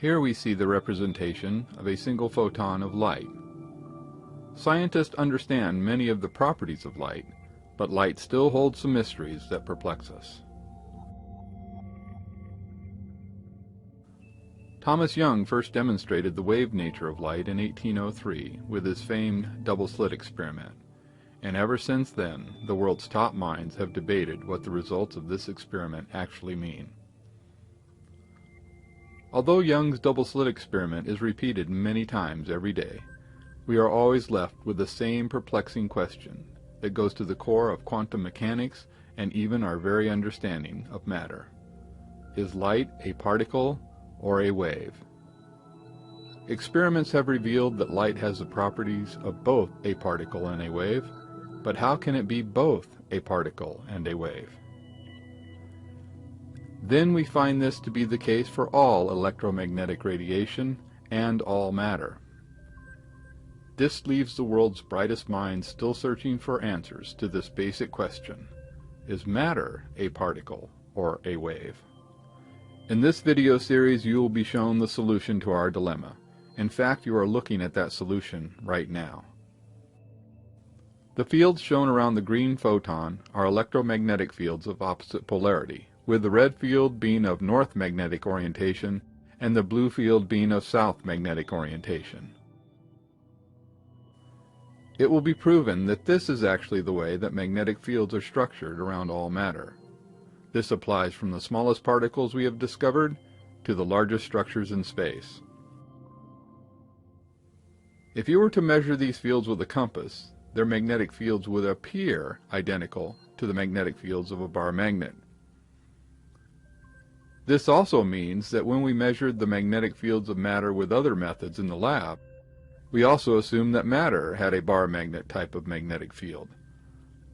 Here we see the representation of a single photon of light. Scientists understand many of the properties of light, but light still holds some mysteries that perplex us. Thomas Young first demonstrated the wave nature of light in 1803 with his famed double-slit experiment, and ever since then the world's top minds have debated what the results of this experiment actually mean. Although Young's double-slit experiment is repeated many times every day, we are always left with the same perplexing question that goes to the core of quantum mechanics and even our very understanding of matter. Is light a particle or a wave? Experiments have revealed that light has the properties of both a particle and a wave, but how can it be both a particle and a wave? Then we find this to be the case for all electromagnetic radiation and all matter. This leaves the world's brightest minds still searching for answers to this basic question: is matter a particle or a wave? In this video series you will be shown the solution to our dilemma. In fact, you are looking at that solution right now. The fields shown around the green photon are electromagnetic fields of opposite polarity, with the red field being of north magnetic orientation and the blue field being of south magnetic orientation. It will be proven that this is actually the way that magnetic fields are structured around all matter. This applies from the smallest particles we have discovered to the largest structures in space. If you were to measure these fields with a compass, their magnetic fields would appear identical to the magnetic fields of a bar magnet. This also means that when we measured the magnetic fields of matter with other methods in the lab, we also assumed that matter had a bar magnet type of magnetic field.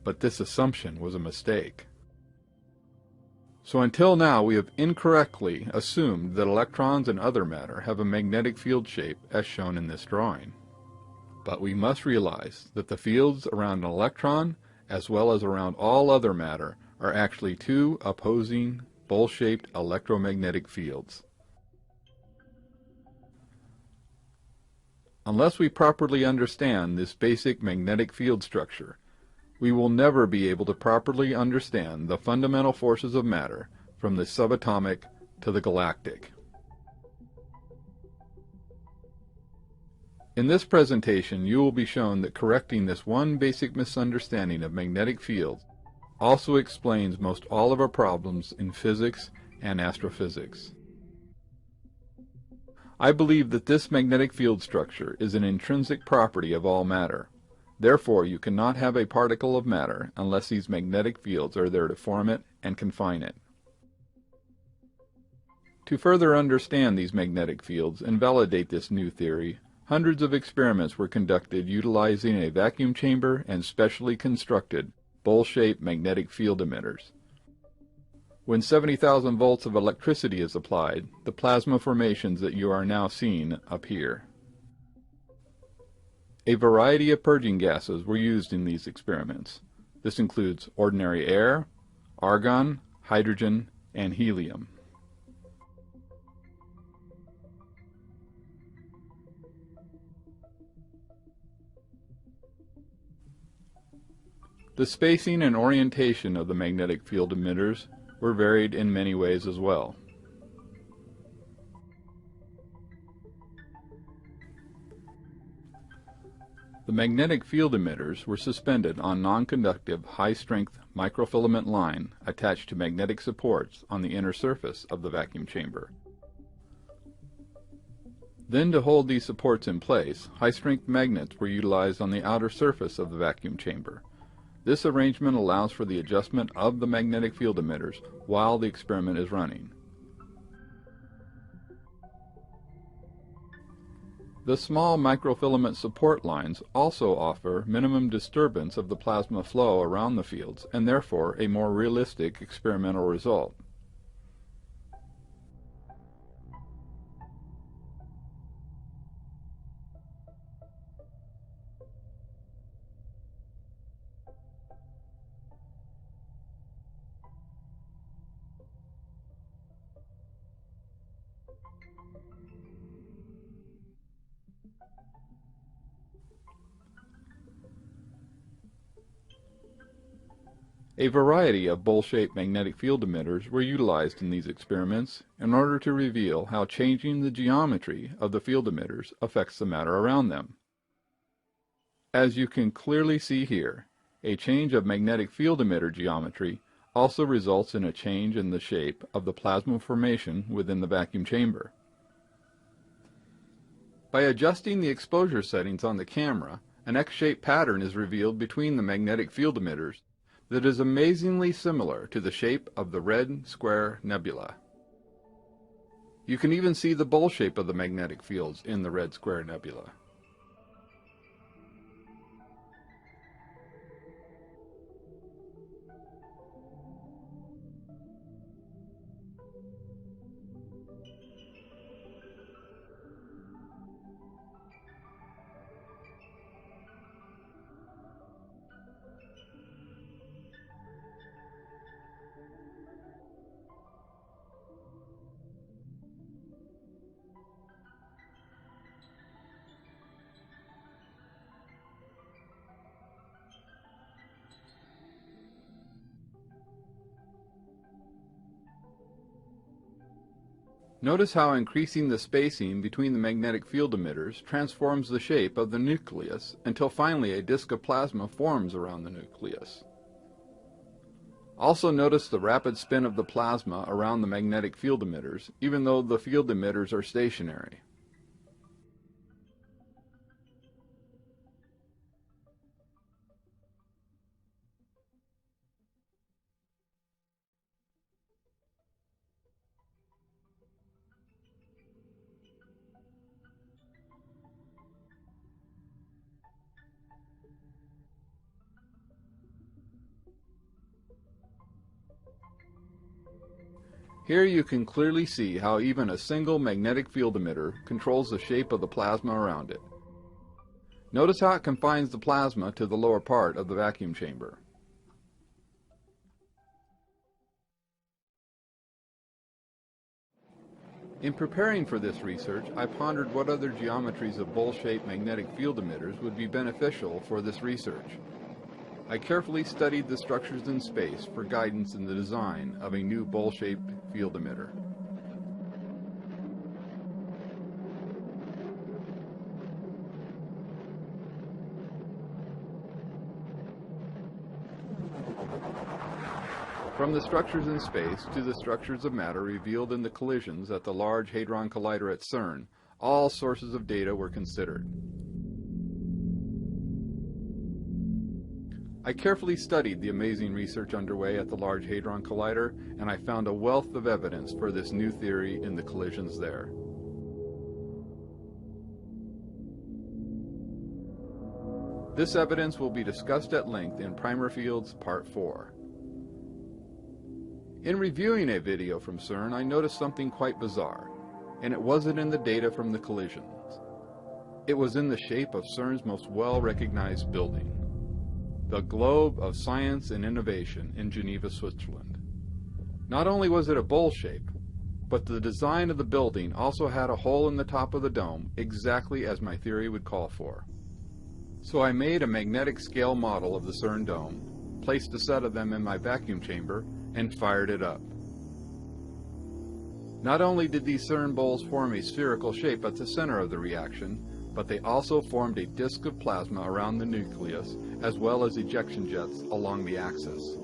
But this assumption was a mistake. So until now we have incorrectly assumed that electrons and other matter have a magnetic field shape as shown in this drawing. But we must realize that the fields around an electron, as well as around all other matter, are actually two opposing bowl-shaped electromagnetic fields. Unless we properly understand this basic magnetic field structure, we will never be able to properly understand the fundamental forces of matter from the subatomic to the galactic. In this presentation, you will be shown that correcting this one basic misunderstanding of magnetic fields also explains most all of our problems in physics and astrophysics. I believe that this magnetic field structure is an intrinsic property of all matter. Therefore, you cannot have a particle of matter unless these magnetic fields are there to form it and confine it. To further understand these magnetic fields and validate this new theory, hundreds of experiments were conducted utilizing a vacuum chamber and specially constructed bowl-shaped magnetic field emitters. When 70,000 volts of electricity is applied, the plasma formations that you are now seeing appear. A variety of purging gases were used in these experiments. This includes ordinary air, argon, hydrogen, and helium. The spacing and orientation of the magnetic field emitters were varied in many ways as well. The magnetic field emitters were suspended on non-conductive, high-strength microfilament line attached to magnetic supports on the inner surface of the vacuum chamber. Then, to hold these supports in place, high-strength magnets were utilized on the outer surface of the vacuum chamber. This arrangement allows for the adjustment of the magnetic field emitters while the experiment is running. The small microfilament support lines also offer minimum disturbance of the plasma flow around the fields and therefore a more realistic experimental result. A variety of bowl-shaped magnetic field emitters were utilized in these experiments in order to reveal how changing the geometry of the field emitters affects the matter around them. As you can clearly see here, a change of magnetic field emitter geometry also results in a change in the shape of the plasma formation within the vacuum chamber. By adjusting the exposure settings on the camera, an X-shaped pattern is revealed between the magnetic field emitters that is amazingly similar to the shape of the Red Square Nebula. You can even see the bowl shape of the magnetic fields in the Red Square Nebula. Notice how increasing the spacing between the magnetic field emitters transforms the shape of the nucleus until finally a disk of plasma forms around the nucleus. Also notice the rapid spin of the plasma around the magnetic field emitters, even though the field emitters are stationary. Here you can clearly see how even a single magnetic field emitter controls the shape of the plasma around it. Notice how it confines the plasma to the lower part of the vacuum chamber. In preparing for this research, I pondered what other geometries of bowl-shaped magnetic field emitters would be beneficial for this research. I carefully studied the structures in space for guidance in the design of a new bowl-shaped field emitter. From the structures in space to the structures of matter revealed in the collisions at the Large Hadron Collider at CERN, all sources of data were considered. I carefully studied the amazing research underway at the Large Hadron Collider, and I found a wealth of evidence for this new theory in the collisions there. This evidence will be discussed at length in Primer Fields Part 4. In reviewing a video from CERN, I noticed something quite bizarre, and it wasn't in the data from the collisions. It was in the shape of CERN's most well-recognized building, the Globe of Science and Innovation in Geneva, Switzerland. Not only was it a bowl-shaped, but the design of the building also had a hole in the top of the dome, exactly as my theory would call for. So I made a magnetic scale model of the CERN dome, placed a set of them in my vacuum chamber, and fired it up. Not only did these CERN bowls form a spherical shape at the center of the reaction, but they also formed a disk of plasma around the nucleus, as well as ejection jets along the axis.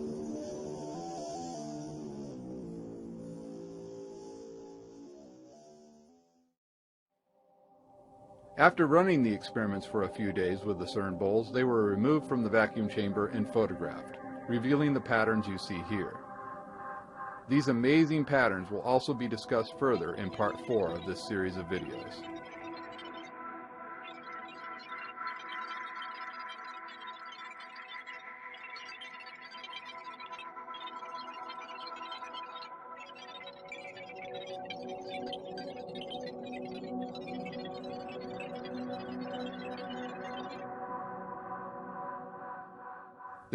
After running the experiments for a few days with the CERN bowls, they were removed from the vacuum chamber and photographed, revealing the patterns you see here. These amazing patterns will also be discussed further in Part 4 of this series of videos.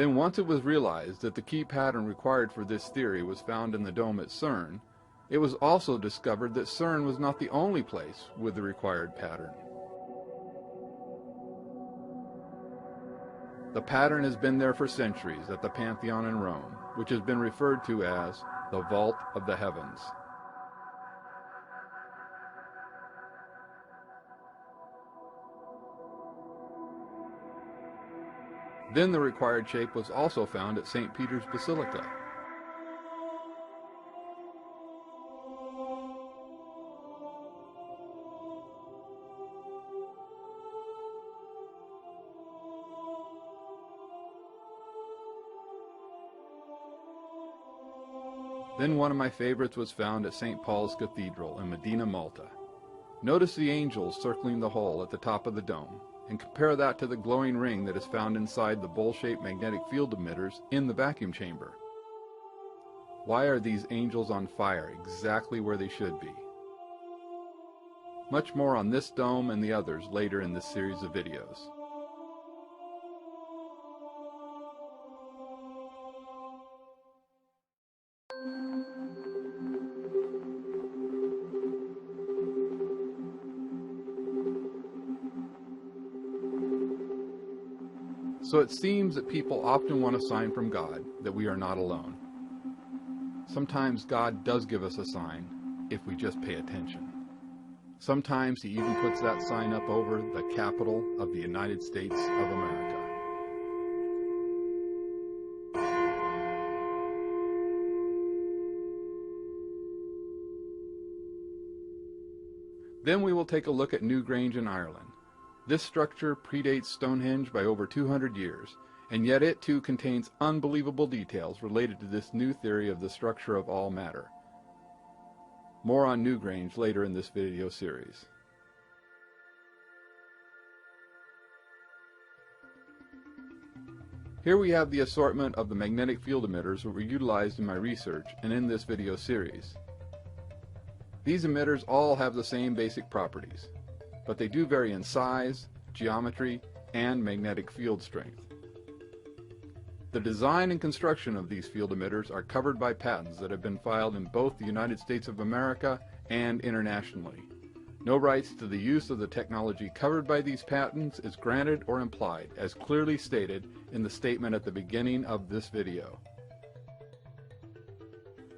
Then once it was realized that the key pattern required for this theory was found in the dome at CERN, it was also discovered that CERN was not the only place with the required pattern. The pattern has been there for centuries at the Pantheon in Rome, which has been referred to as the vault of the heavens. Then the required shape was also found at St. Peter's Basilica. Then one of my favorites was found at St. Paul's Cathedral in Medina, Malta. Notice the angels circling the hole at the top of the dome, and compare that to the glowing ring that is found inside the bowl-shaped magnetic field emitters in the vacuum chamber. Why are these angels on fire exactly where they should be? Much more on this dome and the others later in this series of videos. So it seems that people often want a sign from God that we are not alone. Sometimes God does give us a sign if we just pay attention. Sometimes he even puts that sign up over the capital of the United States of America. Then we will take a look at Newgrange in Ireland. This structure predates Stonehenge by over 200 years, and yet it too contains unbelievable details related to this new theory of the structure of all matter. More on Newgrange later in this video series. Here we have the assortment of the magnetic field emitters that were utilized in my research and in this video series. These emitters all have the same basic properties, but they do vary in size, geometry, and magnetic field strength. The design and construction of these field emitters are covered by patents that have been filed in both the United States of America and internationally. No rights to the use of the technology covered by these patents is granted or implied, as clearly stated in the statement at the beginning of this video.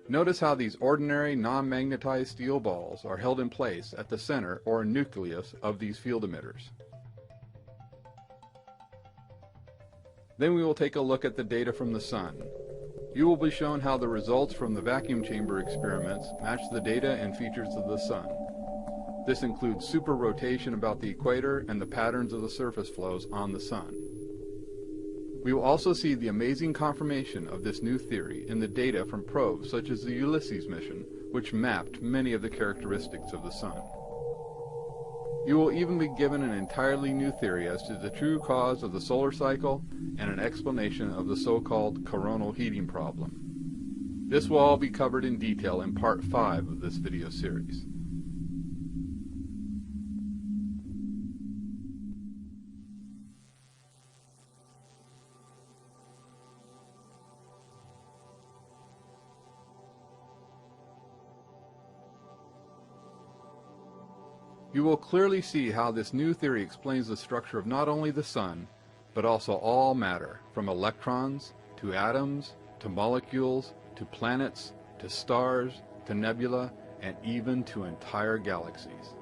Notice how these ordinary non-magnetized steel balls are held in place at the center or nucleus of these field emitters. Then we will take a look at the data from the Sun. You will be shown how the results from the vacuum chamber experiments match the data and features of the Sun. This includes super rotation about the equator and the patterns of the surface flows on the Sun. We will also see the amazing confirmation of this new theory in the data from probes such as the Ulysses mission, which mapped many of the characteristics of the Sun. You will even be given an entirely new theory as to the true cause of the solar cycle and an explanation of the so-called coronal heating problem. This will all be covered in detail in part 5 of this video series. You will clearly see how this new theory explains the structure of not only the Sun, but also all matter, from electrons, to atoms, to molecules, to planets, to stars, to nebula, and even to entire galaxies.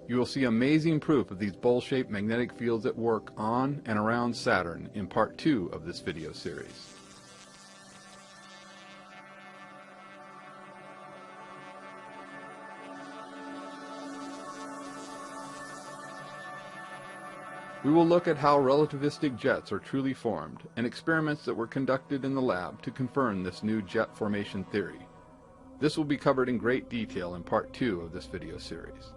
You will see amazing proof of these bowl-shaped magnetic fields at work on and around Saturn in part 2 of this video series. We will look at how relativistic jets are truly formed and experiments that were conducted in the lab to confirm this new jet formation theory. This will be covered in great detail in part 2 of this video series.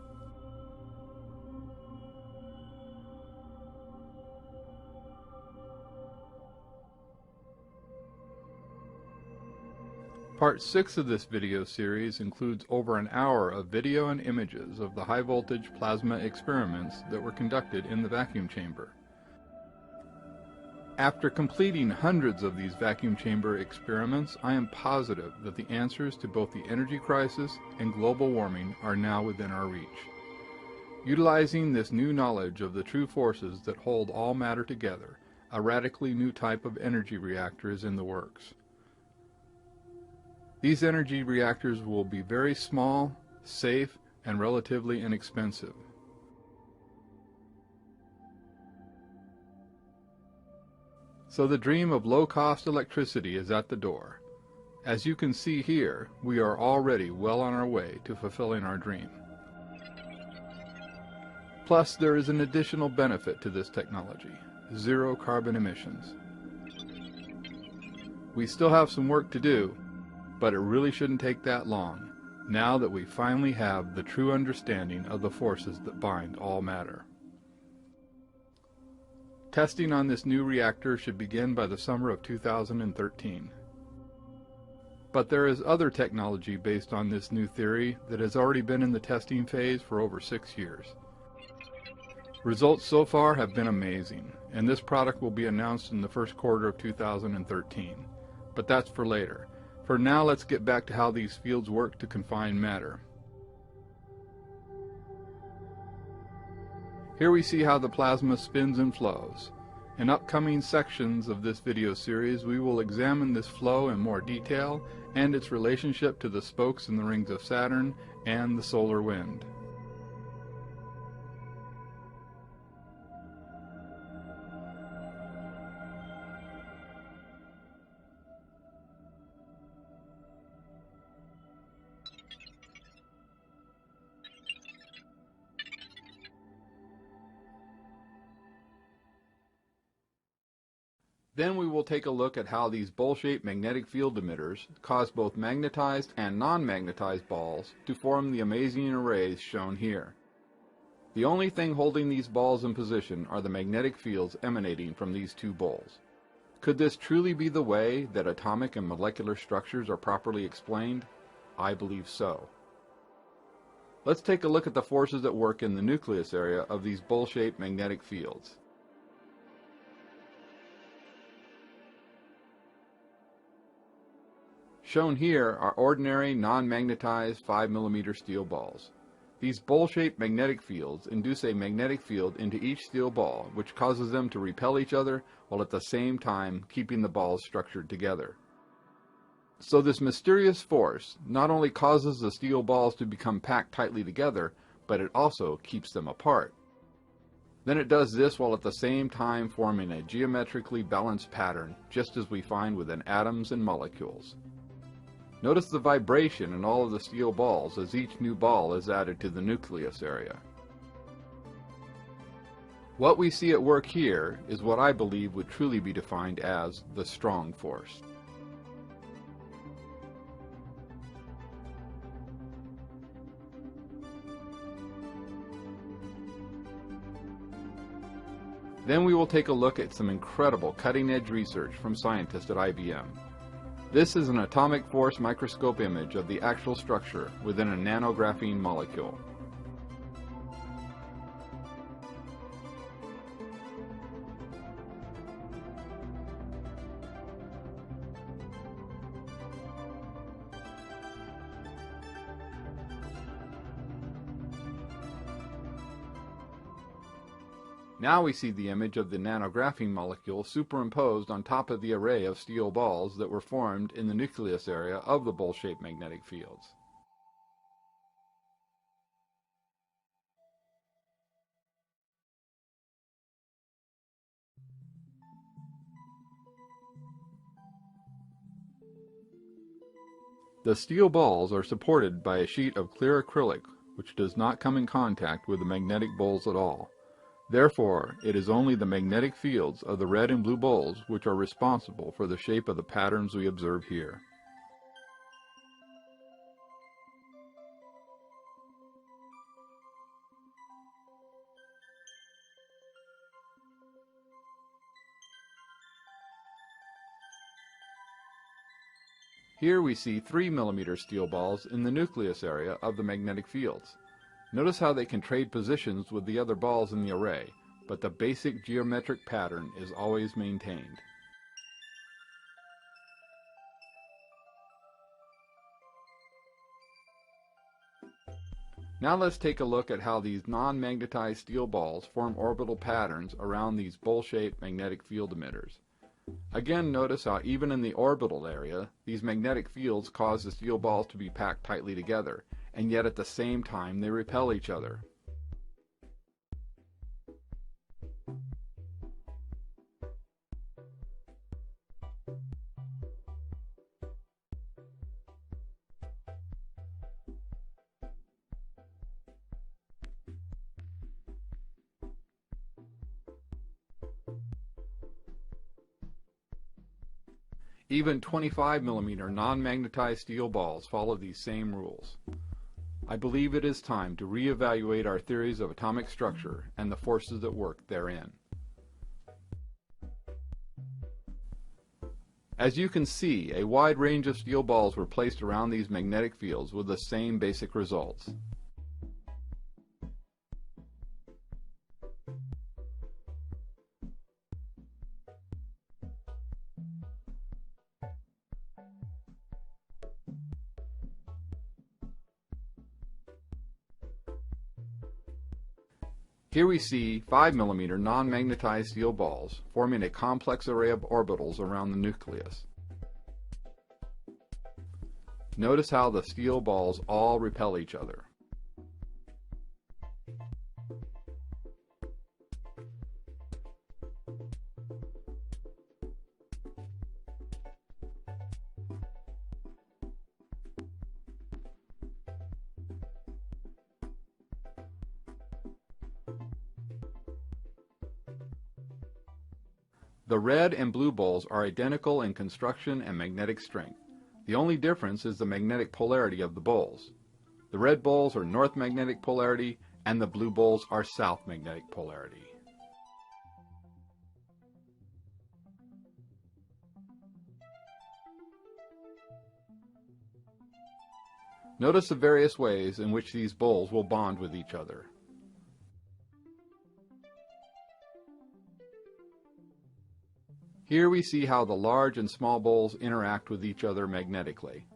Part 6 of this video series includes over an hour of video and images of the high-voltage plasma experiments that were conducted in the vacuum chamber. After completing hundreds of these vacuum chamber experiments, I am positive that the answers to both the energy crisis and global warming are now within our reach. Utilizing this new knowledge of the true forces that hold all matter together, a radically new type of energy reactor is in the works. These energy reactors will be very small, safe, and relatively inexpensive. So the dream of low-cost electricity is at the door. As you can see here, we are already well on our way to fulfilling our dream. Plus, there is an additional benefit to this technology: zero carbon emissions. We still have some work to do, but it really shouldn't take that long, now that we finally have the true understanding of the forces that bind all matter. Testing on this new reactor should begin by the summer of 2013. But there is other technology based on this new theory that has already been in the testing phase for over 6 years. Results so far have been amazing, and this product will be announced in the first quarter of 2013. But that's for later. For now, let's get back to how these fields work to confine matter. Here we see how the plasma spins and flows. In upcoming sections of this video series, we will examine this flow in more detail and its relationship to the spokes in the rings of Saturn and the solar wind. Then we will take a look at how these bowl-shaped magnetic field emitters cause both magnetized and non-magnetized balls to form the amazing arrays shown here. The only thing holding these balls in position are the magnetic fields emanating from these two bowls. Could this truly be the way that atomic and molecular structures are properly explained? I believe so. Let's take a look at the forces at work in the nucleus area of these bowl-shaped magnetic fields. Shown here are ordinary non-magnetized 5mm steel balls. These bowl-shaped magnetic fields induce a magnetic field into each steel ball, which causes them to repel each other while at the same time keeping the balls structured together. So this mysterious force not only causes the steel balls to become packed tightly together, but it also keeps them apart. Then it does this while at the same time forming a geometrically balanced pattern, just as we find within atoms and molecules. Notice the vibration in all of the steel balls as each new ball is added to the nucleus area. What we see at work here is what I believe would truly be defined as the strong force. Then we will take a look at some incredible cutting-edge research from scientists at IBM. This is an atomic force microscope image of the actual structure within a nanographene molecule. Now we see the image of the nanographene molecule superimposed on top of the array of steel balls that were formed in the nucleus area of the bowl-shaped magnetic fields. The steel balls are supported by a sheet of clear acrylic, which does not come in contact with the magnetic bowls at all. Therefore, it is only the magnetic fields of the red and blue bowls which are responsible for the shape of the patterns we observe here. Here we see 3mm steel balls in the nucleus area of the magnetic fields. Notice how they can trade positions with the other balls in the array, but the basic geometric pattern is always maintained. Now let's take a look at how these non-magnetized steel balls form orbital patterns around these bowl-shaped magnetic field emitters. Again, notice how even in the orbital area, these magnetic fields cause the steel balls to be packed tightly together, and yet at the same time they repel each other. Even 25mm non-magnetized steel balls follow these same rules. I believe it is time to reevaluate our theories of atomic structure and the forces that work therein. As you can see, a wide range of steel balls were placed around these magnetic fields with the same basic results. Here we see 5mm non-magnetized steel balls forming a complex array of orbitals around the nucleus. Notice how the steel balls all repel each other. The red and blue balls are identical in construction and magnetic strength. The only difference is the magnetic polarity of the balls. The red balls are north magnetic polarity and the blue balls are south magnetic polarity. Notice the various ways in which these balls will bond with each other. Here we see how the large and small balls interact with each other magnetically.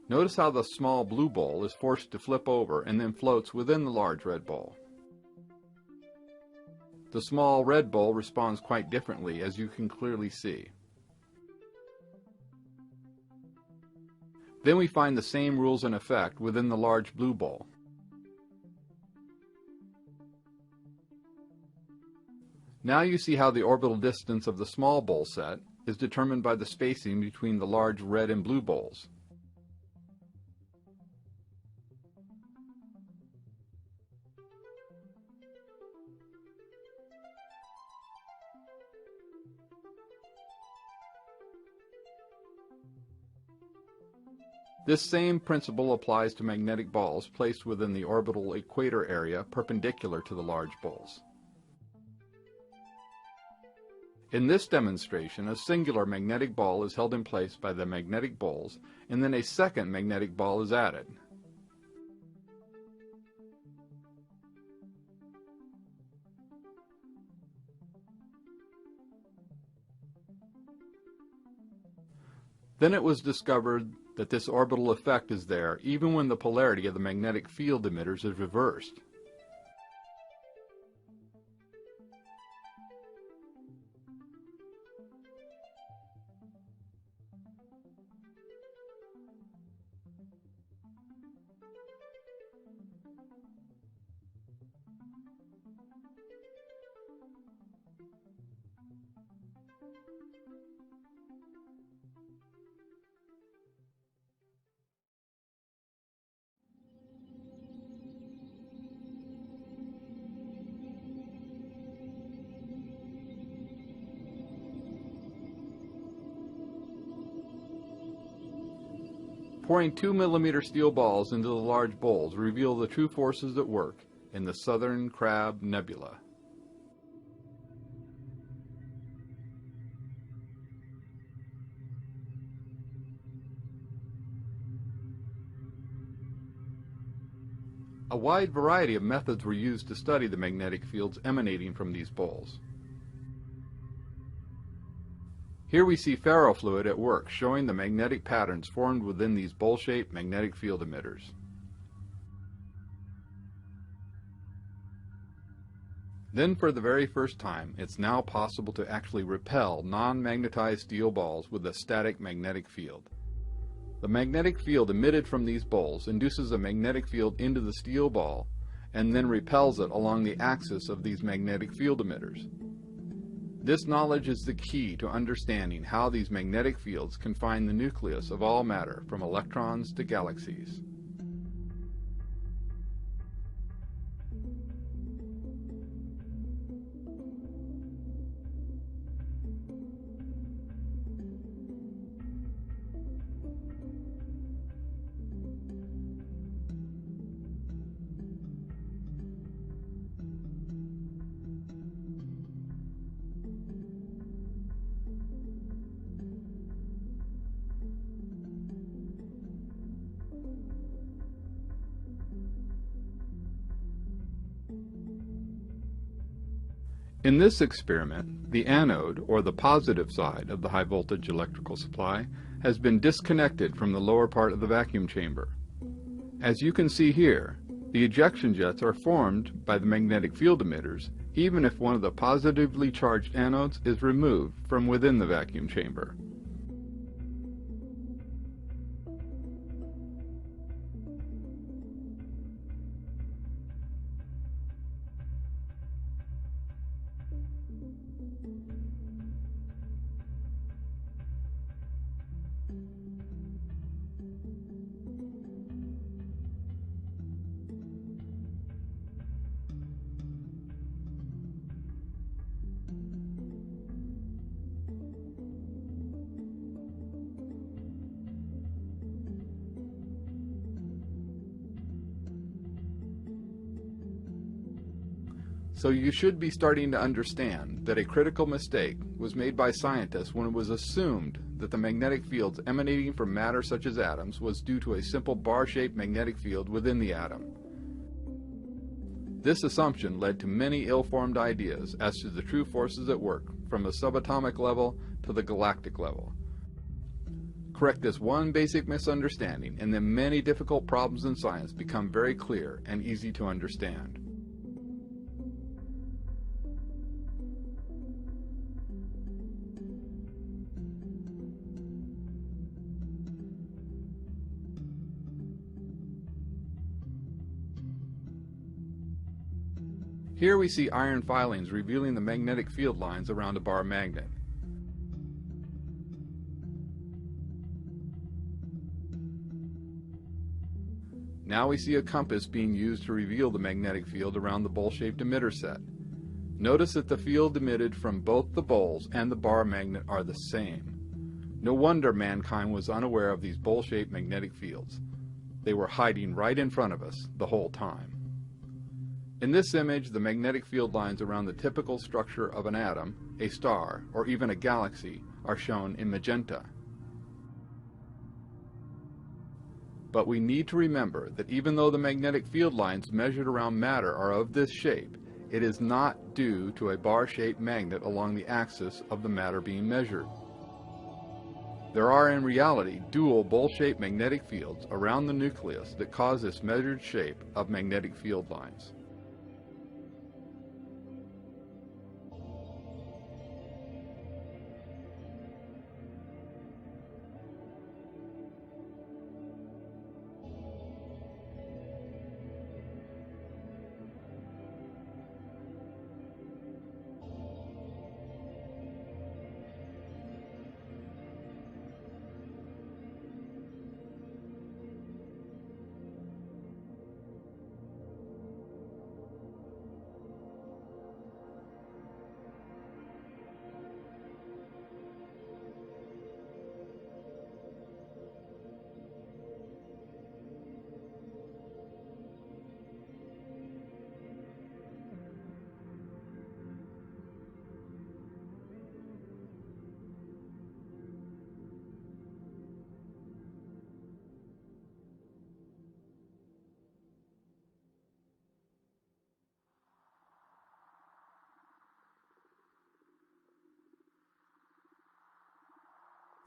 Notice how the small blue ball is forced to flip over and then floats within the large red ball. The small red ball responds quite differently, as you can clearly see. Then we find the same rules in effect within the large blue ball. Now you see how the orbital distance of the small ball set is determined by the spacing between the large red and blue balls. This same principle applies to magnetic balls placed within the orbital equator area perpendicular to the large balls. In this demonstration, a singular magnetic ball is held in place by the magnetic balls, and then a second magnetic ball is added. Then it was discovered that this orbital effect is there even when the polarity of the magnetic field emitters is reversed. Pouring 2mm steel balls into the large bowls reveal the true forces at work in the Southern Crab Nebula. A wide variety of methods were used to study the magnetic fields emanating from these bowls. Here we see ferrofluid at work, showing the magnetic patterns formed within these bowl-shaped magnetic field emitters. Then for the very first time, it's now possible to actually repel non-magnetized steel balls with a static magnetic field. The magnetic field emitted from these bowls induces a magnetic field into the steel ball and then repels it along the axis of these magnetic field emitters. This knowledge is the key to understanding how these magnetic fields confine the nucleus of all matter, from electrons to galaxies. In this experiment, the anode, or the positive side of the high-voltage electrical supply, has been disconnected from the lower part of the vacuum chamber. As you can see here, the ejection jets are formed by the magnetic field emitters, even if one of the positively charged anodes is removed from within the vacuum chamber. So you should be starting to understand that a critical mistake was made by scientists when it was assumed that the magnetic fields emanating from matter such as atoms was due to a simple bar-shaped magnetic field within the atom. This assumption led to many ill-formed ideas as to the true forces at work from the subatomic level to the galactic level. Correct this one basic misunderstanding, and then many difficult problems in science become very clear and easy to understand. Here we see iron filings revealing the magnetic field lines around a bar magnet. Now we see a compass being used to reveal the magnetic field around the bowl-shaped emitter set. Notice that the field emitted from both the bowls and the bar magnet are the same. No wonder mankind was unaware of these bowl-shaped magnetic fields. They were hiding right in front of us the whole time. In this image, the magnetic field lines around the typical structure of an atom, a star, or even a galaxy are shown in magenta. But we need to remember that even though the magnetic field lines measured around matter are of this shape, it is not due to a bar-shaped magnet along the axis of the matter being measured. There are in reality dual bowl-shaped magnetic fields around the nucleus that cause this measured shape of magnetic field lines.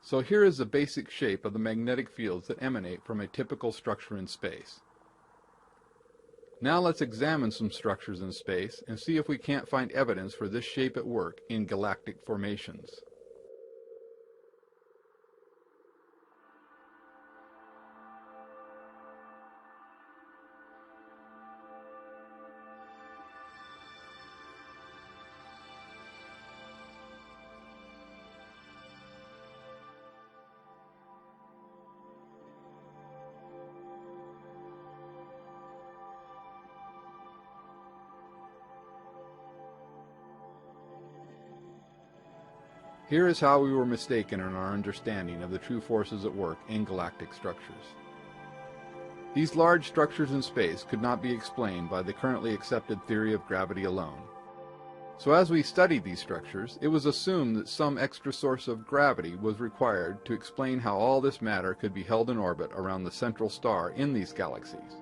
So here is the basic shape of the magnetic fields that emanate from a typical structure in space. Now let's examine some structures in space and see if we can't find evidence for this shape at work in galactic formations. Here is how we were mistaken in our understanding of the true forces at work in galactic structures. These large structures in space could not be explained by the currently accepted theory of gravity alone. So as we studied these structures, it was assumed that some extra source of gravity was required to explain how all this matter could be held in orbit around the central star in these galaxies.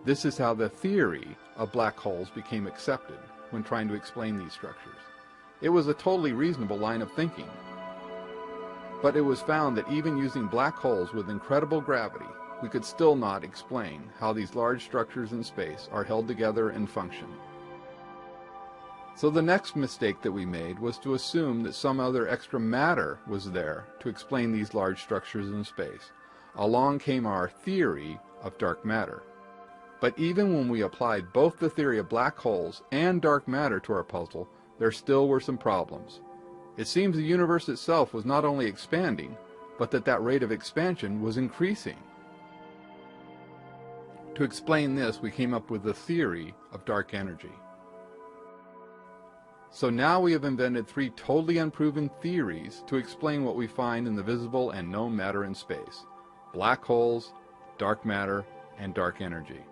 This is how the theory of black holes became accepted when trying to explain these structures. It was a totally reasonable line of thinking. But it was found that even using black holes with incredible gravity, we could still not explain how these large structures in space are held together and function. So the next mistake that we made was to assume that some other extra matter was there to explain these large structures in space. Along came our theory of dark matter. But even when we applied both the theory of black holes and dark matter to our puzzle, there still were some problems. It seems the universe itself was not only expanding, but that rate of expansion was increasing. To explain this, we came up with the theory of dark energy. So now we have invented three totally unproven theories to explain what we find in the visible and known matter in space: black holes, dark matter, and dark energy.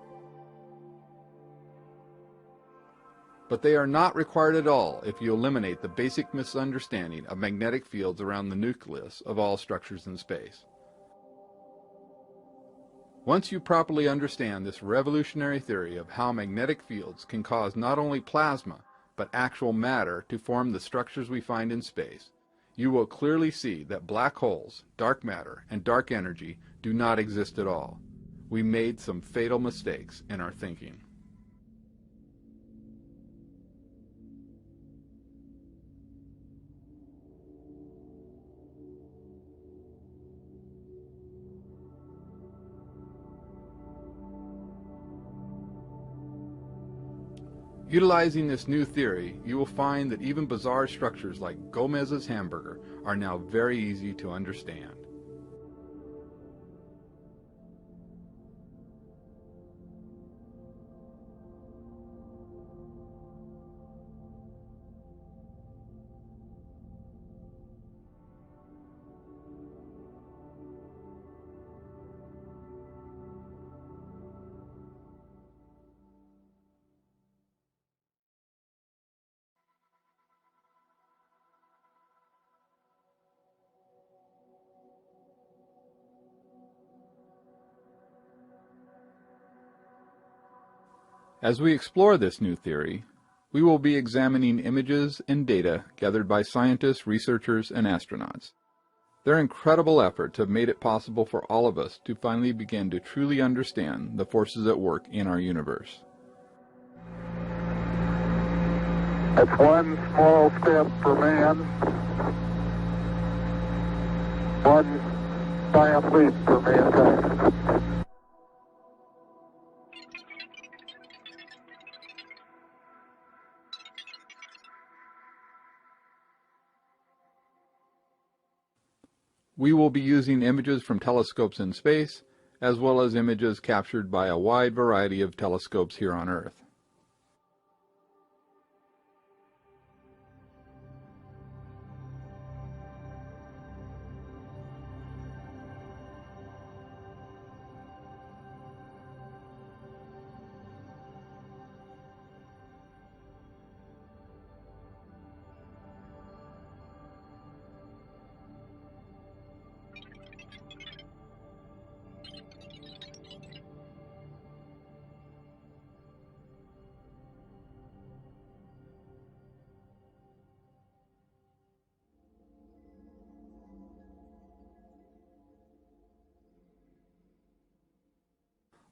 But they are not required at all if you eliminate the basic misunderstanding of magnetic fields around the nucleus of all structures in space. Once you properly understand this revolutionary theory of how magnetic fields can cause not only plasma, but actual matter to form the structures we find in space, you will clearly see that black holes, dark matter, and dark energy do not exist at all. We made some fatal mistakes in our thinking. Utilizing this new theory, you will find that even bizarre structures like Gomez's hamburger are now very easy to understand. As we explore this new theory, we will be examining images and data gathered by scientists, researchers, and astronauts. Their incredible efforts have made it possible for all of us to finally begin to truly understand the forces at work in our universe. It's one small step for man, one giant leap for mankind. We will be using images from telescopes in space, as well as images captured by a wide variety of telescopes here on Earth.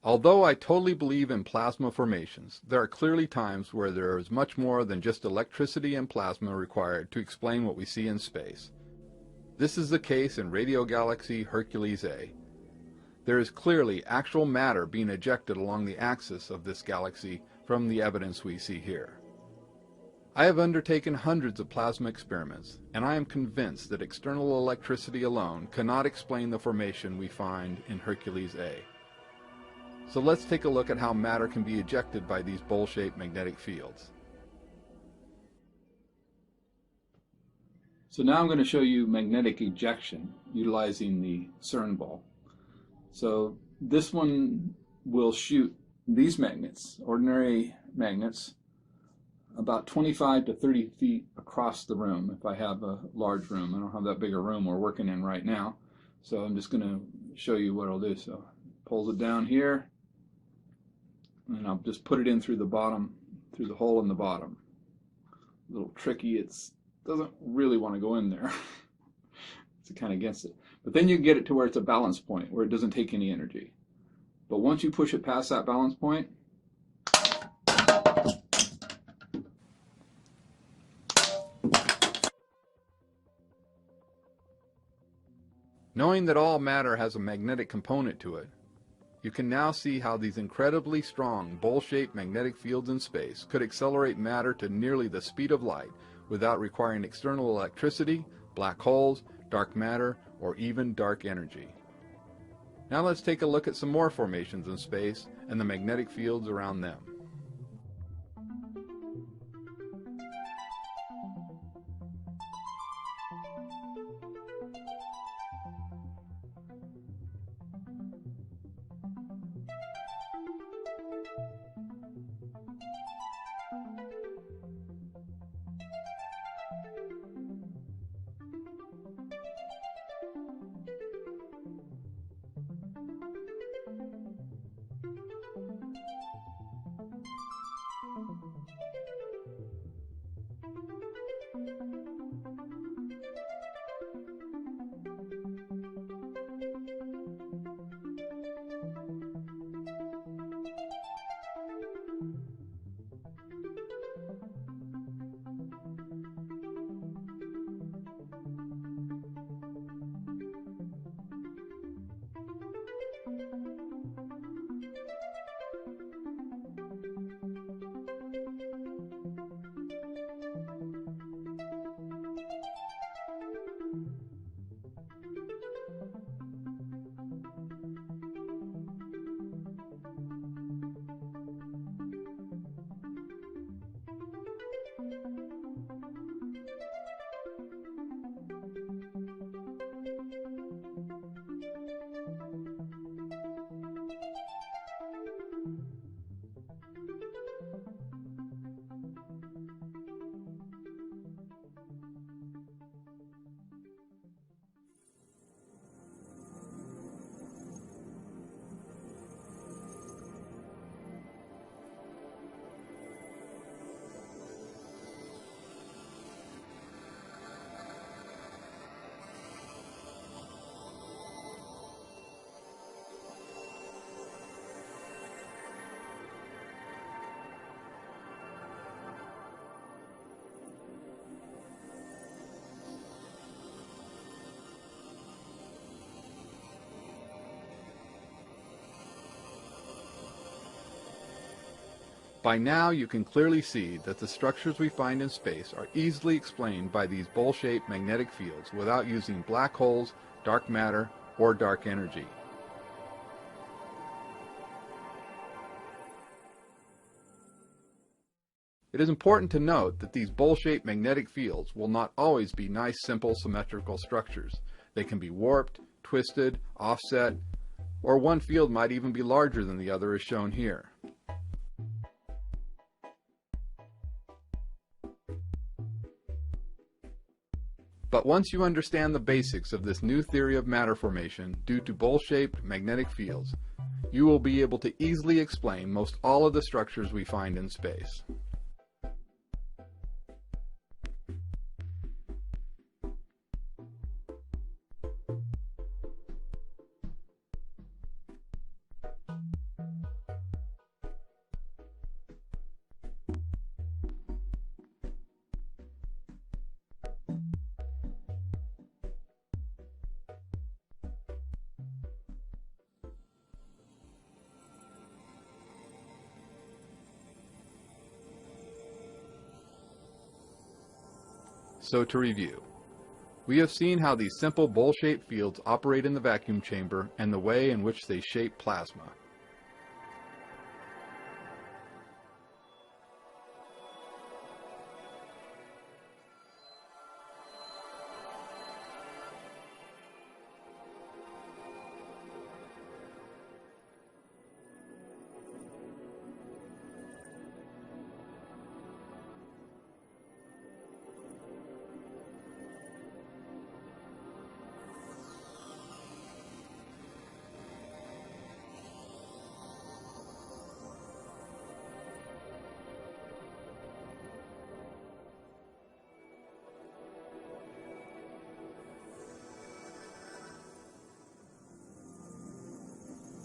Although I totally believe in plasma formations, there are clearly times where there is much more than just electricity and plasma required to explain what we see in space. This is the case in radio galaxy Hercules A. There is clearly actual matter being ejected along the axis of this galaxy from the evidence we see here. I have undertaken hundreds of plasma experiments, and I am convinced that external electricity alone cannot explain the formation we find in Hercules A. So let's take a look at how matter can be ejected by these bowl-shaped magnetic fields. So now I'm going to show you magnetic ejection utilizing the CERN ball. So this one will shoot these magnets, ordinary magnets, about 25 to 30 feet across the room if I have a large room. I don't have that big a room we're working in right now. So I'm just going to show you what I'll do. So pulls it down here, and I'll just put it in through the bottom, through the hole in the bottom. A little tricky, it doesn't really want to go in there. It's kind of against it. But then you get it to where it's a balance point, where it doesn't take any energy. But once you push it past that balance point, knowing that all matter has a magnetic component to it, you can now see how these incredibly strong bowl-shaped magnetic fields in space could accelerate matter to nearly the speed of light without requiring external electricity, black holes, dark matter, or even dark energy. Now let's take a look at some more formations in space and the magnetic fields around them. By now you can clearly see that the structures we find in space are easily explained by these bowl-shaped magnetic fields without using black holes, dark matter, or dark energy. It is important to note that these bowl-shaped magnetic fields will not always be nice, simple, symmetrical structures. They can be warped, twisted, offset, or one field might even be larger than the other as shown here. But once you understand the basics of this new theory of matter formation due to bowl-shaped magnetic fields, you will be able to easily explain most all of the structures we find in space. So to review, we have seen how these simple bowl-shaped fields operate in the vacuum chamber and the way in which they shape plasma.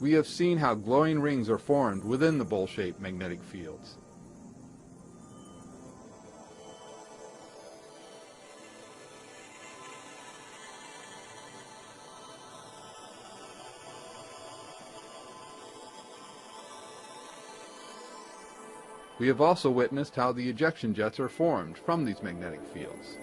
We have seen how glowing rings are formed within the bowl-shaped magnetic fields. We have also witnessed how the ejection jets are formed from these magnetic fields.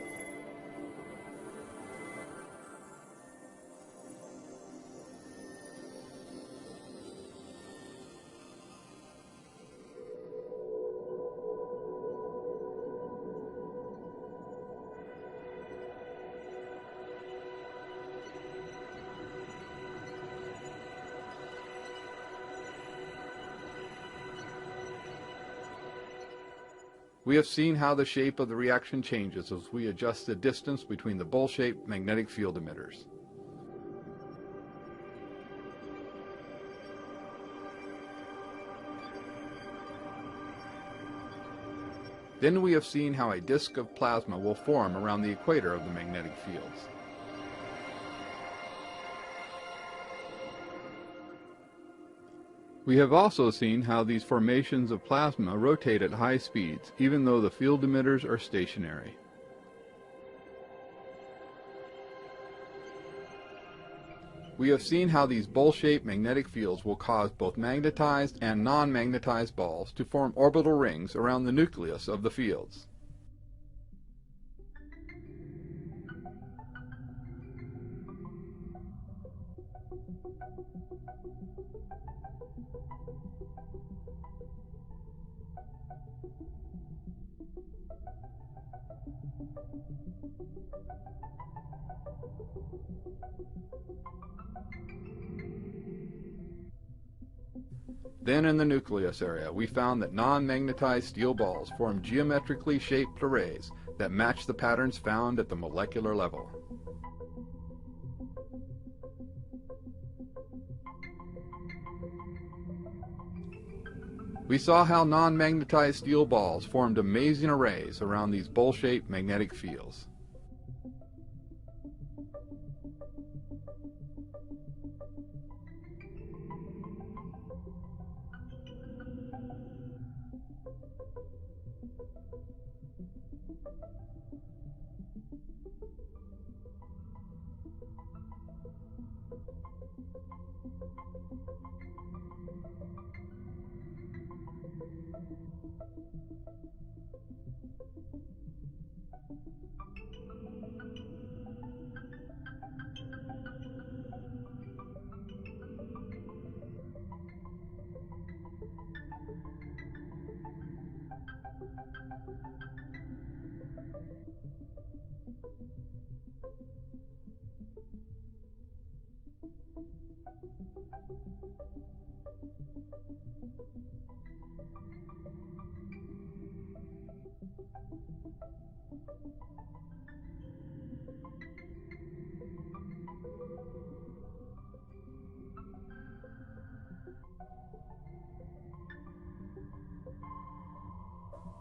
We have seen how the shape of the reaction changes as we adjust the distance between the bowl-shaped magnetic field emitters. Then we have seen how a disk of plasma will form around the equator of the magnetic fields. We have also seen how these formations of plasma rotate at high speeds, even though the field emitters are stationary. We have seen how these bowl-shaped magnetic fields will cause both magnetized and non-magnetized balls to form orbital rings around the nucleus of the fields. Then in the nucleus area, we found that non-magnetized steel balls form geometrically shaped arrays that match the patterns found at the molecular level. We saw how non-magnetized steel balls formed amazing arrays around these bowl-shaped magnetic fields.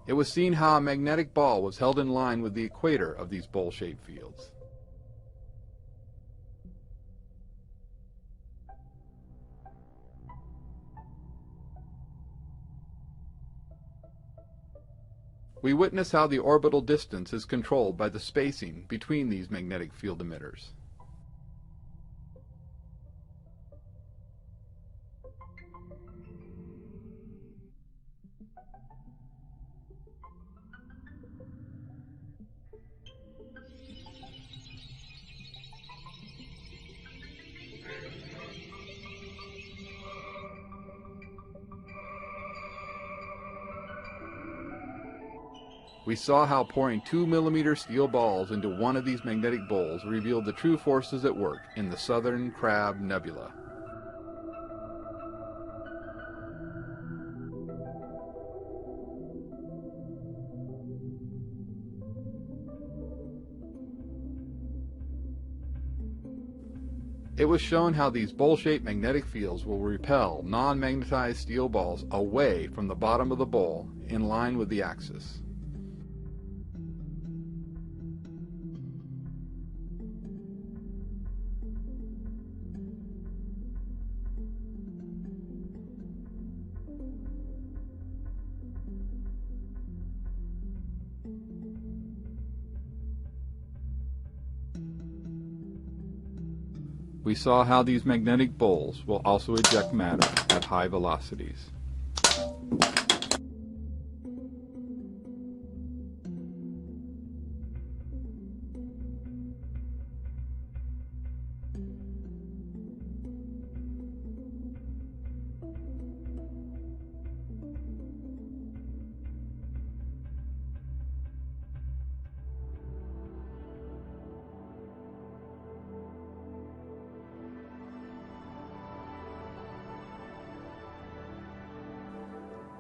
It was seen how a magnetic ball was held in line with the equator of these bowl-shaped fields. We witness how the orbital distance is controlled by the spacing between these magnetic field emitters. We saw how pouring 2-millimeter steel balls into one of these magnetic bowls revealed the true forces at work in the Southern Crab Nebula. It was shown how these bowl-shaped magnetic fields will repel non-magnetized steel balls away from the bottom of the bowl in line with the axis. We saw how these magnetic bowls will also eject matter at high velocities.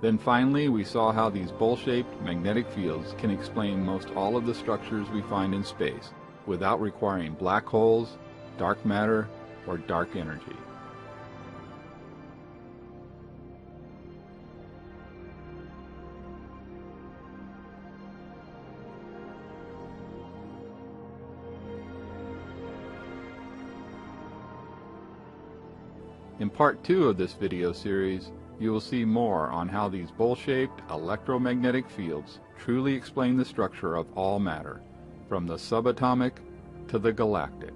Then finally, we saw how these bowl-shaped magnetic fields can explain most all of the structures we find in space without requiring black holes, dark matter, or dark energy. In part 2 of this video series, you will see more on how these bowl-shaped electromagnetic fields truly explain the structure of all matter, from the subatomic to the galactic.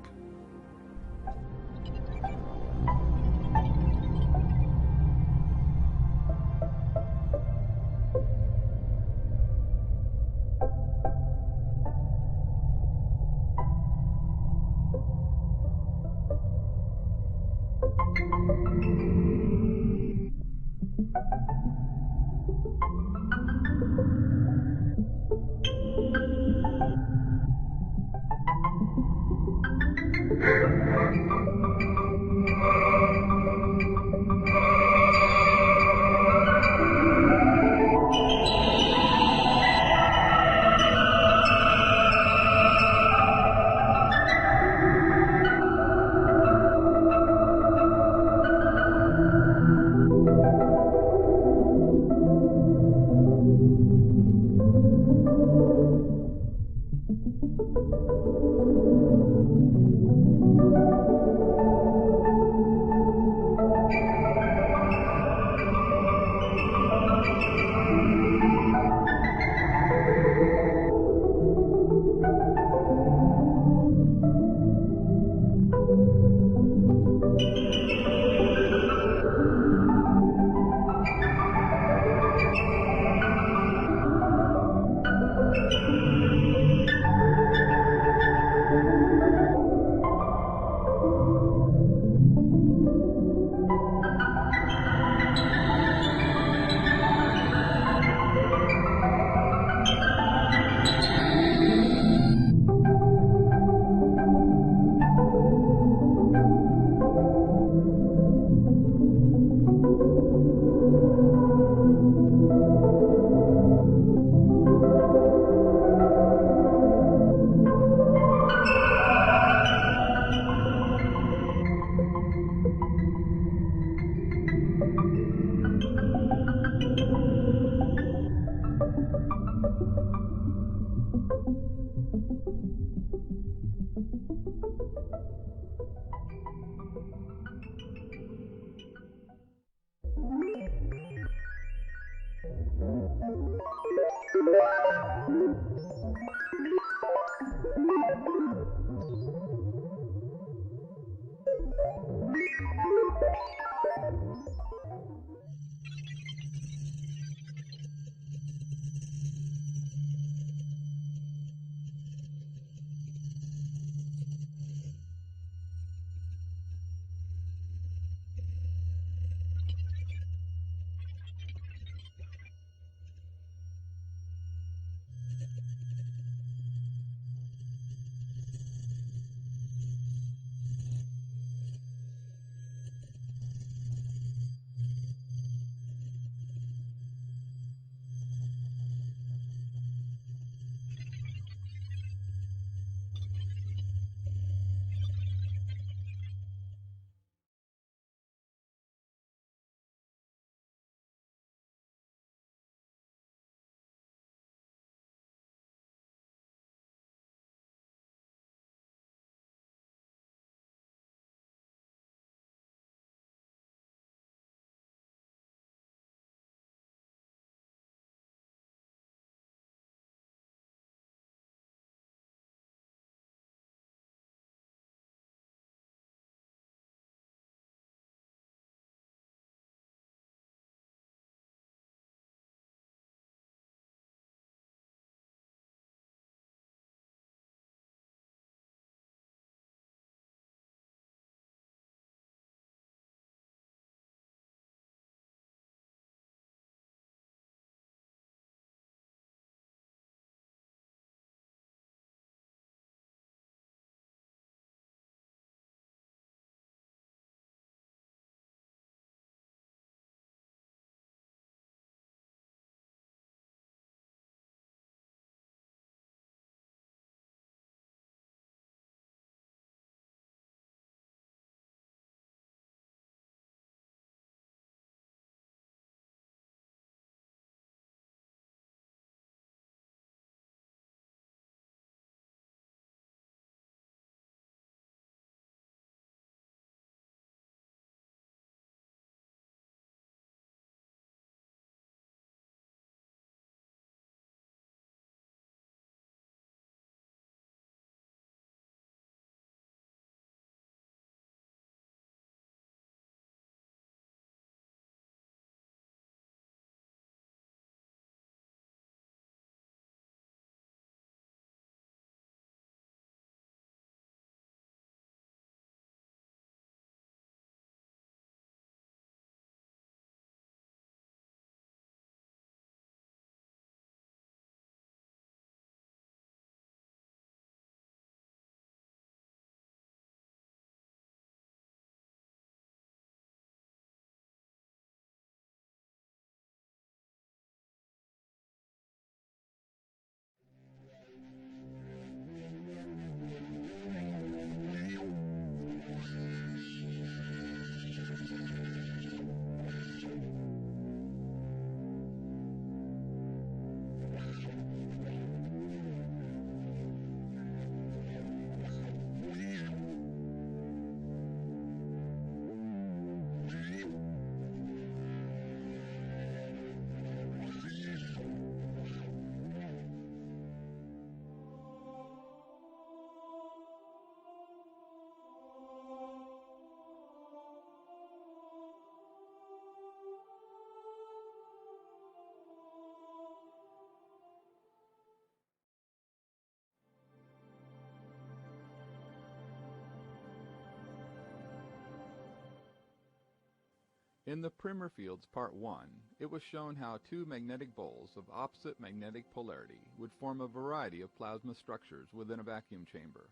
In the primer fields part 1, it was shown how two magnetic poles of opposite magnetic polarity would form a variety of plasma structures within a vacuum chamber.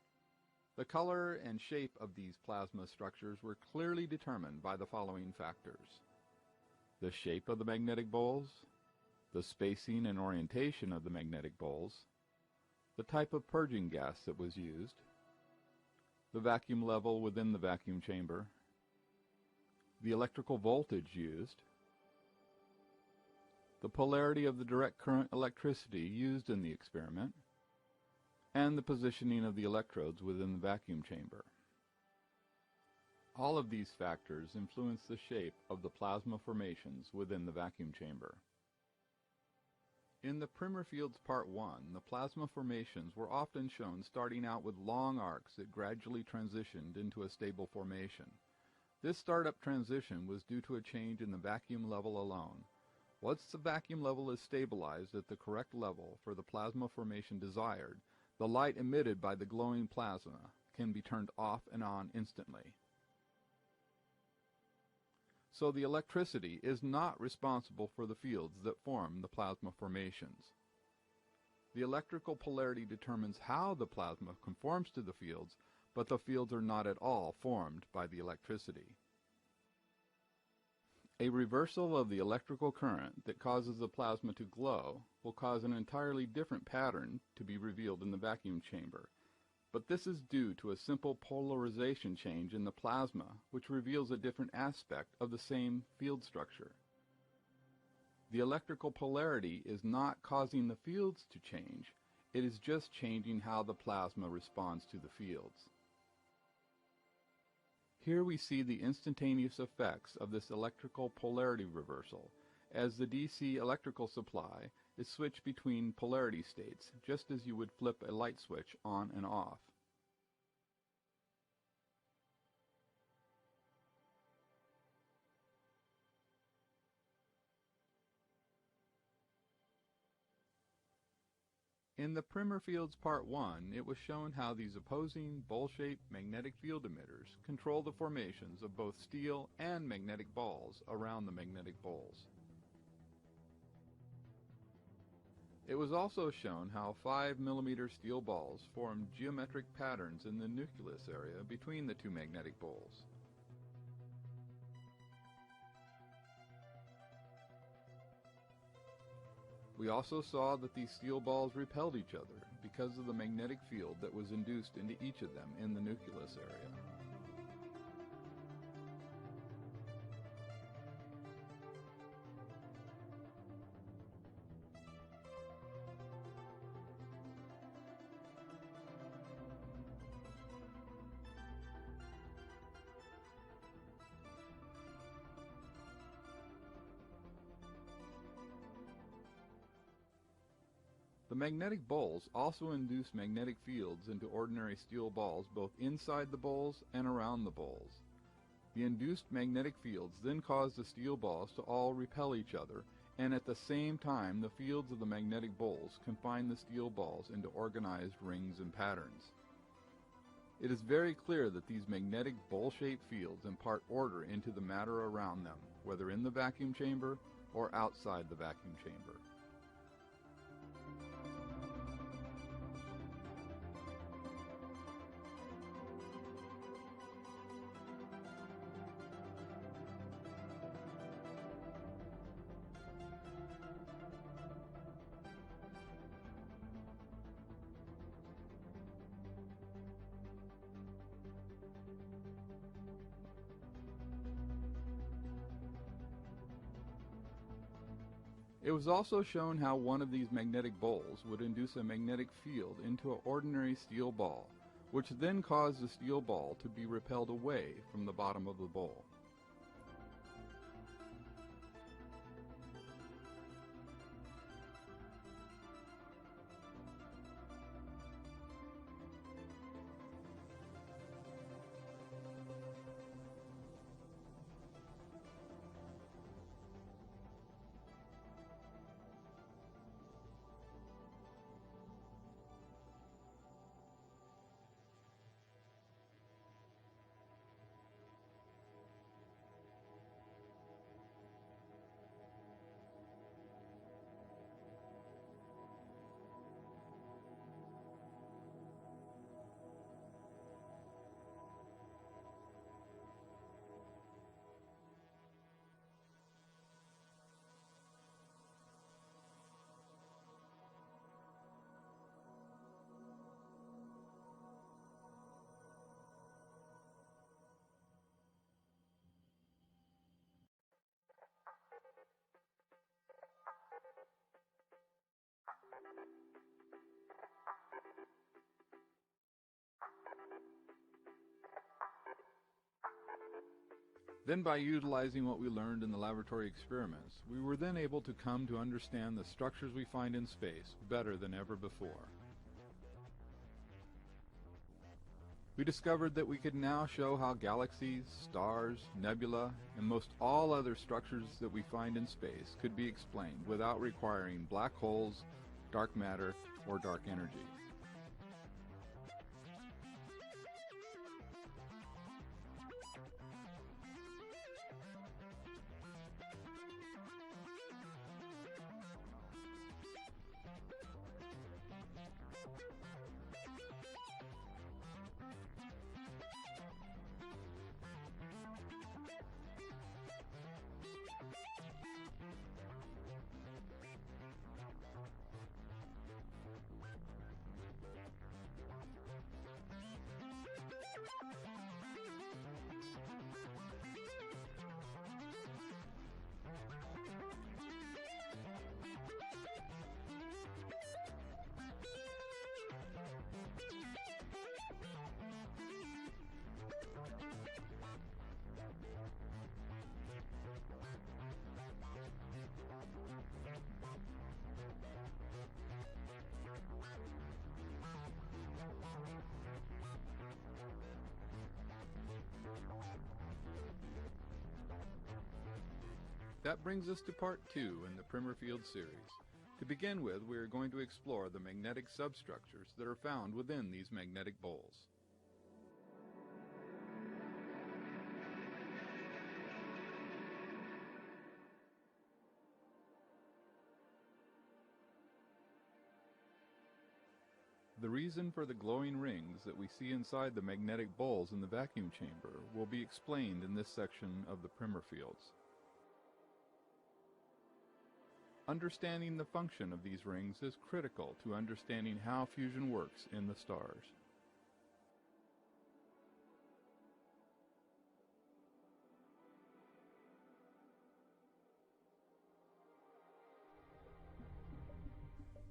The color and shape of these plasma structures were clearly determined by the following factors: the shape of the magnetic poles, the spacing and orientation of the magnetic poles, the type of purging gas that was used, the vacuum level within the vacuum chamber, the electrical voltage used, the polarity of the direct current electricity used in the experiment, and the positioning of the electrodes within the vacuum chamber. All of these factors influence the shape of the plasma formations within the vacuum chamber. In the primer fields part 1, the plasma formations were often shown starting out with long arcs that gradually transitioned into a stable formation. This startup transition was due to a change in the vacuum level alone. Once the vacuum level is stabilized at the correct level for the plasma formation desired, the light emitted by the glowing plasma can be turned off and on instantly. So the electricity is not responsible for the fields that form the plasma formations. The electrical polarity determines how the plasma conforms to the fields, but the fields are not at all formed by the electricity. A reversal of the electrical current that causes the plasma to glow will cause an entirely different pattern to be revealed in the vacuum chamber, but this is due to a simple polarization change in the plasma which reveals a different aspect of the same field structure. The electrical polarity is not causing the fields to change, it is just changing how the plasma responds to the fields. Here we see the instantaneous effects of this electrical polarity reversal, as the DC electrical supply is switched between polarity states, just as you would flip a light switch on and off. In the primer fields part 1, it was shown how these opposing bowl-shaped magnetic field emitters control the formations of both steel and magnetic balls around the magnetic poles. It was also shown how 5 mm steel balls formed geometric patterns in the nucleus area between the two magnetic poles. We also saw that these steel balls repelled each other because of the magnetic field that was induced into each of them in the nucleus area. The magnetic bowls also induce magnetic fields into ordinary steel balls both inside the bowls and around the bowls. The induced magnetic fields then cause the steel balls to all repel each other, and at the same time the fields of the magnetic bowls confine the steel balls into organized rings and patterns. It is very clear that these magnetic bowl-shaped fields impart order into the matter around them, whether in the vacuum chamber or outside the vacuum chamber. It was also shown how one of these magnetic bowls would induce a magnetic field into an ordinary steel ball, which then caused the steel ball to be repelled away from the bottom of the bowl. Then, by utilizing what we learned in the laboratory experiments, we were then able to come to understand the structures we find in space better than ever before. We discovered that we could now show how galaxies, stars, nebula, and most all other structures that we find in space could be explained without requiring black holes, dark matter, or dark energy. That brings us to part 2 in the Primer Field series. To begin with, we are going to explore the magnetic substructures that are found within these magnetic poles. The reason for the glowing rings that we see inside the magnetic bowls in the vacuum chamber will be explained in this section of the Primer Fields. Understanding the function of these rings is critical to understanding how fusion works in the stars.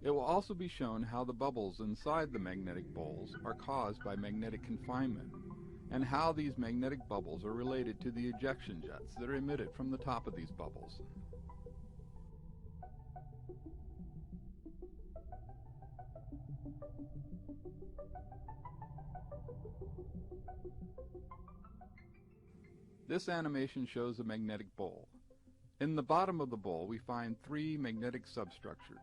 It will also be shown how the bubbles inside the magnetic bowls are caused by magnetic confinement, and how these magnetic bubbles are related to the ejection jets that are emitted from the top of these bubbles. This animation shows a magnetic bowl. In the bottom of the bowl we find 3 magnetic substructures.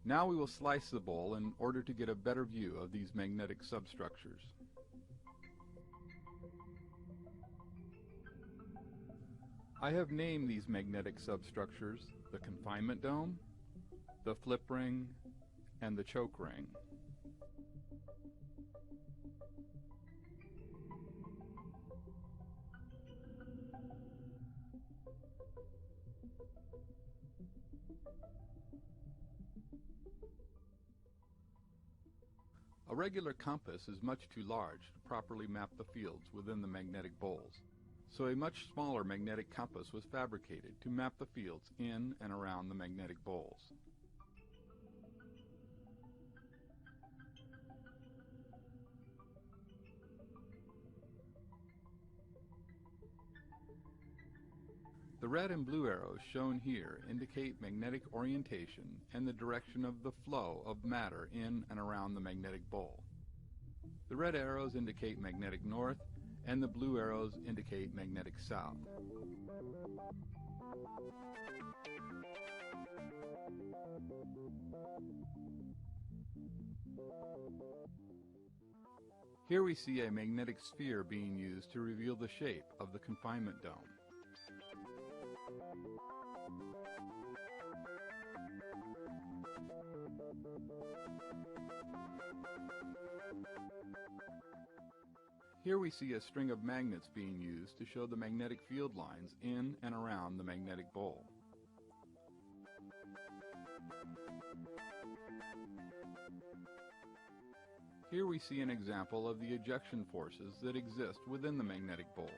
Now we will slice the bowl in order to get a better view of these magnetic substructures. I have named these magnetic substructures the confinement dome, the flip ring, and the choke ring. A regular compass is much too large to properly map the fields within the magnetic bowls, so a much smaller magnetic compass was fabricated to map the fields in and around the magnetic bowls. The red and blue arrows shown here indicate magnetic orientation and the direction of the flow of matter in and around the magnetic bowl. The red arrows indicate magnetic north, and the blue arrows indicate magnetic south. Here we see a magnetic sphere being used to reveal the shape of the confinement dome. Here we see a string of magnets being used to show the magnetic field lines in and around the magnetic bowl. Here we see an example of the ejection forces that exist within the magnetic bowls.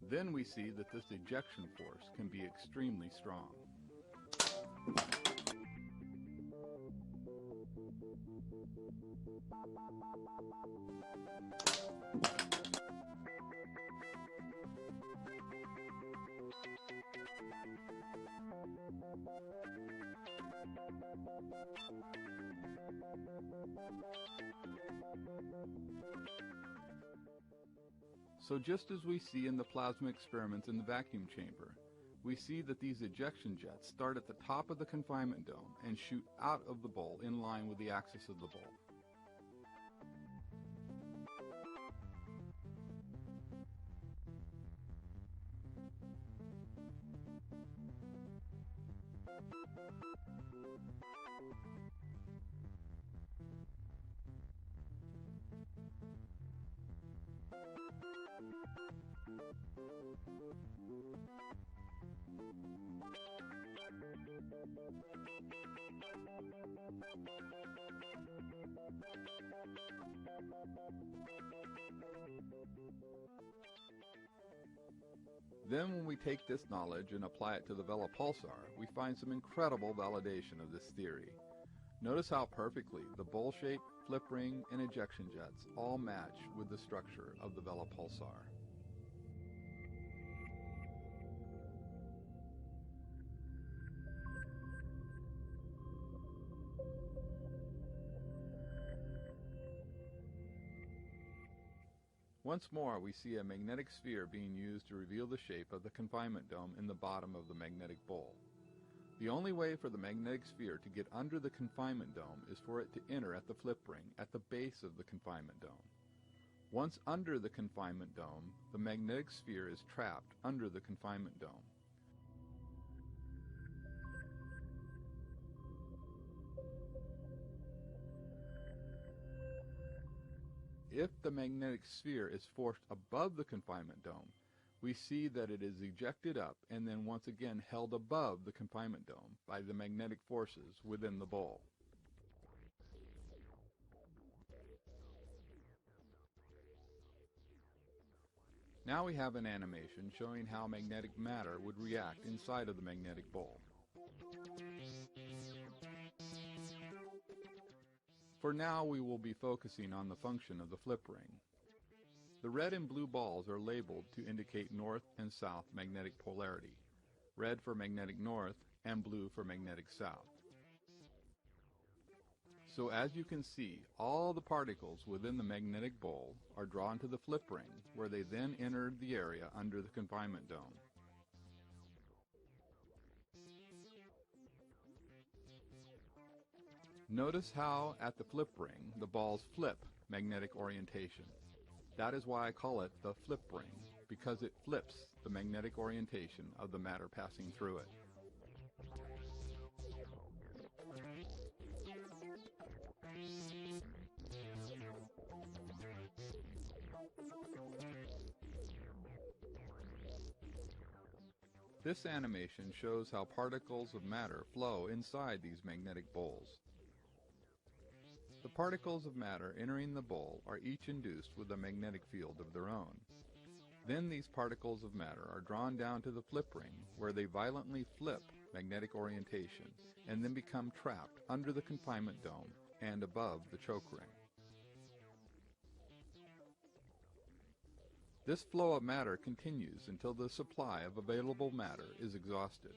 Then we see that this ejection force can be extremely strong. So just as we see in the plasma experiments in the vacuum chamber, we see that these ejection jets start at the top of the confinement dome and shoot out of the bowl in line with the axis of the bowl. Then when we take this knowledge and apply it to the Vela pulsar, we find some incredible validation of this theory. Notice how perfectly the bowl shape, flip ring, and ejection jets all match with the structure of the Vela pulsar. Once more, we see a magnetic sphere being used to reveal the shape of the confinement dome in the bottom of the magnetic bowl. The only way for the magnetic sphere to get under the confinement dome is for it to enter at the flip ring at the base of the confinement dome. Once under the confinement dome, the magnetic sphere is trapped under the confinement dome. If the magnetic sphere is forced above the confinement dome, we see that it is ejected up and then once again held above the confinement dome by the magnetic forces within the bowl. Now we have an animation showing how magnetic matter would react inside of the magnetic bowl. For now, we will be focusing on the function of the flip ring. The red and blue balls are labeled to indicate north and south magnetic polarity, red for magnetic north and blue for magnetic south. So as you can see, all the particles within the magnetic bowl are drawn to the flip ring, where they then enter the area under the confinement dome. Notice how at the flip ring the balls flip magnetic orientation. That is why I call it the flip ring, because it flips the magnetic orientation of the matter passing through it. This animation shows how particles of matter flow inside these magnetic bowls. The particles of matter entering the bowl are each induced with a magnetic field of their own. Then these particles of matter are drawn down to the flip ring, where they violently flip magnetic orientation and then become trapped under the confinement dome and above the choke ring. This flow of matter continues until the supply of available matter is exhausted.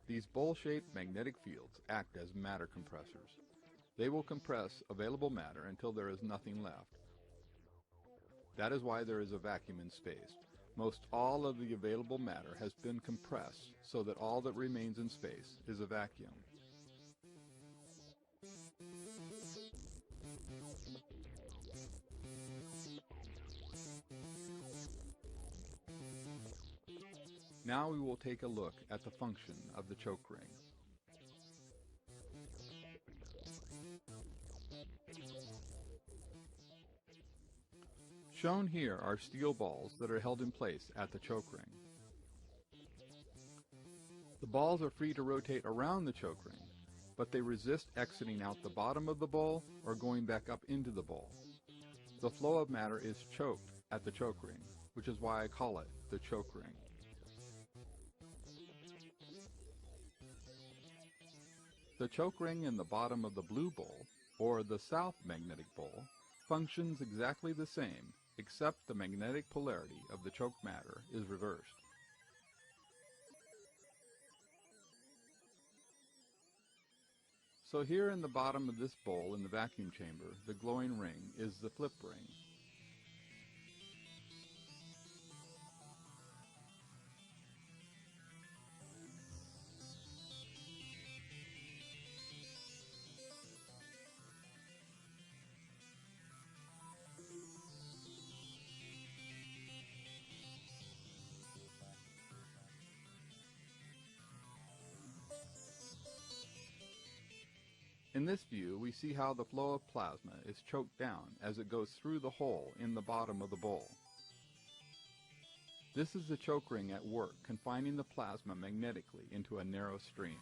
These bowl-shaped magnetic fields act as matter compressors. They will compress available matter until there is nothing left. That is why there is a vacuum in space. Most all of the available matter has been compressed so that all that remains in space is a vacuum. Now we will take a look at the function of the choke ring. Shown here are steel balls that are held in place at the choke ring. The balls are free to rotate around the choke ring, but they resist exiting out the bottom of the bowl or going back up into the bowl. The flow of matter is choked at the choke ring, which is why I call it the choke ring. The choke ring in the bottom of the blue bowl, or the south magnetic bowl, functions exactly the same, except the magnetic polarity of the choke matter is reversed. So here in the bottom of this bowl in the vacuum chamber, the glowing ring is the flip ring. In this view, we see how the flow of plasma is choked down as it goes through the hole in the bottom of the bowl. This is the choke ring at work, confining the plasma magnetically into a narrow stream.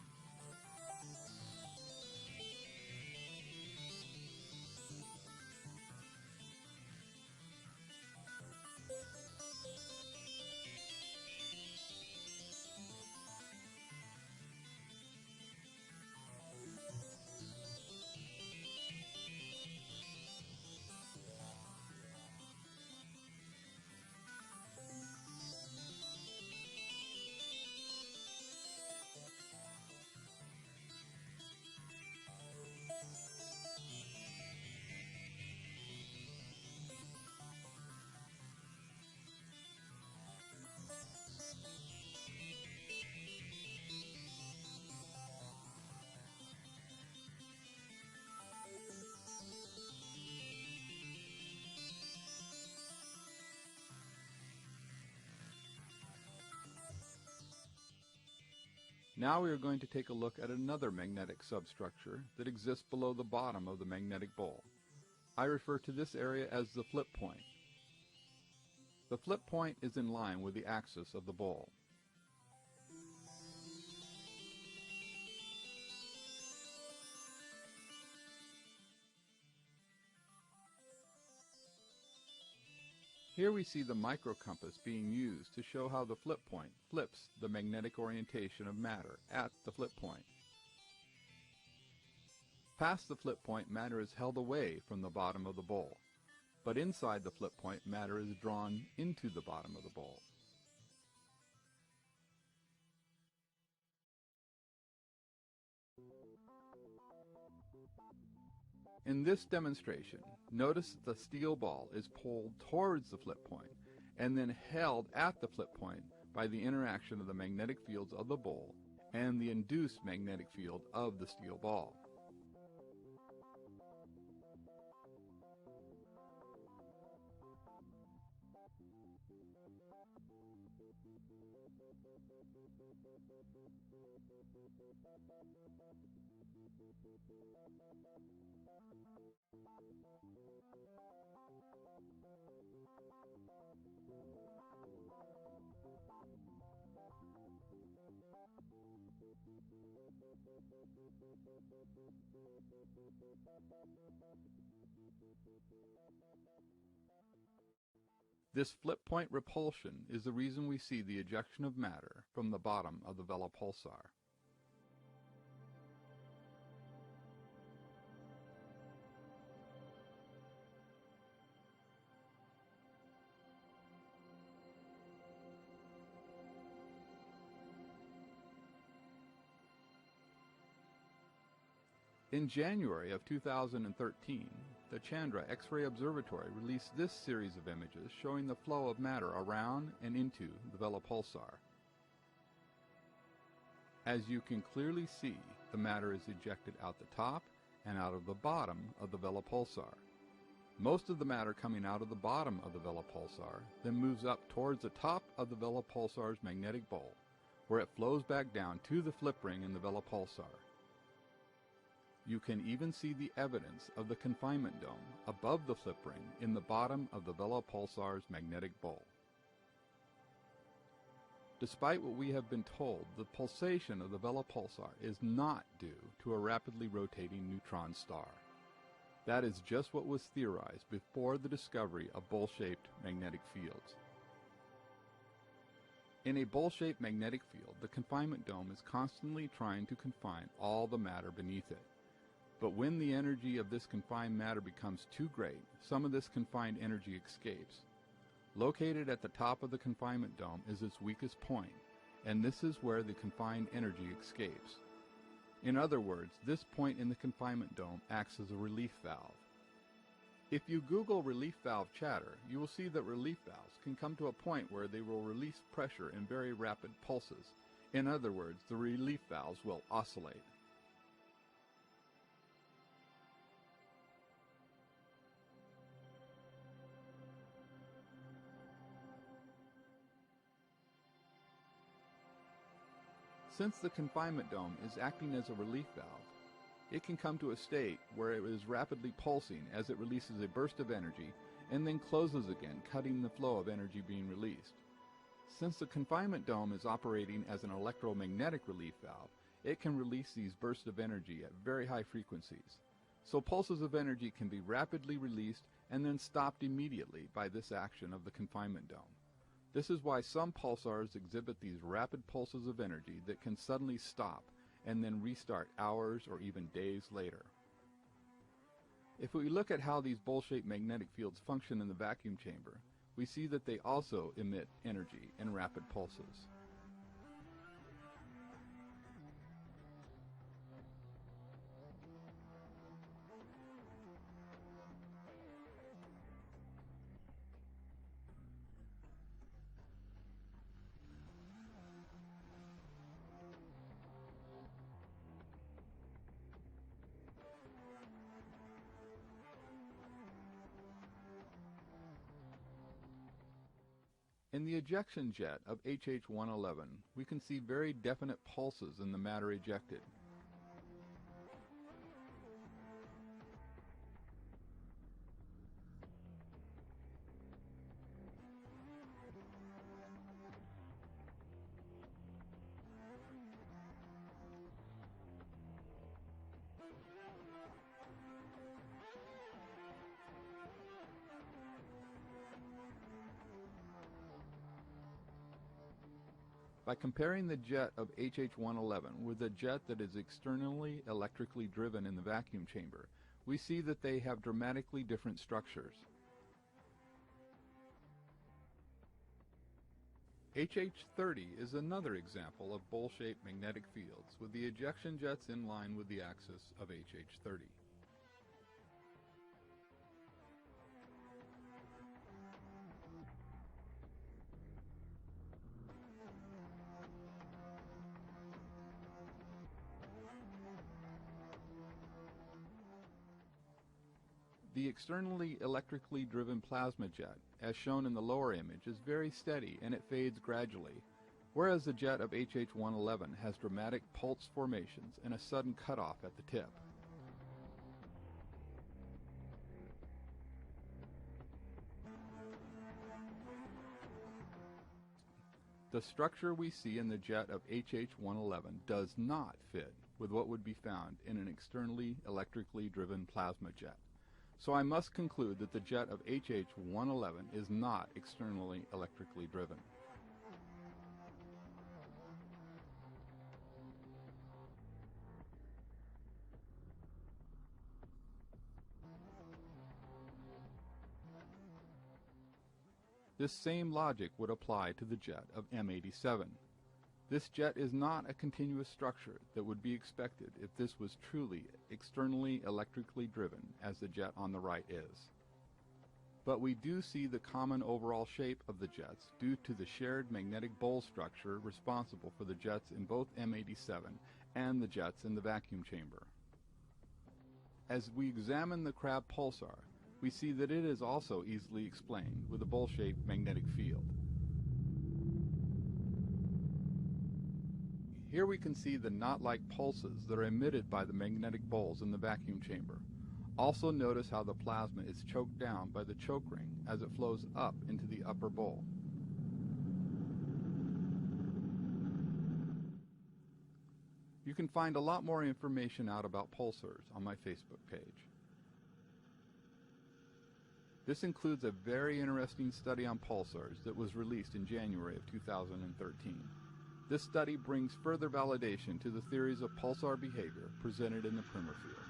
Now we are going to take a look at another magnetic substructure that exists below the bottom of the magnetic bowl. I refer to this area as the flip point. The flip point is in line with the axis of the bowl. Here we see the microcompass being used to show how the flip point flips the magnetic orientation of matter at the flip point. Past the flip point, matter is held away from the bottom of the bowl, but inside the flip point, matter is drawn into the bottom of the bowl. In this demonstration, notice that the steel ball is pulled towards the flip point and then held at the flip point by the interaction of the magnetic fields of the bowl and the induced magnetic field of the steel ball. This flip point repulsion is the reason we see the ejection of matter from the bottom of the Vela pulsar. In January of 2013, the Chandra X-ray Observatory released this series of images showing the flow of matter around and into the Vela pulsar. As you can clearly see, the matter is ejected out the top and out of the bottom of the Vela pulsar. Most of the matter coming out of the bottom of the Vela pulsar then moves up towards the top of the Vela pulsar's magnetic bowl, where it flows back down to the flip ring in the Vela pulsar. You can even see the evidence of the confinement dome above the flip ring in the bottom of the Vela pulsar's magnetic bowl. Despite what we have been told, the pulsation of the Vela pulsar is not due to a rapidly rotating neutron star. That is just what was theorized before the discovery of bowl-shaped magnetic fields. In a bowl-shaped magnetic field, the confinement dome is constantly trying to confine all the matter beneath it. But when the energy of this confined matter becomes too great, some of this confined energy escapes. Located at the top of the confinement dome is its weakest point, and this is where the confined energy escapes. In other words, this point in the confinement dome acts as a relief valve. If you Google relief valve chatter, you will see that relief valves can come to a point where they will release pressure in very rapid pulses. In other words, the relief valves will oscillate. Since the confinement dome is acting as a relief valve, it can come to a state where it is rapidly pulsing as it releases a burst of energy and then closes again, cutting the flow of energy being released. Since the confinement dome is operating as an electromagnetic relief valve, it can release these bursts of energy at very high frequencies. So pulses of energy can be rapidly released and then stopped immediately by this action of the confinement dome. This is why some pulsars exhibit these rapid pulses of energy that can suddenly stop and then restart hours or even days later. If we look at how these bowl-shaped magnetic fields function in the vacuum chamber, we see that they also emit energy in rapid pulses. In the ejection jet of HH111, we can see very definite pulses in the matter ejected. By comparing the jet of HH111 with a jet that is externally electrically driven in the vacuum chamber, we see that they have dramatically different structures. HH30 is another example of bowl-shaped magnetic fields with the ejection jets in line with the axis of HH30. The externally electrically driven plasma jet, as shown in the lower image, is very steady and it fades gradually, whereas the jet of HH111 has dramatic pulse formations and a sudden cutoff at the tip. The structure we see in the jet of HH111 does not fit with what would be found in an externally electrically driven plasma jet. So I must conclude that the jet of HH111 is not externally electrically driven. This same logic would apply to the jet of M87. This jet is not a continuous structure that would be expected if this was truly externally electrically driven, as the jet on the right is. But we do see the common overall shape of the jets due to the shared magnetic bowl structure responsible for the jets in both M87 and the jets in the vacuum chamber. As we examine the Crab pulsar, we see that it is also easily explained with a bowl-shaped magnetic field. Here we can see the knot-like pulses that are emitted by the magnetic bowls in the vacuum chamber. Also notice how the plasma is choked down by the choke ring as it flows up into the upper bowl. You can find a lot more information out about pulsars on my Facebook page. This includes a very interesting study on pulsars that was released in January of 2013. This study brings further validation to the theories of pulsar behavior presented in the primer fields.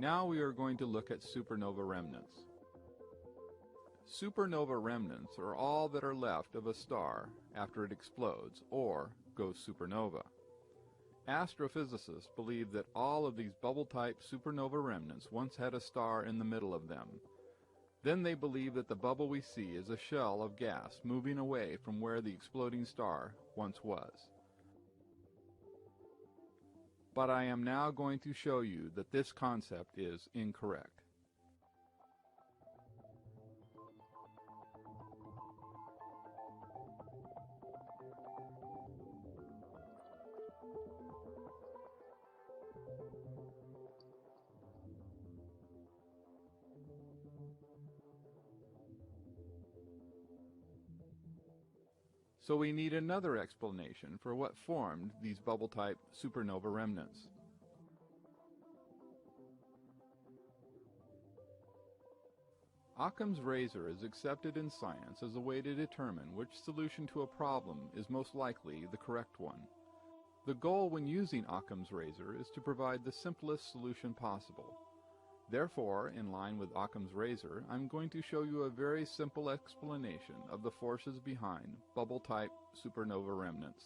Now we are going to look at supernova remnants. Supernova remnants are all that are left of a star after it explodes or goes supernova. Astrophysicists believe that all of these bubble-type supernova remnants once had a star in the middle of them. Then they believe that the bubble we see is a shell of gas moving away from where the exploding star once was. But I am now going to show you that this concept is incorrect. So we need another explanation for what formed these bubble-type supernova remnants. Occam's razor is accepted in science as a way to determine which solution to a problem is most likely the correct one. The goal when using Occam's razor is to provide the simplest solution possible. Therefore, in line with Occam's razor, I'm going to show you a very simple explanation of the forces behind bubble-type supernova remnants.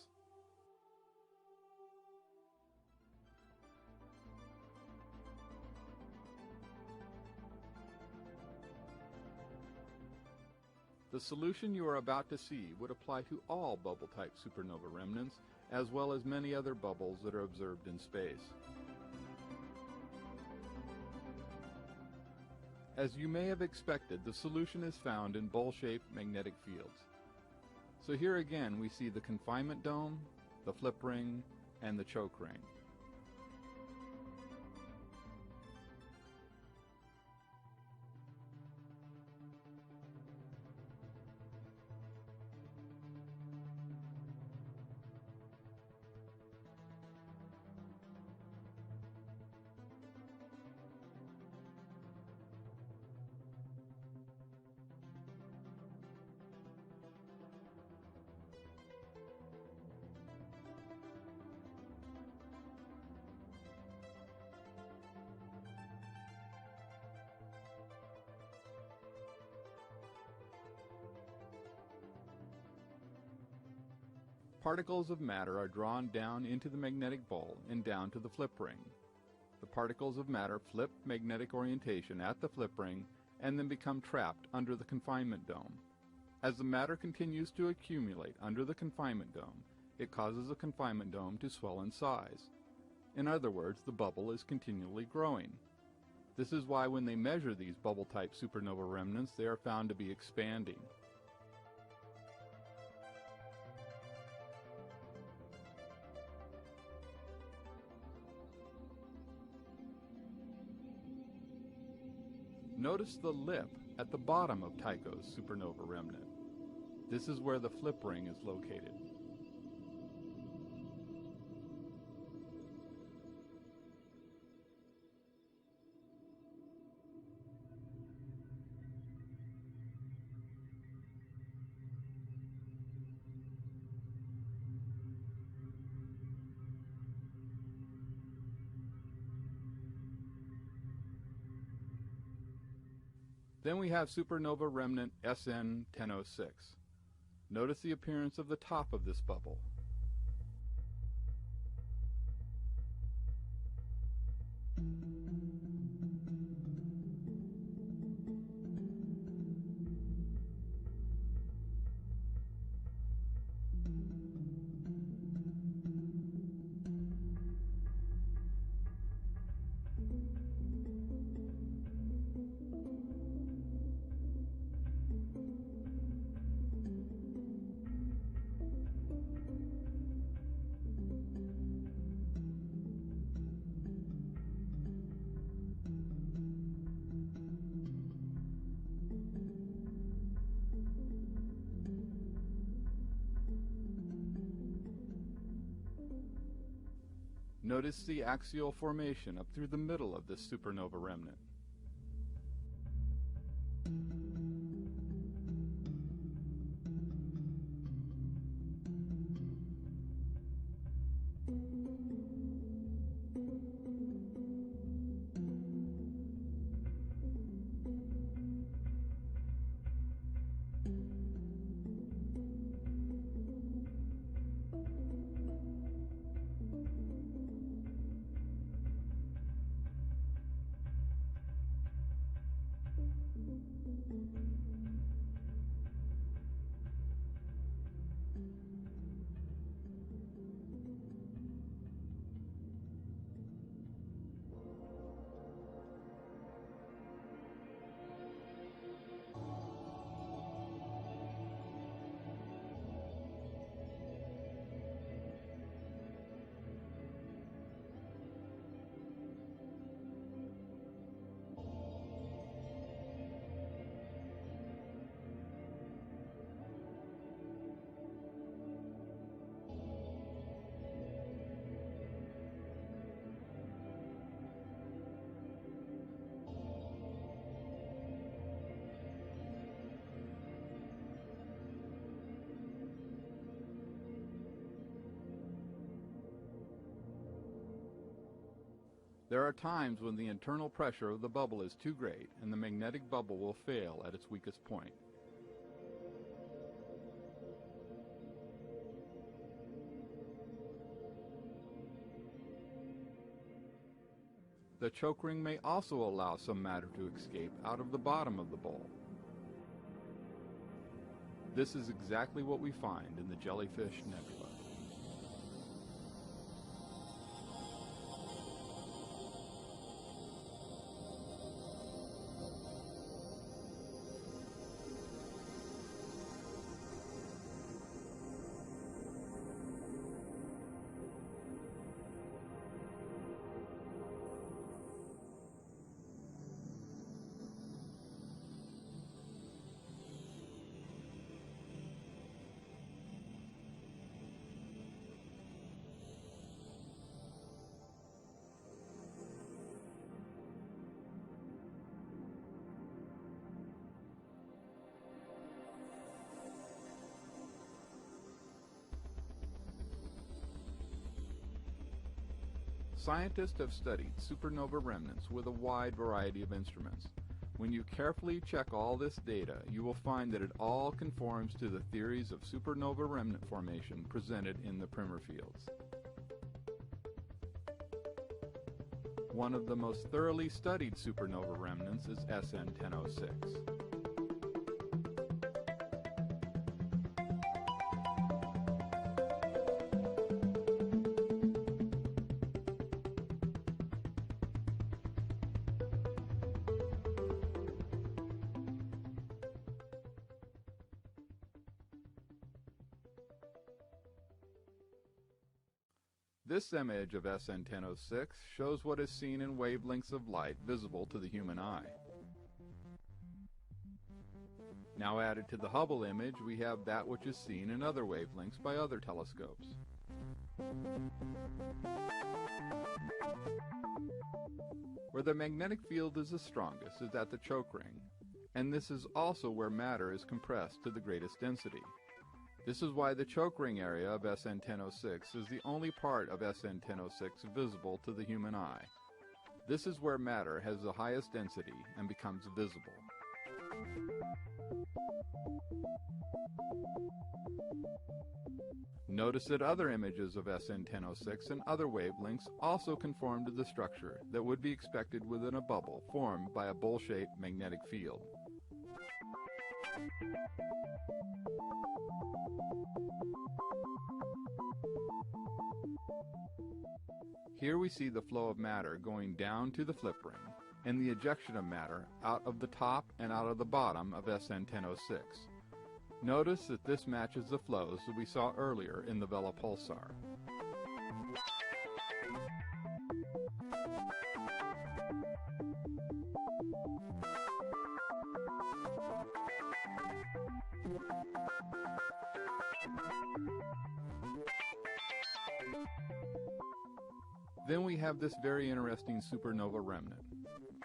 The solution you are about to see would apply to all bubble-type supernova remnants, as well as many other bubbles that are observed in space. As you may have expected, the solution is found in bowl-shaped magnetic fields. So here again we see the confinement dome, the flip ring, and the choke ring. Particles of matter are drawn down into the magnetic bowl and down to the flip ring. The particles of matter flip magnetic orientation at the flip ring and then become trapped under the confinement dome. As the matter continues to accumulate under the confinement dome, it causes the confinement dome to swell in size. In other words, the bubble is continually growing. This is why when they measure these bubble-type supernova remnants, they are found to be expanding. Notice the lip at the bottom of Tycho's supernova remnant. This is where the flip ring is located. Then we have supernova remnant SN 1006. Notice the appearance of the top of this bubble. Notice the axial formation up through the middle of this supernova remnant. There are times when the internal pressure of the bubble is too great and the magnetic bubble will fail at its weakest point. The choke ring may also allow some matter to escape out of the bottom of the bowl. This is exactly what we find in the Jellyfish Nebula. Scientists have studied supernova remnants with a wide variety of instruments. When you carefully check all this data, you will find that it all conforms to the theories of supernova remnant formation presented in the Primer fields. One of the most thoroughly studied supernova remnants is SN 1006. This image of SN 1006 shows what is seen in wavelengths of light visible to the human eye. Now added to the Hubble image, we have that which is seen in other wavelengths by other telescopes. Where the magnetic field is the strongest is at the choke ring, and this is also where matter is compressed to the greatest density. This is why the choke ring area of SN 1006 is the only part of SN 1006 visible to the human eye. This is where matter has the highest density and becomes visible. Notice that other images of SN 1006 and other wavelengths also conform to the structure that would be expected within a bubble formed by a bowl-shaped magnetic field. Here we see the flow of matter going down to the flip ring, and the ejection of matter out of the top and out of the bottom of SN 1006. Notice that this matches the flows that we saw earlier in the Vela pulsar. Then we have this very interesting supernova remnant.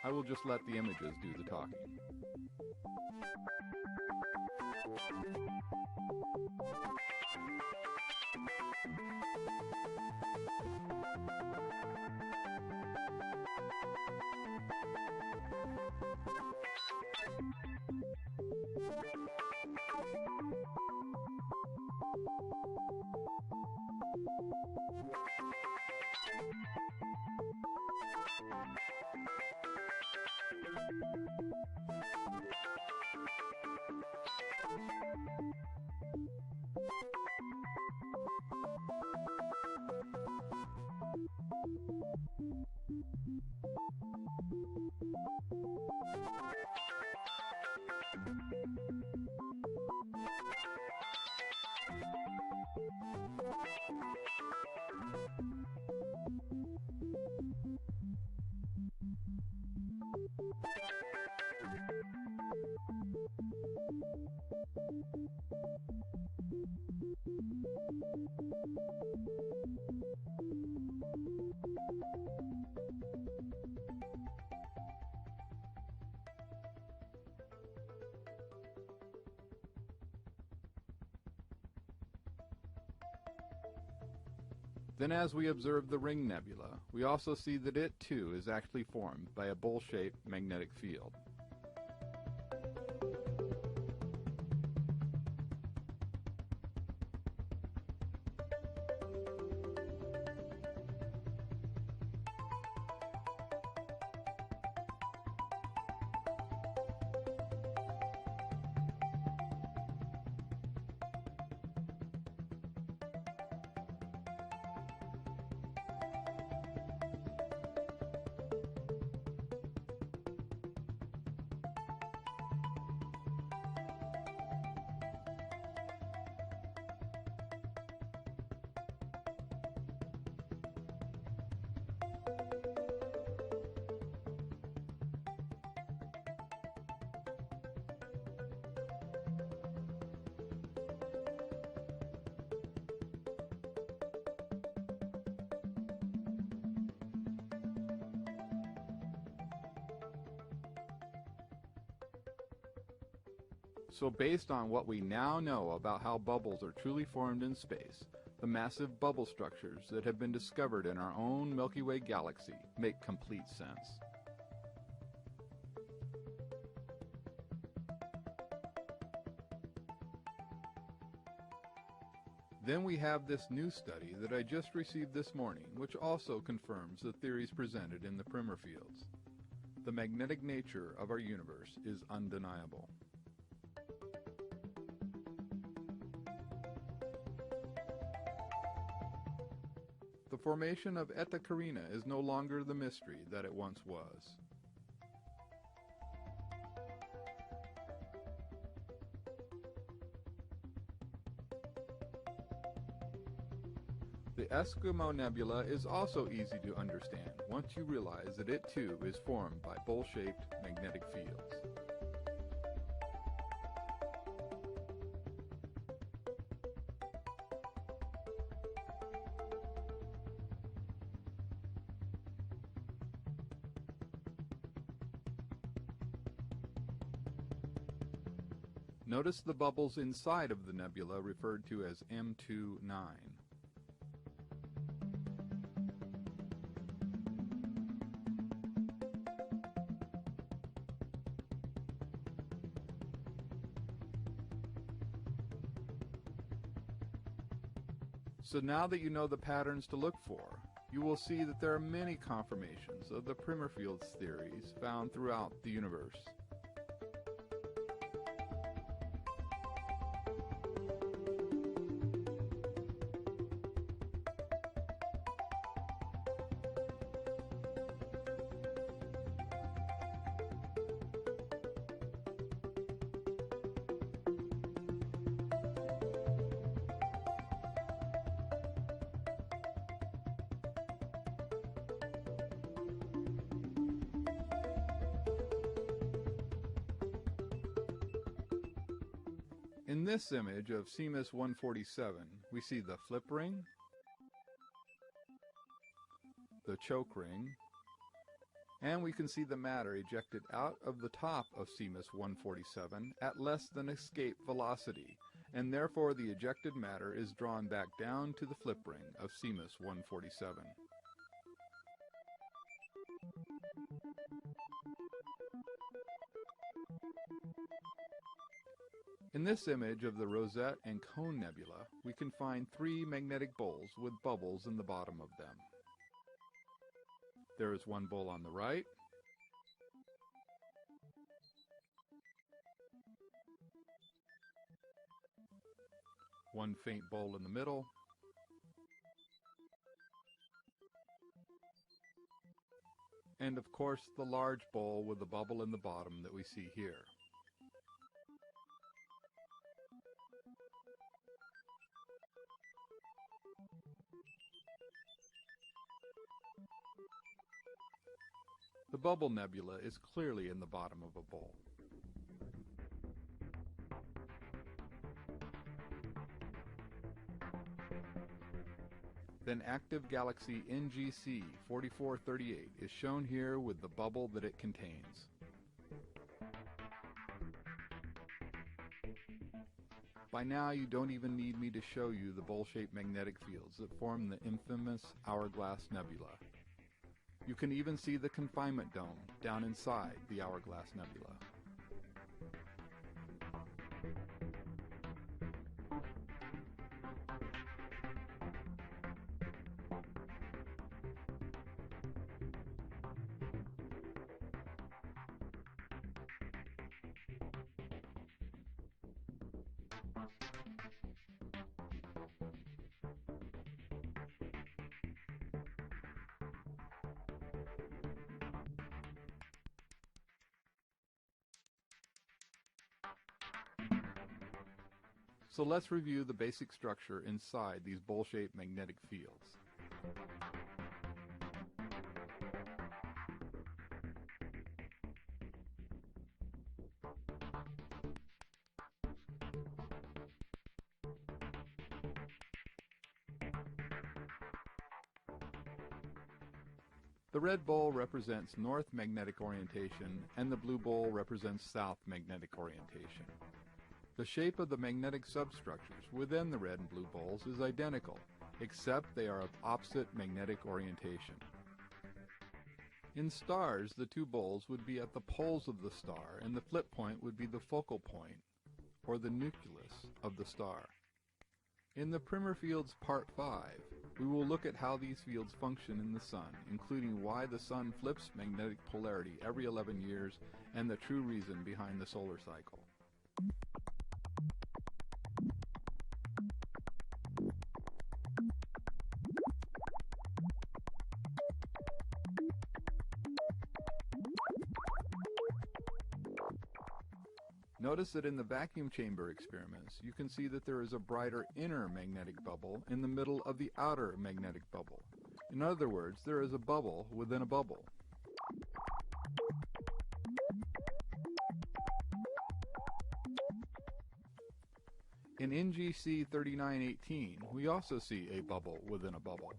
I will just let the images do the talking. Then as we observe the Ring Nebula, we also see that it too is actually formed by a bowl-shaped magnetic field. So based on what we now know about how bubbles are truly formed in space, the massive bubble structures that have been discovered in our own Milky Way galaxy make complete sense. Then we have this new study that I just received this morning, which also confirms the theories presented in the primer fields. The magnetic nature of our universe is undeniable. The formation of Eta Carina is no longer the mystery that it once was. The Eskimo Nebula is also easy to understand once you realize that it too is formed by bowl-shaped magnetic fields. Notice the bubbles inside of the nebula referred to as M29. So now that you know the patterns to look for, you will see that there are many confirmations of the Primer fields theories found throughout the universe. In this image of CMIS 147, we see the flip ring, the choke ring, and we can see the matter ejected out of the top of CMIS 147 at less than escape velocity, and therefore the ejected matter is drawn back down to the flip ring of CMIS 147. In this image of the Rosette and Cone Nebula, we can find 3 magnetic bowls with bubbles in the bottom of them. There is one bowl on the right, one faint bowl in the middle, and of course the large bowl with the bubble in the bottom that we see here. The bubble nebula is clearly in the bottom of a bowl. Then active galaxy NGC 4438 is shown here with the bubble that it contains. By now you don't even need me to show you the bowl-shaped magnetic fields that form the infamous Hourglass Nebula. You can even see the confinement dome down inside the Hourglass Nebula. So let's review the basic structure inside these bowl-shaped magnetic fields. The red bowl represents north magnetic orientation, and the blue bowl represents south magnetic orientation. The shape of the magnetic substructures within the red and blue bowls is identical, except they are of opposite magnetic orientation. In stars, the two bowls would be at the poles of the star, and the flip point would be the focal point, or the nucleus, of the star. In the Primer Fields Part 5, we will look at how these fields function in the Sun, including why the Sun flips magnetic polarity every 11 years, and the true reason behind the solar cycle. Notice that in the vacuum chamber experiments, you can see that there is a brighter inner magnetic bubble in the middle of the outer magnetic bubble. In other words, there is a bubble within a bubble. In NGC 3918, we also see a bubble within a bubble.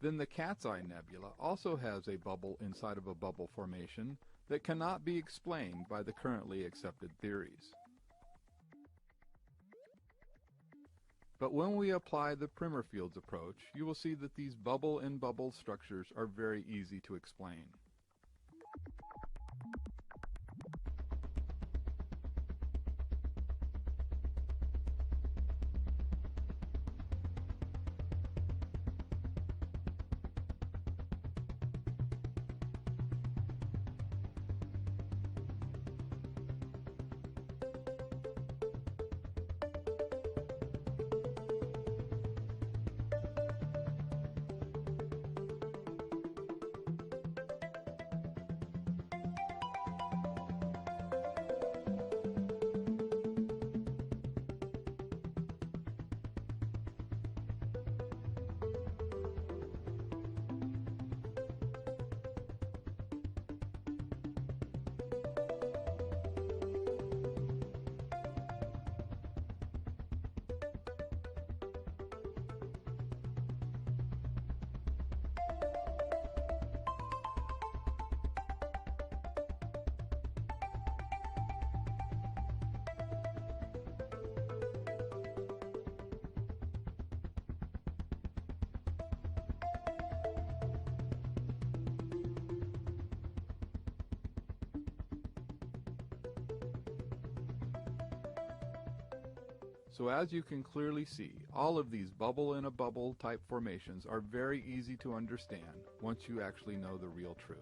Then the Cat's Eye Nebula also has a bubble inside of a bubble formation that cannot be explained by the currently accepted theories. But when we apply the Primer fields approach, you will see that these bubble-in-bubble structures are very easy to explain. So as you can clearly see, all of these bubble in a bubble type formations are very easy to understand once you actually know the real truth.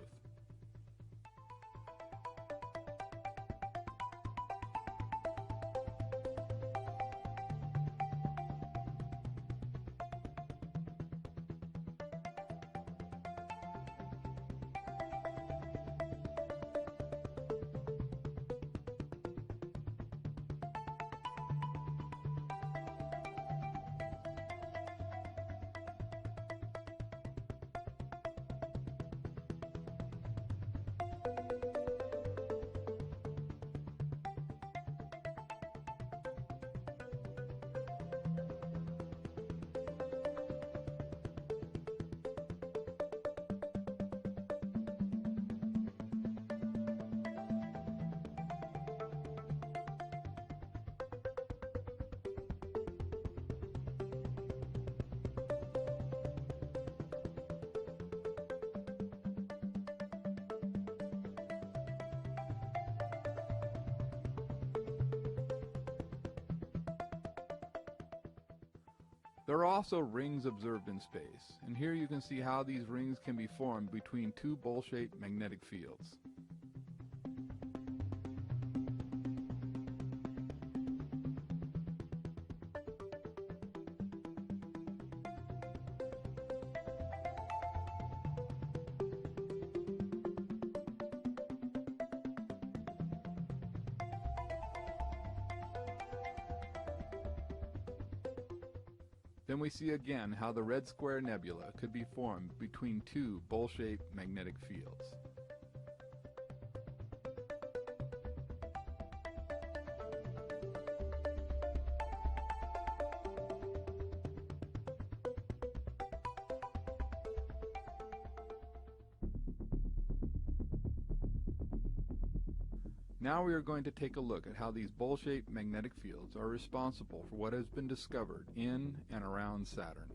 There are also rings observed in space, and here you can see how these rings can be formed between two bowl-shaped magnetic fields. Then we see again how the Red Square Nebula could be formed between two bowl-shaped magnetic fields. Now we are going to take a look at how these bowl-shaped magnetic fields are responsible for what has been discovered in and around Saturn.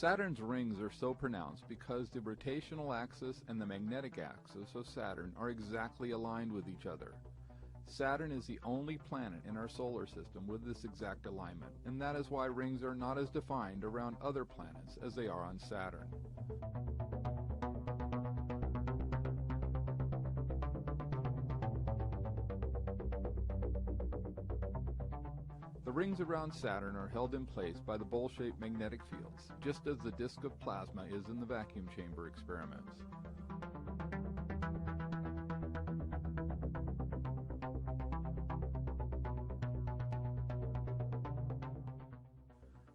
Saturn's rings are so pronounced because the rotational axis and the magnetic axis of Saturn are exactly aligned with each other. Saturn is the only planet in our solar system with this exact alignment, and that is why rings are not as defined around other planets as they are on Saturn. The rings around Saturn are held in place by the bowl-shaped magnetic fields, just as the disk of plasma is in the vacuum chamber experiments.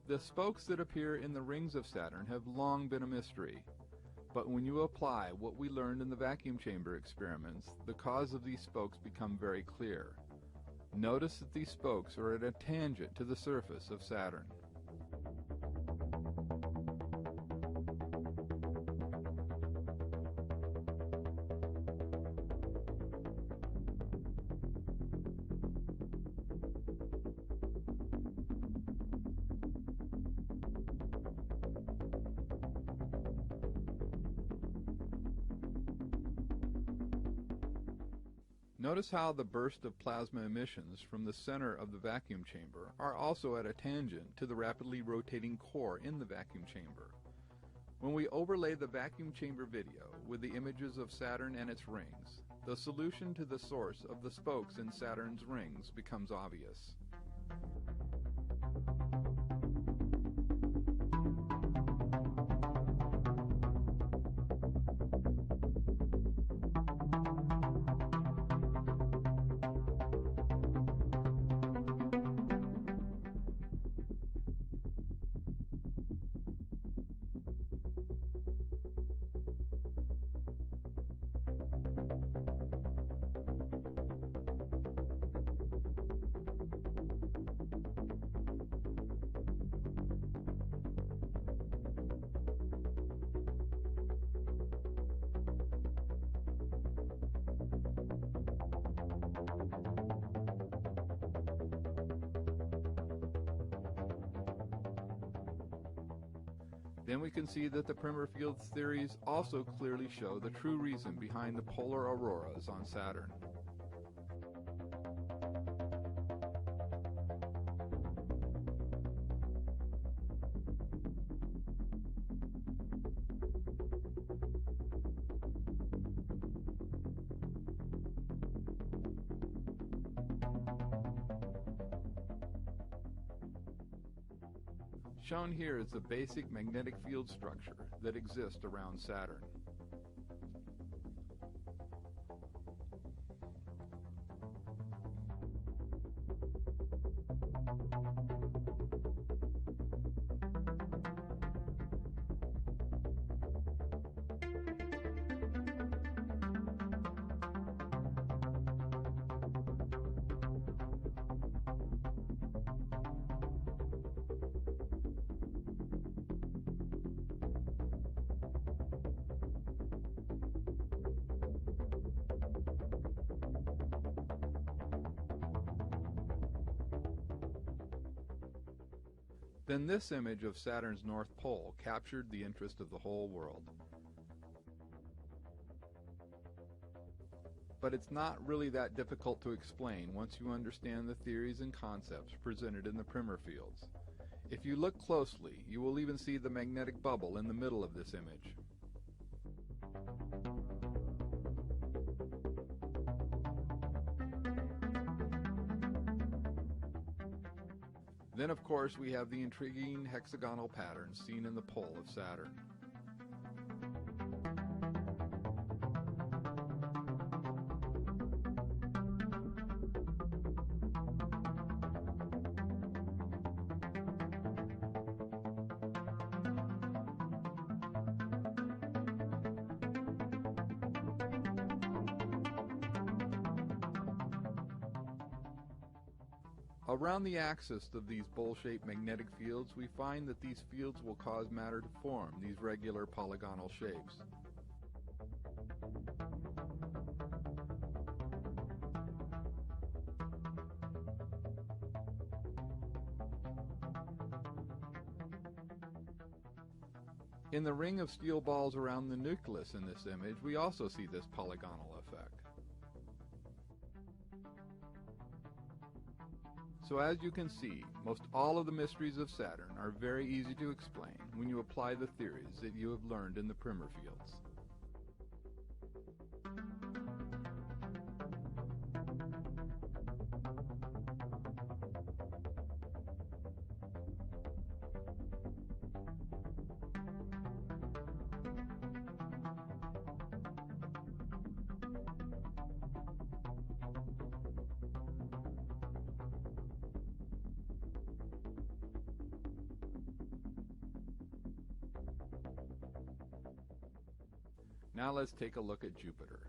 The spokes that appear in the rings of Saturn have long been a mystery, but when you apply what we learned in the vacuum chamber experiments, the cause of these spokes become very clear. Notice that these spokes are at a tangent to the surface of Saturn. Notice how the burst of plasma emissions from the center of the vacuum chamber are also at a tangent to the rapidly rotating core in the vacuum chamber. When we overlay the vacuum chamber video with the images of Saturn and its rings, the solution to the source of the spokes in Saturn's rings becomes obvious. Then we can see that the Primer fields theories also clearly show the true reason behind the polar auroras on Saturn. Shown here is the basic magnetic field structure that exists around Saturn. Then this image of Saturn's North Pole captured the interest of the whole world. But it's not really that difficult to explain once you understand the theories and concepts presented in the Primer fields. If you look closely, you will even see the magnetic bubble in the middle of this image. Then, of course, we have the intriguing hexagonal pattern seen in the pole of Saturn. Around the axis of these bowl-shaped magnetic fields, we find that these fields will cause matter to form these regular polygonal shapes. In the ring of steel balls around the nucleus in this image, we also see this polygonal effect. So as you can see, most all of the mysteries of Saturn are very easy to explain when you apply the theories that you have learned in the Primer fields. Now let's take a look at Jupiter.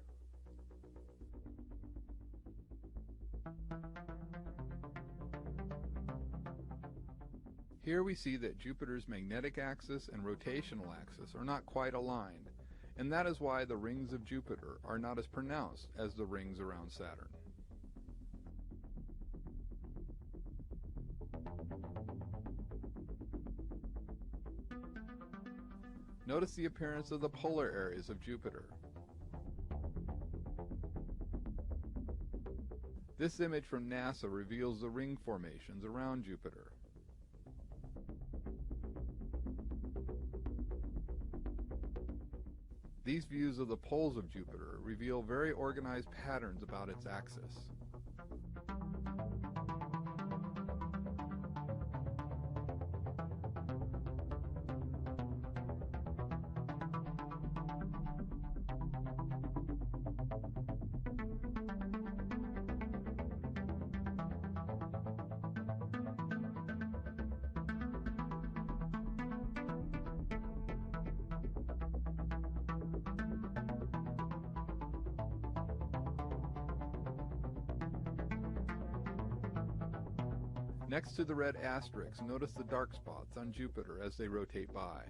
Here we see that Jupiter's magnetic axis and rotational axis are not quite aligned, and that is why the rings of Jupiter are not as pronounced as the rings around Saturn. Notice the appearance of the polar areas of Jupiter. This image from NASA reveals the ring formations around Jupiter. These views of the poles of Jupiter reveal very organized patterns about its axis. Next to the red asterisks, notice the dark spots on Jupiter as they rotate by.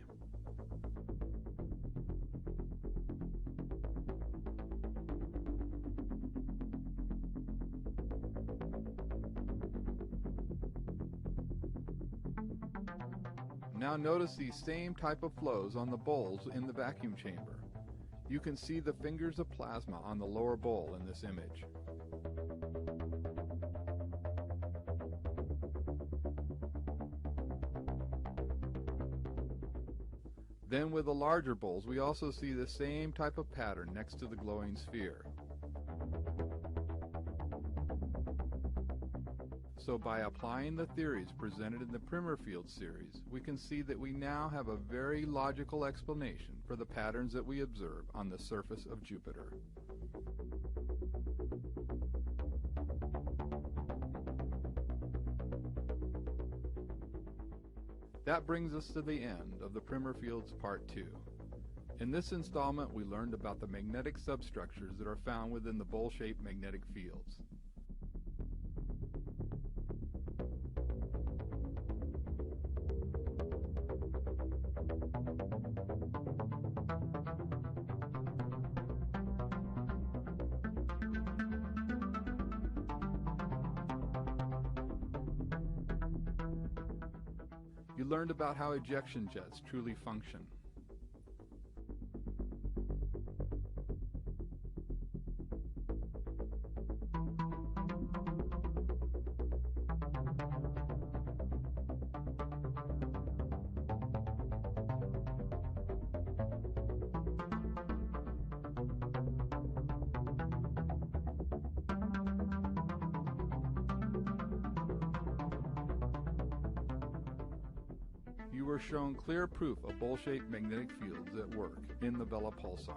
Now notice these same type of flows on the bowls in the vacuum chamber. You can see the fingers of plasma on the lower bowl in this image. Then with the larger bowls, we also see the same type of pattern next to the glowing sphere. So by applying the theories presented in the Primer Field series, we can see that we now have a very logical explanation for the patterns that we observe on the surface of Jupiter. That brings us to the end of the Primer Fields Part 2. In this installment, we learned about the magnetic substructures that are found within the bowl-shaped magnetic fields. You learned about how ejection jets truly function. You were shown clear proof of bowl-shaped magnetic fields at work in the Vela pulsar.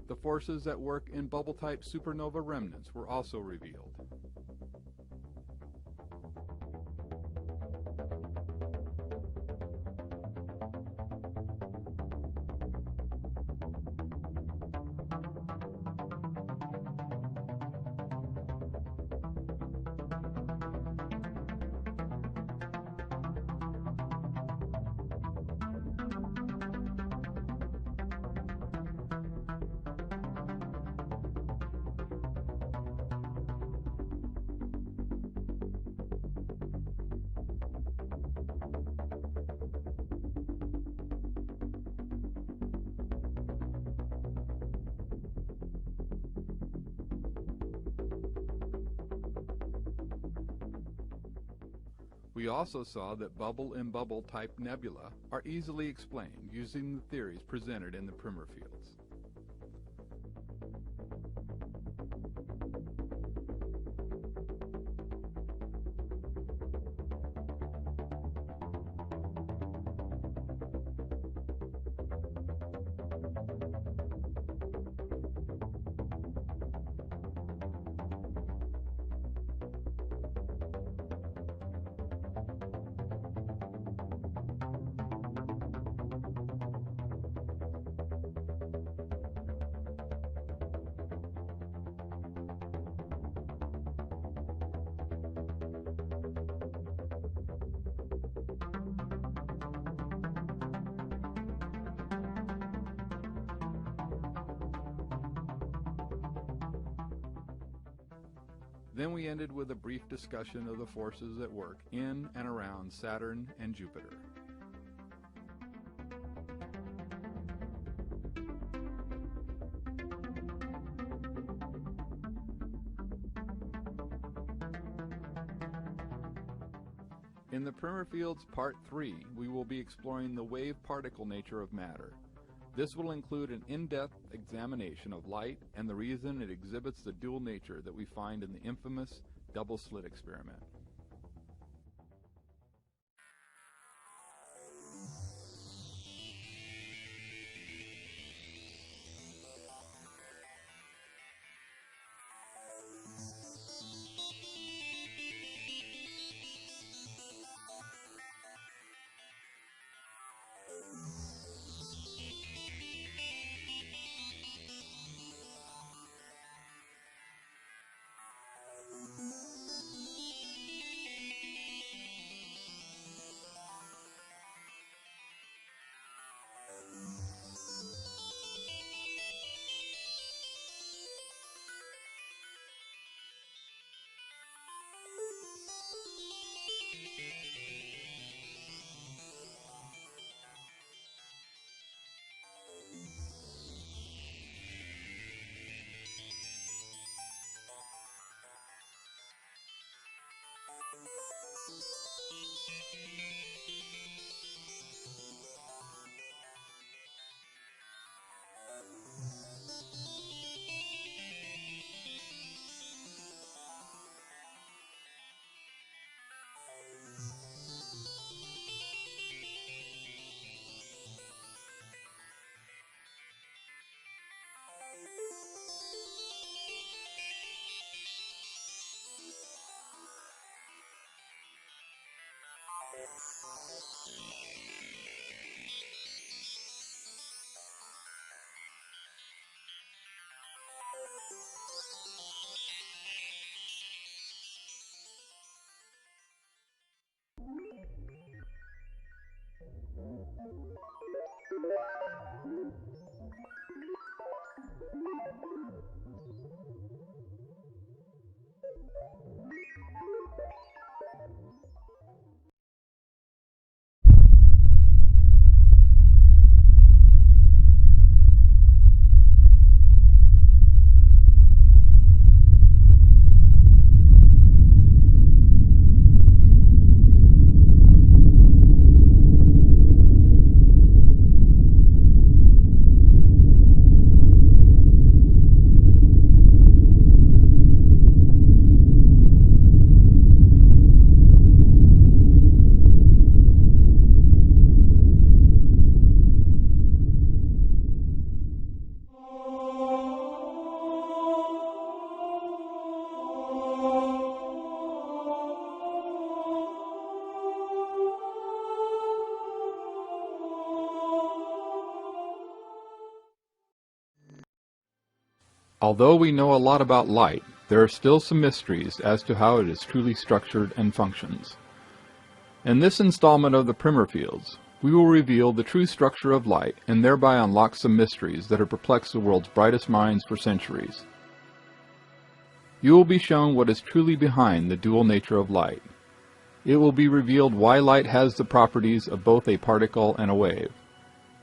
The forces at work in bubble-type supernova remnants were also revealed. We also saw that bubble-in-bubble type nebula are easily explained using the theories presented in the Primer Fields. Then we ended with a brief discussion of the forces at work in and around Saturn and Jupiter. In the Primer Fields Part 3, we will be exploring the wave-particle nature of matter. This will include an in-depth examination of light and the reason it exhibits the dual nature that we find in the infamous double-slit experiment. Although we know a lot about light, there are still some mysteries as to how it is truly structured and functions. In this installment of the Primer Fields, we will reveal the true structure of light and thereby unlock some mysteries that have perplexed the world's brightest minds for centuries. You will be shown what is truly behind the dual nature of light. It will be revealed why light has the properties of both a particle and a wave.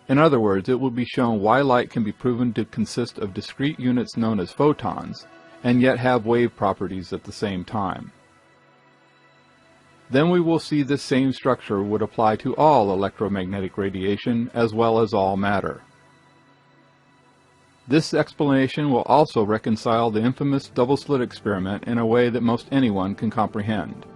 In other words, it will be shown why light can be proven to consist of discrete units known as photons, and yet have wave properties at the same time. Then we will see this same structure would apply to all electromagnetic radiation as well as all matter. This explanation will also reconcile the infamous double-slit experiment in a way that most anyone can comprehend.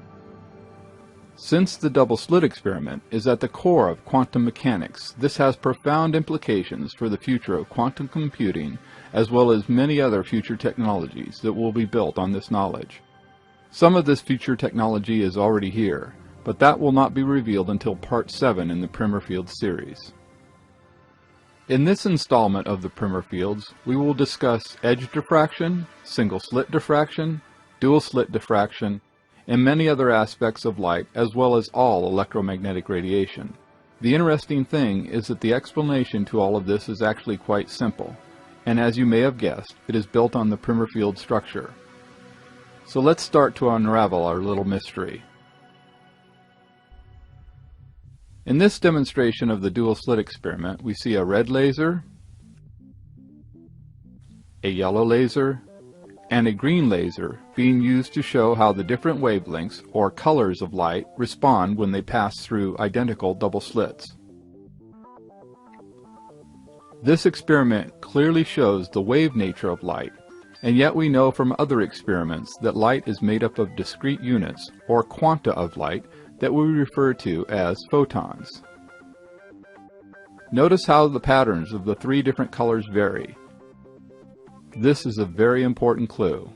Since the double-slit experiment is at the core of quantum mechanics, this has profound implications for the future of quantum computing as well as many other future technologies that will be built on this knowledge. Some of this future technology is already here, but that will not be revealed until Part 7 in the Primer Fields series. In this installment of the Primer Fields, we will discuss edge diffraction, single-slit diffraction, dual-slit diffraction, and many other aspects of light as well as all electromagnetic radiation. The interesting thing is that the explanation to all of this is actually quite simple, and as you may have guessed, it is built on the Primer Field structure. So let's start to unravel our little mystery. In this demonstration of the dual slit experiment, we see a red laser, a yellow laser, and a green laser being used to show how the different wavelengths or colors of light respond when they pass through identical double slits. This experiment clearly shows the wave nature of light, and yet we know from other experiments that light is made up of discrete units or quanta of light that we refer to as photons. Notice how the patterns of the three different colors vary. This is a very important clue.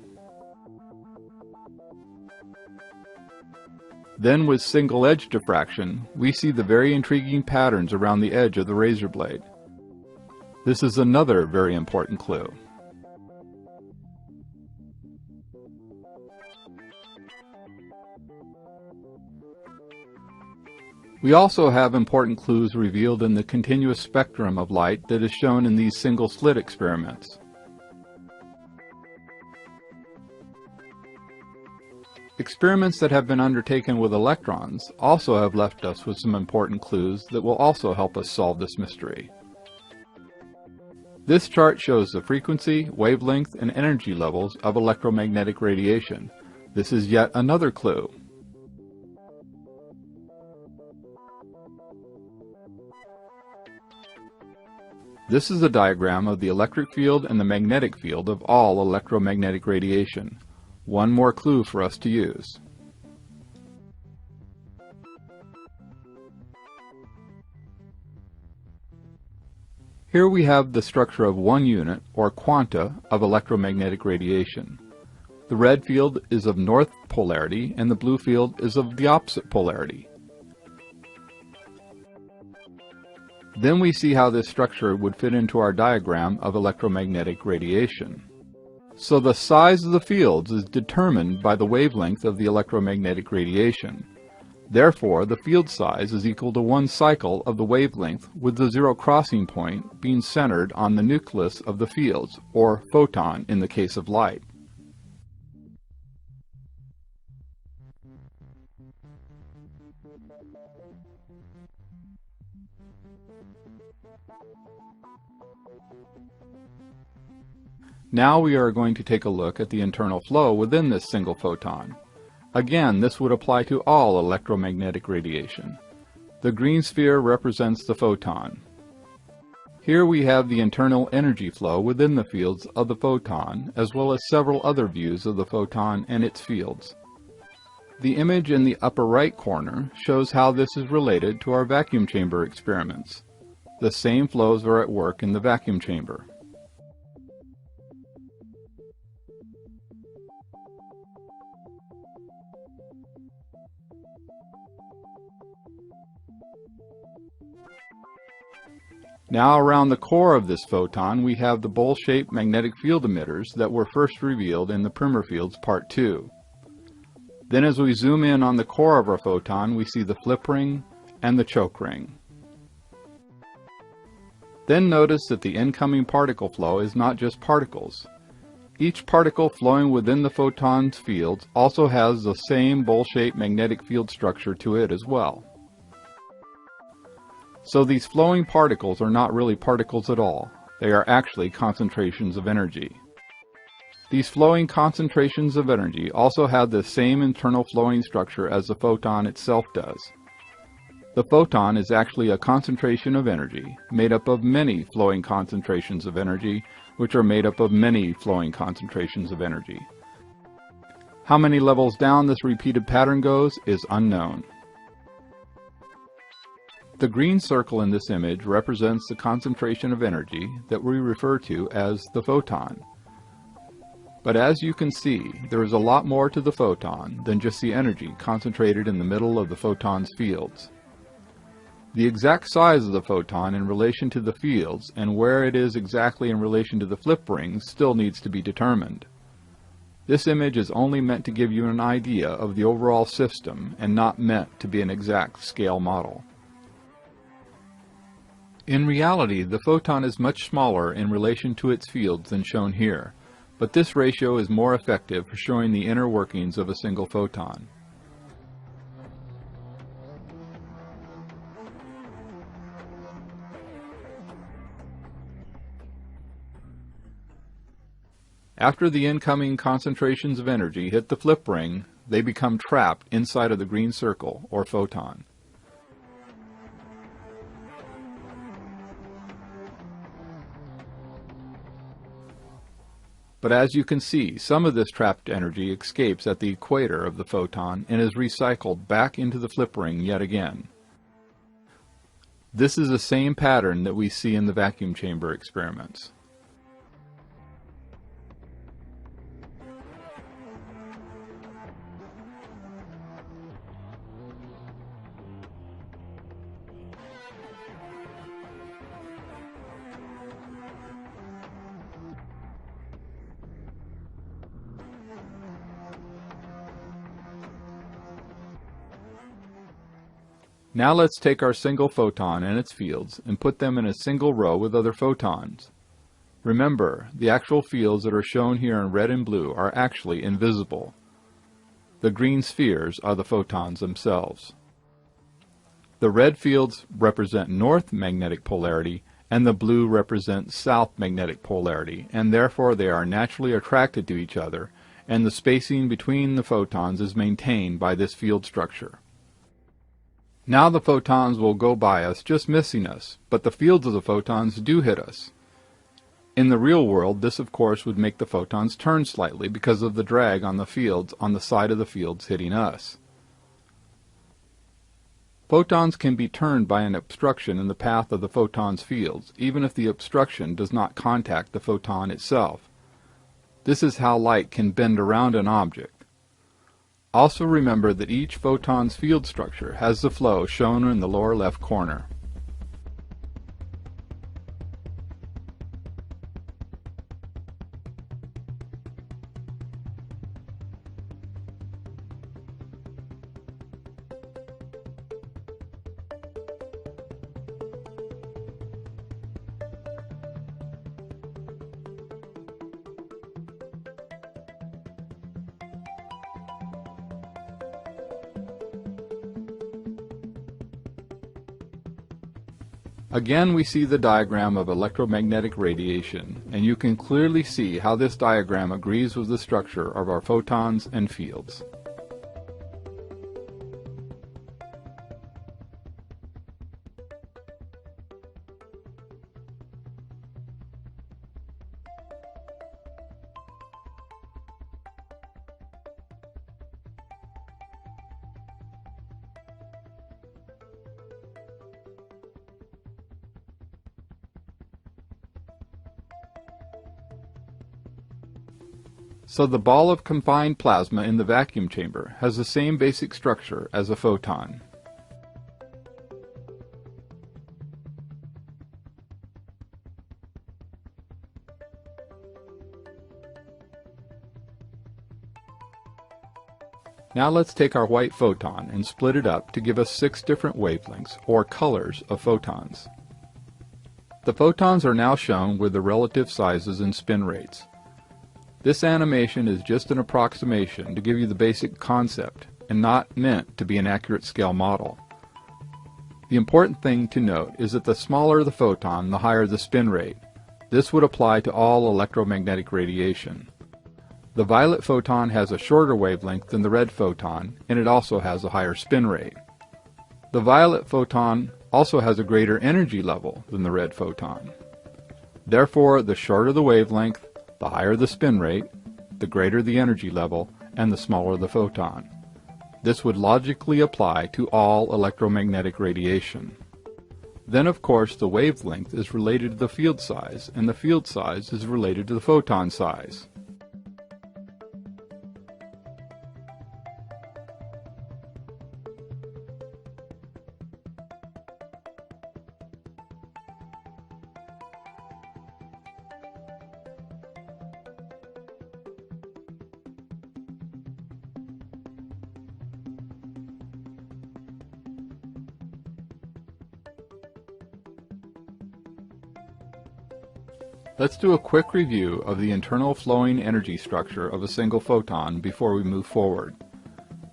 Then with single edge diffraction, we see the very intriguing patterns around the edge of the razor blade. This is another very important clue. We also have important clues revealed in the continuous spectrum of light that is shown in these single slit experiments. Experiments that have been undertaken with electrons also have left us with some important clues that will also help us solve this mystery. This chart shows the frequency, wavelength, and energy levels of electromagnetic radiation. This is yet another clue. This is a diagram of the electric field and the magnetic field of all electromagnetic radiation. One more clue for us to use. Here we have the structure of one unit, or quanta, of electromagnetic radiation. The red field is of north polarity and the blue field is of the opposite polarity. Then we see how this structure would fit into our diagram of electromagnetic radiation. So the size of the fields is determined by the wavelength of the electromagnetic radiation. Therefore, the field size is equal to one cycle of the wavelength, with the zero crossing point being centered on the nucleus of the fields, or photon in the case of light. Now we are going to take a look at the internal flow within this single photon. Again, this would apply to all electromagnetic radiation. The green sphere represents the photon. Here we have the internal energy flow within the fields of the photon, as well as several other views of the photon and its fields. The image in the upper right corner shows how this is related to our vacuum chamber experiments. The same flows are at work in the vacuum chamber. Now around the core of this photon we have the bowl-shaped magnetic field emitters that were first revealed in the Primer Fields Part 2. Then as we zoom in on the core of our photon we see the flip ring and the choke ring. Then notice that the incoming particle flow is not just particles. Each particle flowing within the photon's fields also has the same bowl-shaped magnetic field structure to it as well. So these flowing particles are not really particles at all. They are actually concentrations of energy. These flowing concentrations of energy also have the same internal flowing structure as the photon itself does. The photon is actually a concentration of energy made up of many flowing concentrations of energy, which are made up of many flowing concentrations of energy. How many levels down this repeated pattern goes is unknown. The green circle in this image represents the concentration of energy that we refer to as the photon. But as you can see, there is a lot more to the photon than just the energy concentrated in the middle of the photon's fields. The exact size of the photon in relation to the fields and where it is exactly in relation to the flip rings still needs to be determined. This image is only meant to give you an idea of the overall system and not meant to be an exact scale model. In reality, the photon is much smaller in relation to its fields than shown here, but this ratio is more effective for showing the inner workings of a single photon. After the incoming concentrations of energy hit the flip ring, they become trapped inside of the green circle, or photon. But as you can see, some of this trapped energy escapes at the equator of the photon and is recycled back into the flip ring yet again. This is the same pattern that we see in the vacuum chamber experiments. Now let's take our single photon and its fields and put them in a single row with other photons. Remember, the actual fields that are shown here in red and blue are actually invisible. The green spheres are the photons themselves. The red fields represent north magnetic polarity and the blue represents south magnetic polarity, and therefore they are naturally attracted to each other, and the spacing between the photons is maintained by this field structure. Now the photons will go by us just missing us, but the fields of the photons do hit us. In the real world, this of course would make the photons turn slightly because of the drag on the fields on the side of the fields hitting us. Photons can be turned by an obstruction in the path of the photon's fields, even if the obstruction does not contact the photon itself. This is how light can bend around an object. Also remember that each photon's field structure has the flow shown in the lower left corner. Again, we see the diagram of electromagnetic radiation, and you can clearly see how this diagram agrees with the structure of our photons and fields. So the ball of confined plasma in the vacuum chamber has the same basic structure as a photon. Now let's take our white photon and split it up to give us 6 different wavelengths, or colors, of photons. The photons are now shown with the relative sizes and spin rates. This animation is just an approximation to give you the basic concept, and not meant to be an accurate scale model. The important thing to note is that the smaller the photon, the higher the spin rate. This would apply to all electromagnetic radiation. The violet photon has a shorter wavelength than the red photon, and it also has a higher spin rate. The violet photon also has a greater energy level than the red photon. Therefore, the shorter the wavelength, the higher the spin rate, the greater the energy level, and the smaller the photon. This would logically apply to all electromagnetic radiation. Then, of course, the wavelength is related to the field size, and the field size is related to the photon size. Let's do a quick review of the internal flowing energy structure of a single photon before we move forward.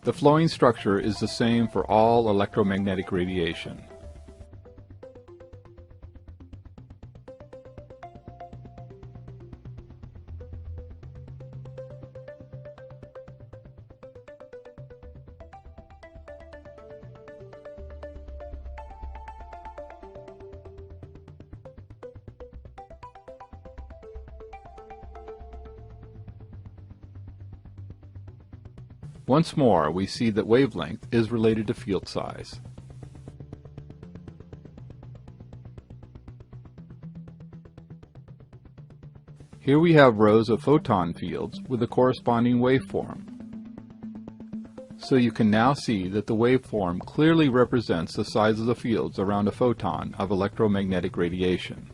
The flowing structure is the same for all electromagnetic radiation. Once more, we see that wavelength is related to field size. Here we have rows of photon fields with a corresponding waveform. So you can now see that the waveform clearly represents the size of the fields around a photon of electromagnetic radiation.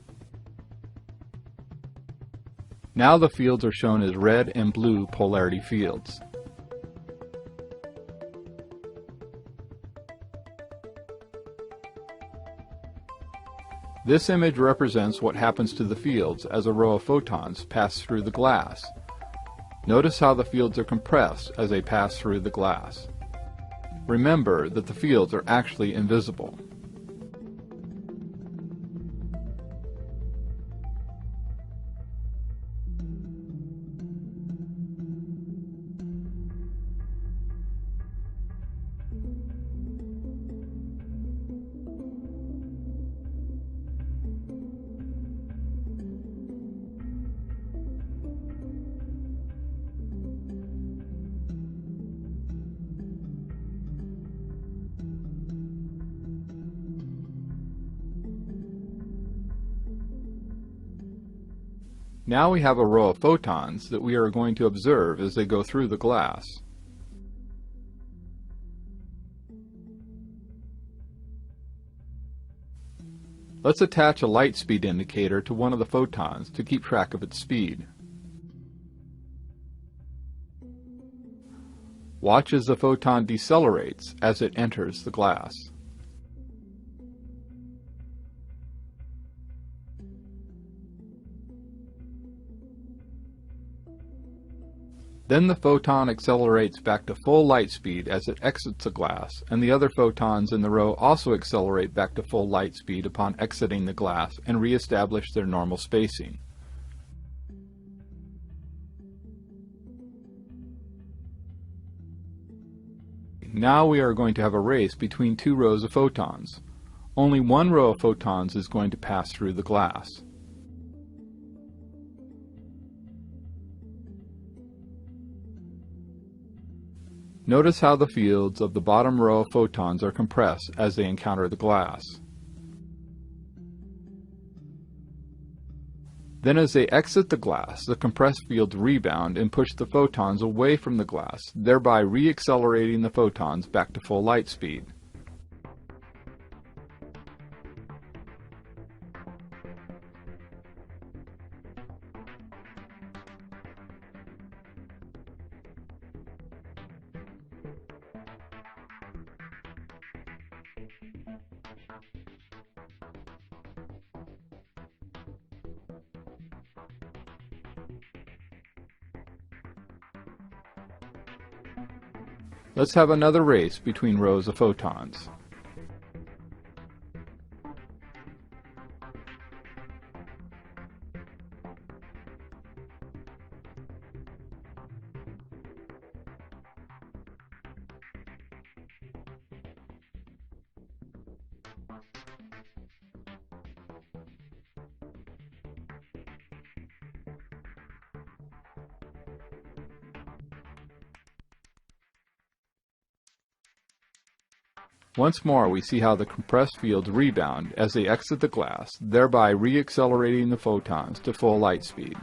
Now the fields are shown as red and blue polarity fields. This image represents what happens to the fields as a row of photons pass through the glass. Notice how the fields are compressed as they pass through the glass. Remember that the fields are actually invisible. Now we have a row of photons that we are going to observe as they go through the glass. Let's attach a light speed indicator to one of the photons to keep track of its speed. Watch as the photon decelerates as it enters the glass. Then the photon accelerates back to full light speed as it exits the glass, and the other photons in the row also accelerate back to full light speed upon exiting the glass and re-establish their normal spacing. Now we are going to have a race between two rows of photons. Only one row of photons is going to pass through the glass. Notice how the fields of the bottom row of photons are compressed as they encounter the glass. Then as they exit the glass, the compressed fields rebound and push the photons away from the glass, thereby re-accelerating the photons back to full light speed. Let's have another race between rows of photons. Once more, we see how the compressed fields rebound as they exit the glass, thereby re-accelerating the photons to full light speed.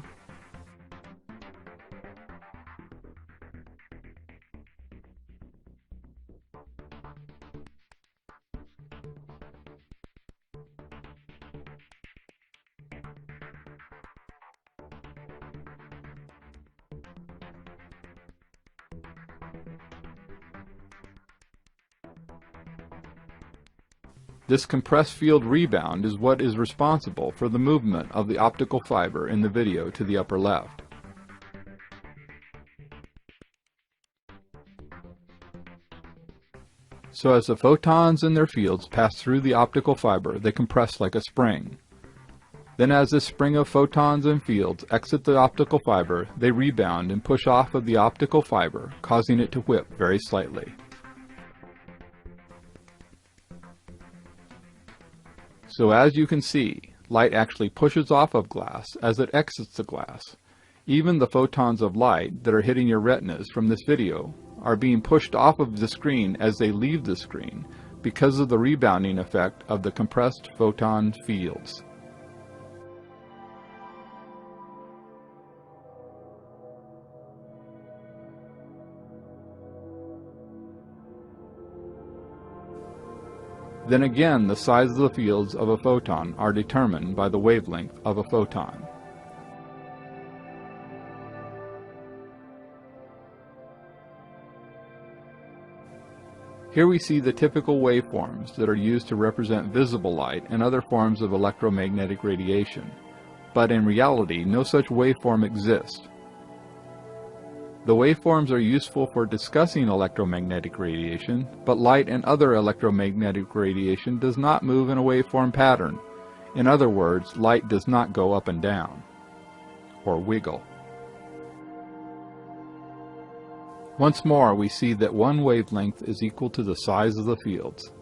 This compressed field rebound is what is responsible for the movement of the optical fiber in the video to the upper left. So as the photons and their fields pass through the optical fiber, they compress like a spring. Then as this spring of photons and fields exit the optical fiber, they rebound and push off of the optical fiber, causing it to whip very slightly. So as you can see, light actually pushes off of glass as it exits the glass. Even the photons of light that are hitting your retinas from this video are being pushed off of the screen as they leave the screen because of the rebounding effect of the compressed photon fields. Then again, the size of the fields of a photon are determined by the wavelength of a photon. Here we see the typical waveforms that are used to represent visible light and other forms of electromagnetic radiation, but in reality no such waveform exists. The waveforms are useful for discussing electromagnetic radiation, but light and other electromagnetic radiation does not move in a waveform pattern. In other words, light does not go up and down, or wiggle. Once more, we see that one wavelength is equal to the size of the fields.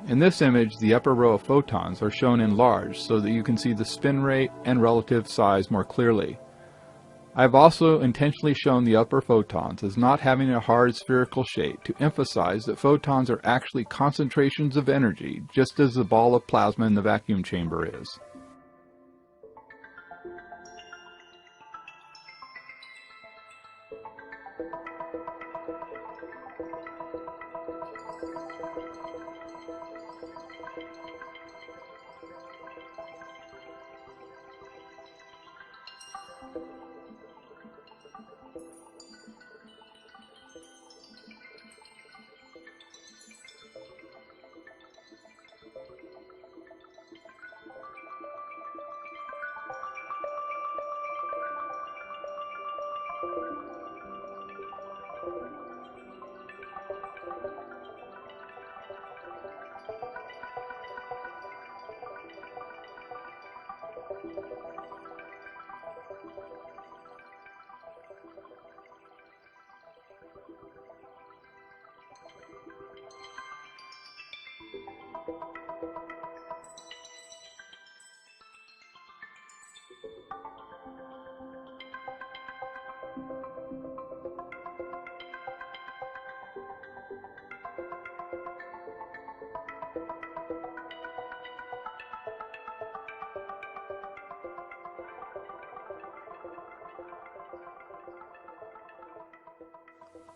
In this image, the upper row of photons are shown enlarged so that you can see the spin rate and relative size more clearly. I have also intentionally shown the upper photons as not having a hard spherical shape to emphasize that photons are actually concentrations of energy, just as the ball of plasma in the vacuum chamber is.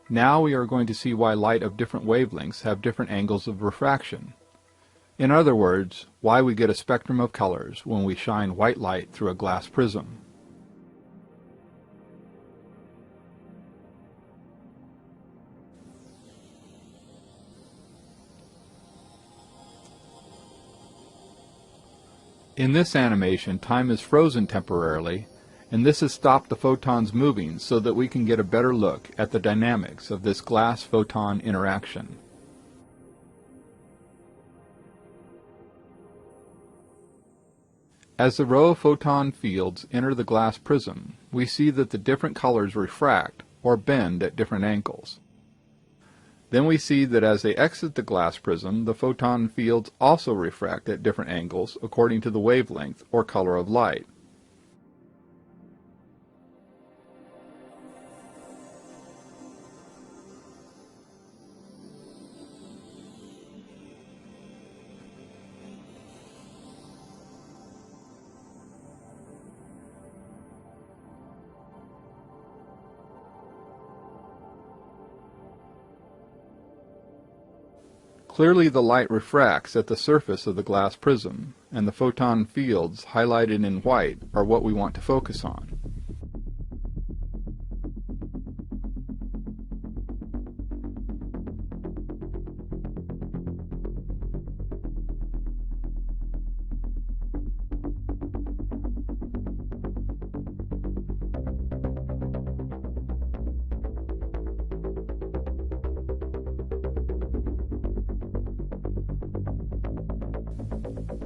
Now we are going to see why light of different wavelengths have different angles of refraction. In other words, why we get a spectrum of colors when we shine white light through a glass prism. In this animation, time is frozen temporarily, and this has stopped the photons moving so that we can get a better look at the dynamics of this glass-photon interaction. As the row of photon fields enter the glass prism, we see that the different colors refract or bend at different angles. Then we see that as they exit the glass prism, the photon fields also refract at different angles according to the wavelength or color of light. Clearly the light refracts at the surface of the glass prism, and the photon fields highlighted in white are what we want to focus on.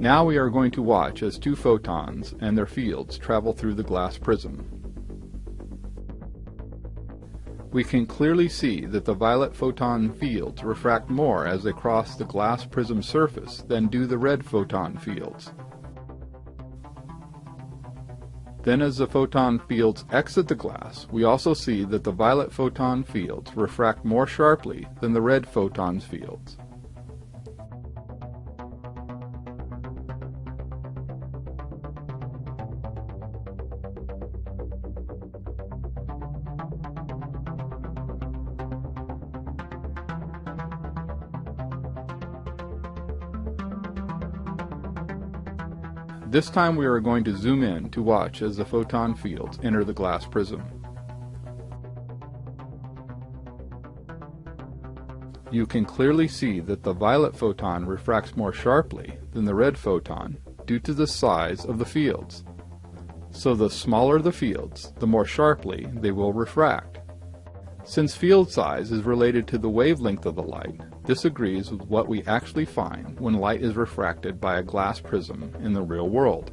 Now we are going to watch as two photons and their fields travel through the glass prism. We can clearly see that the violet photon fields refract more as they cross the glass prism surface than do the red photon fields. Then as the photon fields exit the glass, we also see that the violet photon fields refract more sharply than the red photon fields. This time we are going to zoom in to watch as the photon fields enter the glass prism. You can clearly see that the violet photon refracts more sharply than the red photon due to the size of the fields. So the smaller the fields, the more sharply they will refract. Since field size is related to the wavelength of the light, this agrees with what we actually find when light is refracted by a glass prism in the real world.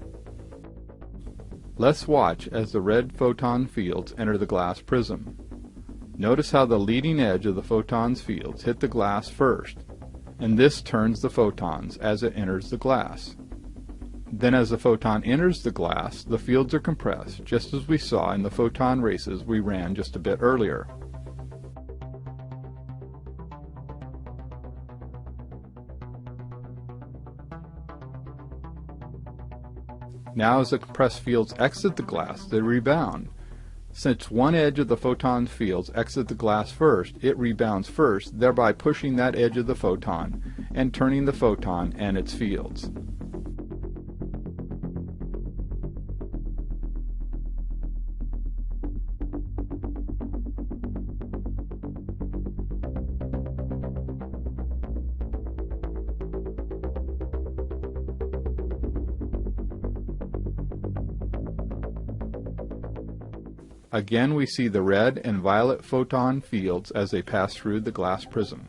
Let's watch as the red photon fields enter the glass prism. Notice how the leading edge of the photon's fields hit the glass first, and this turns the photons as it enters the glass. Then as the photon enters the glass, the fields are compressed, just as we saw in the photon races we ran just a bit earlier. Now as the compressed fields exit the glass, they rebound. Since one edge of the photon fields exit the glass first, it rebounds first, thereby pushing that edge of the photon and turning the photon and its fields. Again, we see the red and violet photon fields as they pass through the glass prism.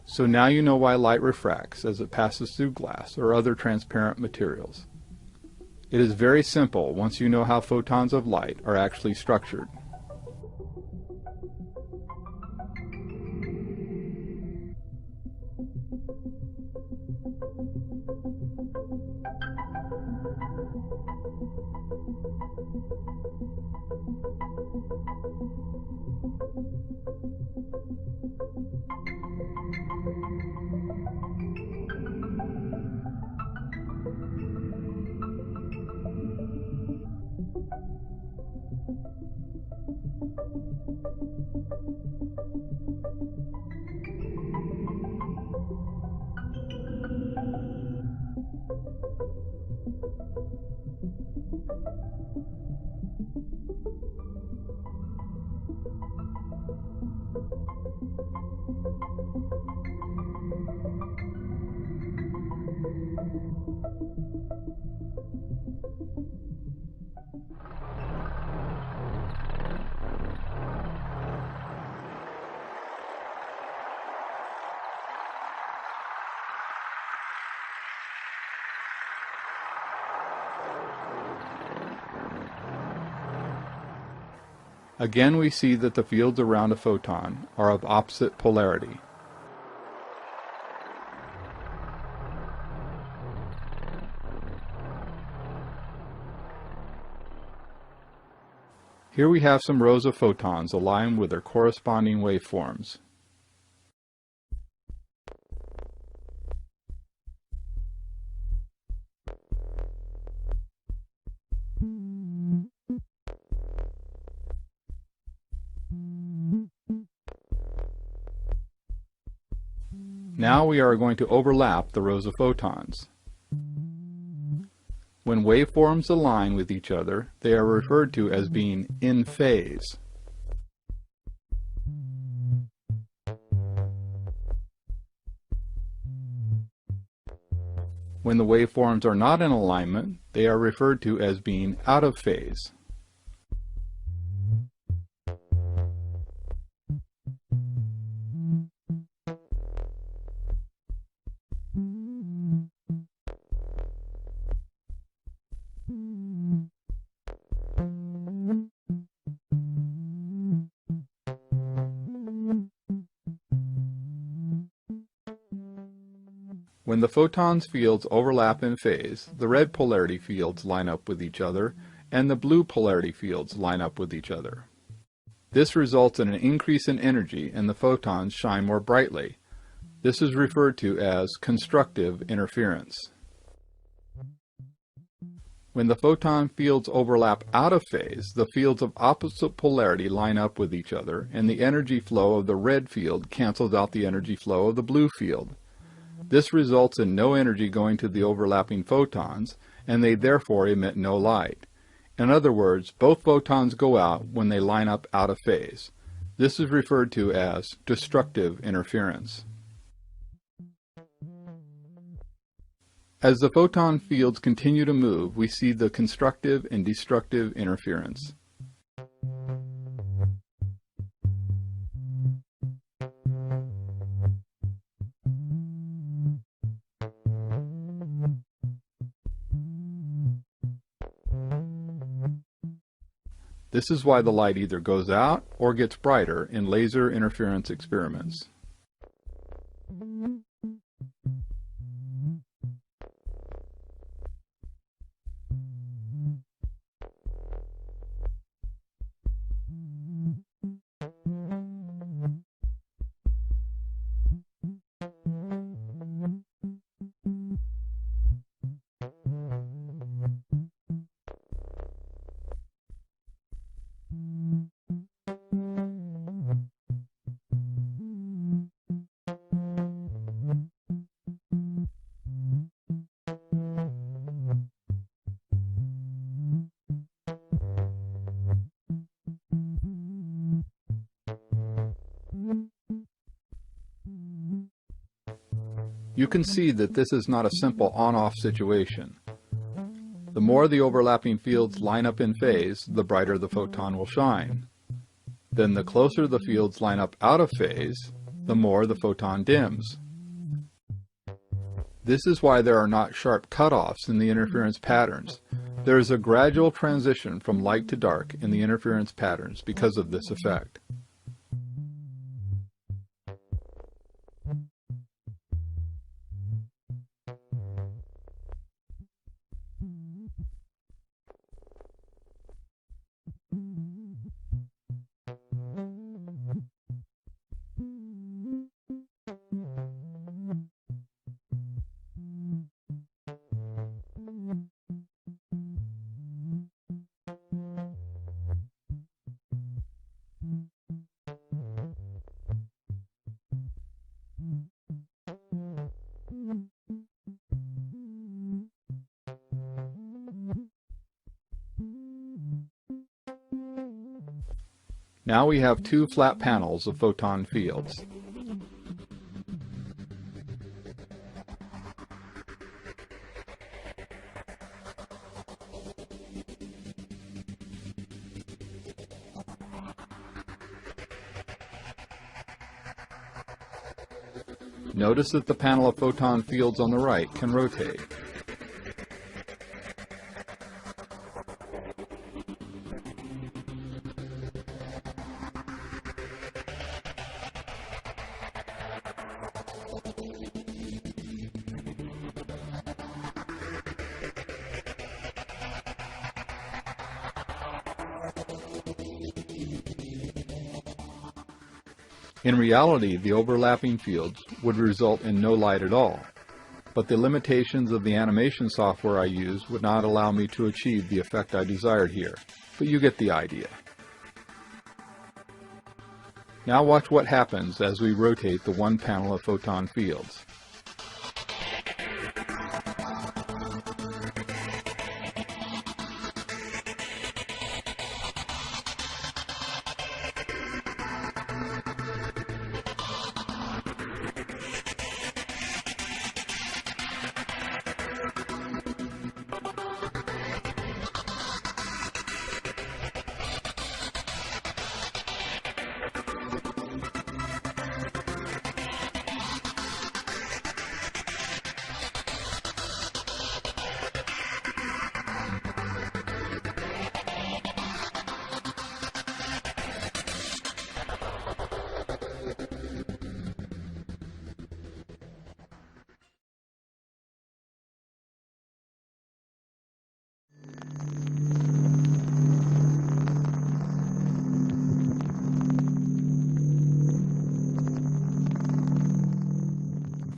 So now you know why light refracts as it passes through glass or other transparent materials. It is very simple once you know how photons of light are actually structured. Again, we see that the fields around a photon are of opposite polarity. Here we have some rows of photons aligned with their corresponding waveforms. Now we are going to overlap the rows of photons. When waveforms align with each other, they are referred to as being in phase. When the waveforms are not in alignment, they are referred to as being out of phase. When the photons' fields overlap in phase, the red polarity fields line up with each other, and the blue polarity fields line up with each other. This results in an increase in energy, and the photons shine more brightly. This is referred to as constructive interference. When the photon fields overlap out of phase, the fields of opposite polarity line up with each other, and the energy flow of the red field cancels out the energy flow of the blue field. This results in no energy going to the overlapping photons, and they therefore emit no light. In other words, both photons go out when they line up out of phase. This is referred to as destructive interference. As the photon fields continue to move, we see the constructive and destructive interference. This is why the light either goes out or gets brighter in laser interference experiments. You can see that this is not a simple on-off situation. The more the overlapping fields line up in phase, the brighter the photon will shine. Then the closer the fields line up out of phase, the more the photon dims. This is why there are not sharp cutoffs in the interference patterns. There is a gradual transition from light to dark in the interference patterns because of this effect. Now we have two flat panels of photon fields. Notice that the panel of photon fields on the right can rotate. In reality, the overlapping fields would result in no light at all, but the limitations of the animation software I use would not allow me to achieve the effect I desired here, but you get the idea. Now watch what happens as we rotate the one panel of photon fields.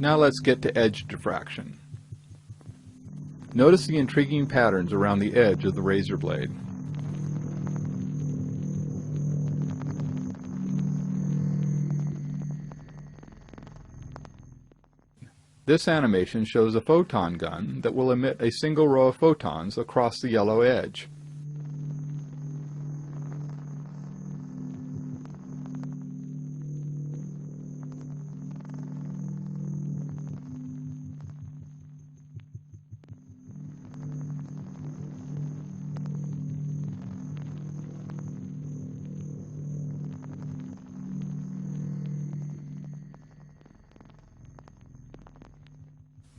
Now let's get to edge diffraction. Notice the intriguing patterns around the edge of the razor blade. This animation shows a photon gun that will emit a single row of photons across the yellow edge.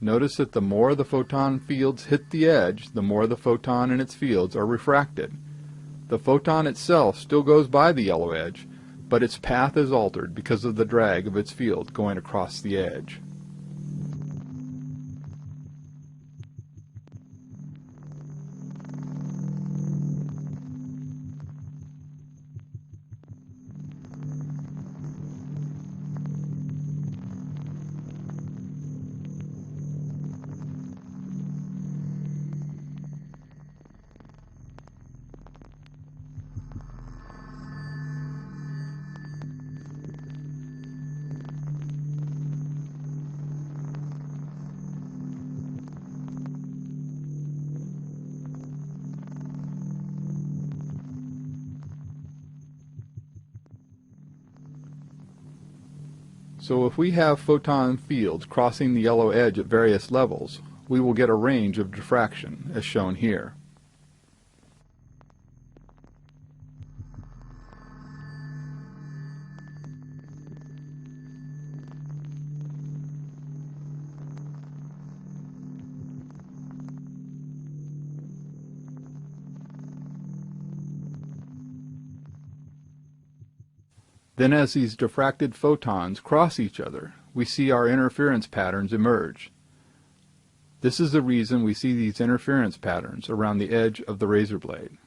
Notice that the more the photon fields hit the edge, the more the photon and its fields are refracted. The photon itself still goes by the yellow edge, but its path is altered because of the drag of its field going across the edge. So if we have photon fields crossing the yellow edge at various levels, we will get a range of diffraction, as shown here. Then as these diffracted photons cross each other, we see our interference patterns emerge. This is the reason we see these interference patterns around the edge of the razor blade.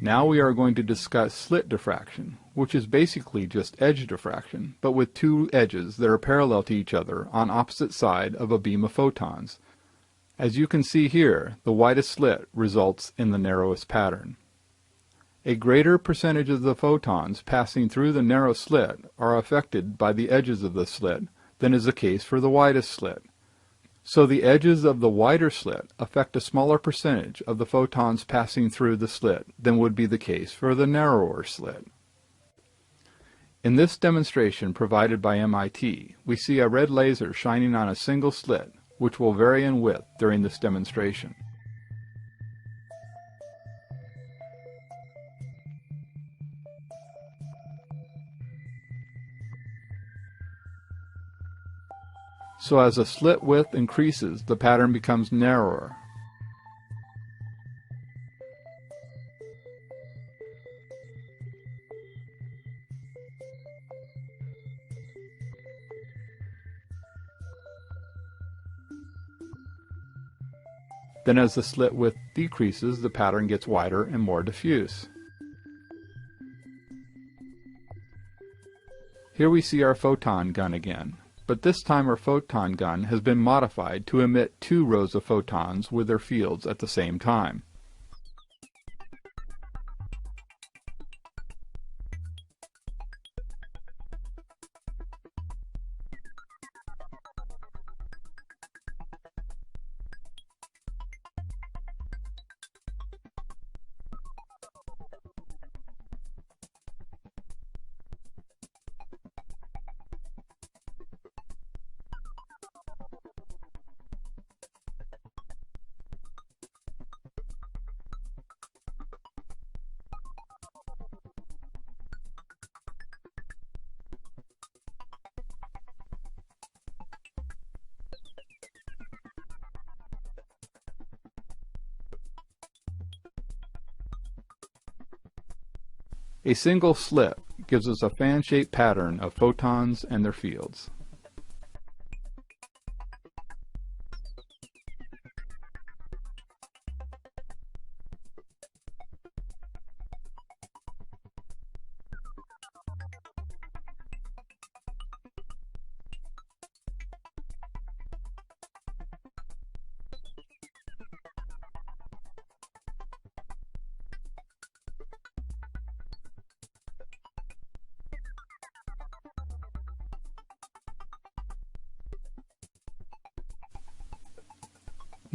Now we are going to discuss slit diffraction, which is basically just edge diffraction, but with two edges that are parallel to each other on opposite side of a beam of photons. As you can see here, the widest slit results in the narrowest pattern. A greater percentage of the photons passing through the narrow slit are affected by the edges of the slit than is the case for the widest slit. So the edges of the wider slit affect a smaller percentage of the photons passing through the slit than would be the case for the narrower slit. In this demonstration provided by MIT, we see a red laser shining on a single slit, which will vary in width during this demonstration. So as the slit width increases, the pattern becomes narrower. Then as the slit width decreases, the pattern gets wider and more diffuse. Here we see our photon gun again. But this time our photon gun has been modified to emit two rows of photons with their fields at the same time. A single slit gives us a fan-shaped pattern of photons and their fields.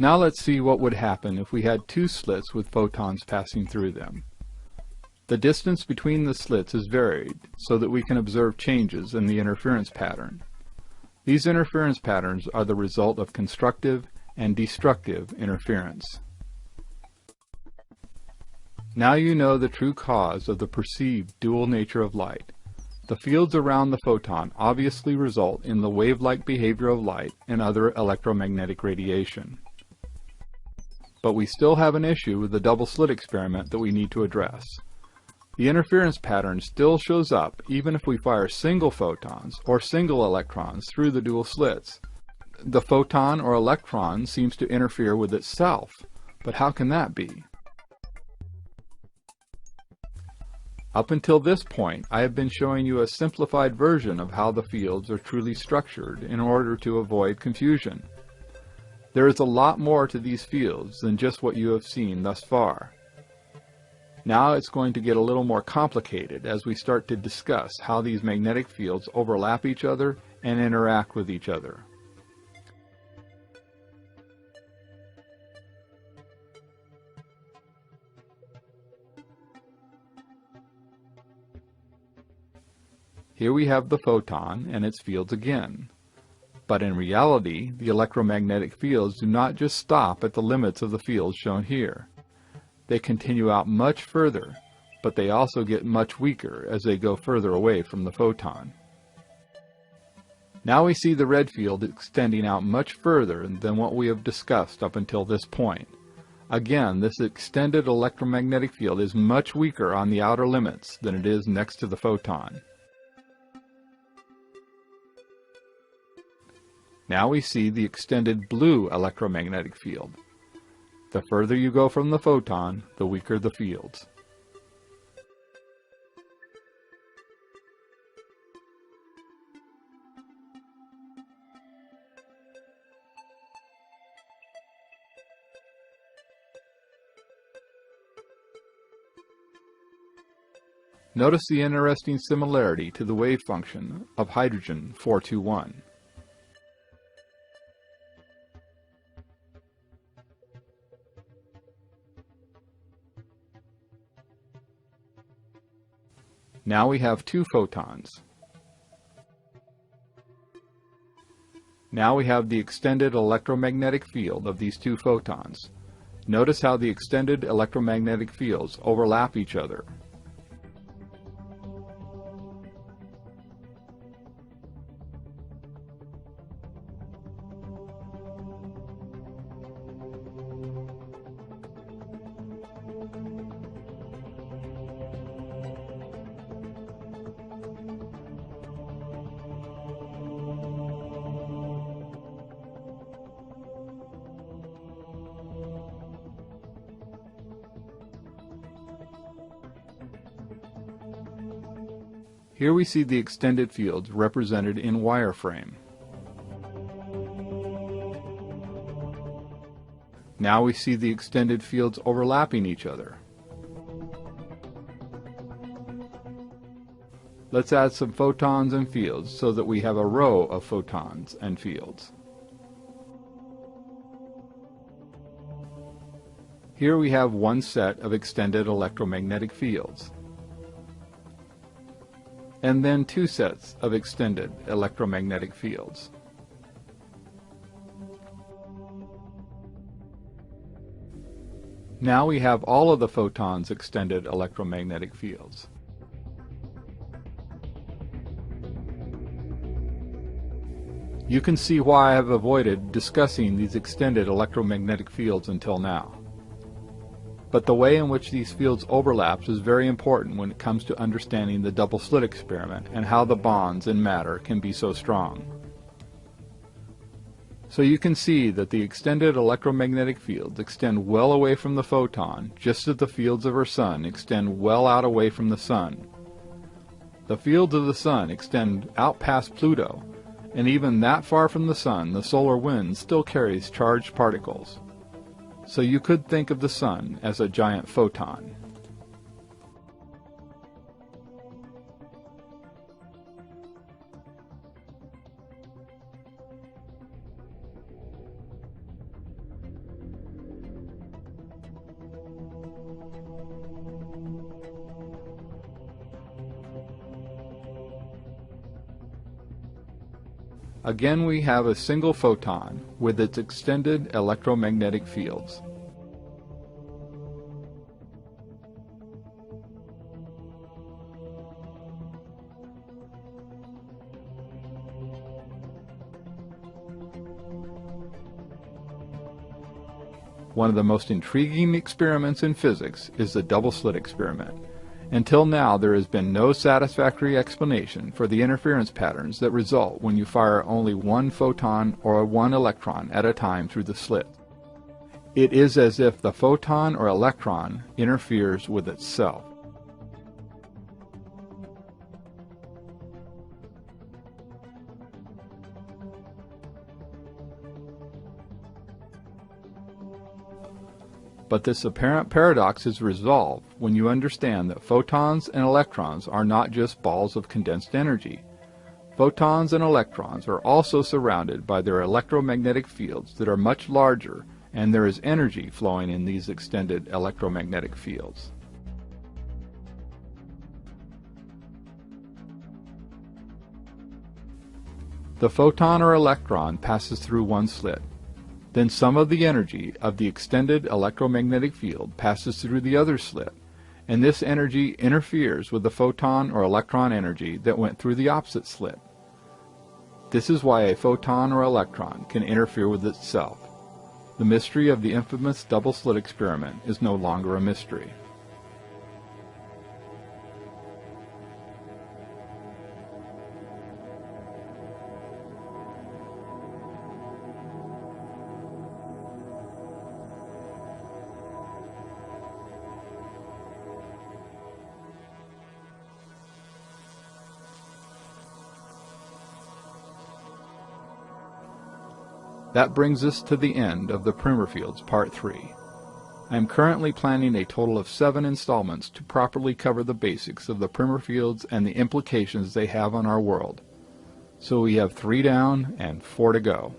Now let's see what would happen if we had two slits with photons passing through them. The distance between the slits is varied so that we can observe changes in the interference pattern. These interference patterns are the result of constructive and destructive interference. Now you know the true cause of the perceived dual nature of light. The fields around the photon obviously result in the wave-like behavior of light and other electromagnetic radiation. But we still have an issue with the double slit experiment that we need to address. The interference pattern still shows up even if we fire single photons or single electrons through the dual slits. The photon or electron seems to interfere with itself, but how can that be? Up until this point, I have been showing you a simplified version of how the fields are truly structured in order to avoid confusion. There is a lot more to these fields than just what you have seen thus far. Now it's going to get a little more complicated as we start to discuss how these magnetic fields overlap each other and interact with each other. Here we have the photon and its fields again. But in reality, the electromagnetic fields do not just stop at the limits of the fields shown here. They continue out much further, but they also get much weaker as they go further away from the photon. Now we see the red field extending out much further than what we have discussed up until this point. Again, this extended electromagnetic field is much weaker on the outer limits than it is next to the photon. Now we see the extended blue electromagnetic field. The further you go from the photon, the weaker the fields. Notice the interesting similarity to the wave function of hydrogen 421. Now we have two photons. Now we have the extended electromagnetic field of these two photons. Notice how the extended electromagnetic fields overlap each other. Here we see the extended fields represented in wireframe. Now we see the extended fields overlapping each other. Let's add some photons and fields so that we have a row of photons and fields. Here we have one set of extended electromagnetic fields, and then two sets of extended electromagnetic fields. Now we have all of the photons' extended electromagnetic fields. You can see why I have avoided discussing these extended electromagnetic fields until now. But the way in which these fields overlap is very important when it comes to understanding the double slit experiment and how the bonds in matter can be so strong. So you can see that the extended electromagnetic fields extend well away from the photon, just as the fields of our Sun extend well out away from the Sun. The fields of the Sun extend out past Pluto, and even that far from the Sun, the solar wind still carries charged particles. So you could think of the Sun as a giant photon. Again, we have a single photon with its extended electromagnetic fields. One of the most intriguing experiments in physics is the double-slit experiment. Until now, there has been no satisfactory explanation for the interference patterns that result when you fire only one photon or one electron at a time through the slit. It is as if the photon or electron interferes with itself. But this apparent paradox is resolved when you understand that photons and electrons are not just balls of condensed energy. Photons and electrons are also surrounded by their electromagnetic fields that are much larger, and there is energy flowing in these extended electromagnetic fields. The photon or electron passes through one slit. Then some of the energy of the extended electromagnetic field passes through the other slit, and this energy interferes with the photon or electron energy that went through the opposite slit. This is why a photon or electron can interfere with itself. The mystery of the infamous double-slit experiment is no longer a mystery. That brings us to the end of the Primer Fields Part 3. I am currently planning a total of 7 installments to properly cover the basics of the Primer Fields and the implications they have on our world. So we have 3 down and 4 to go.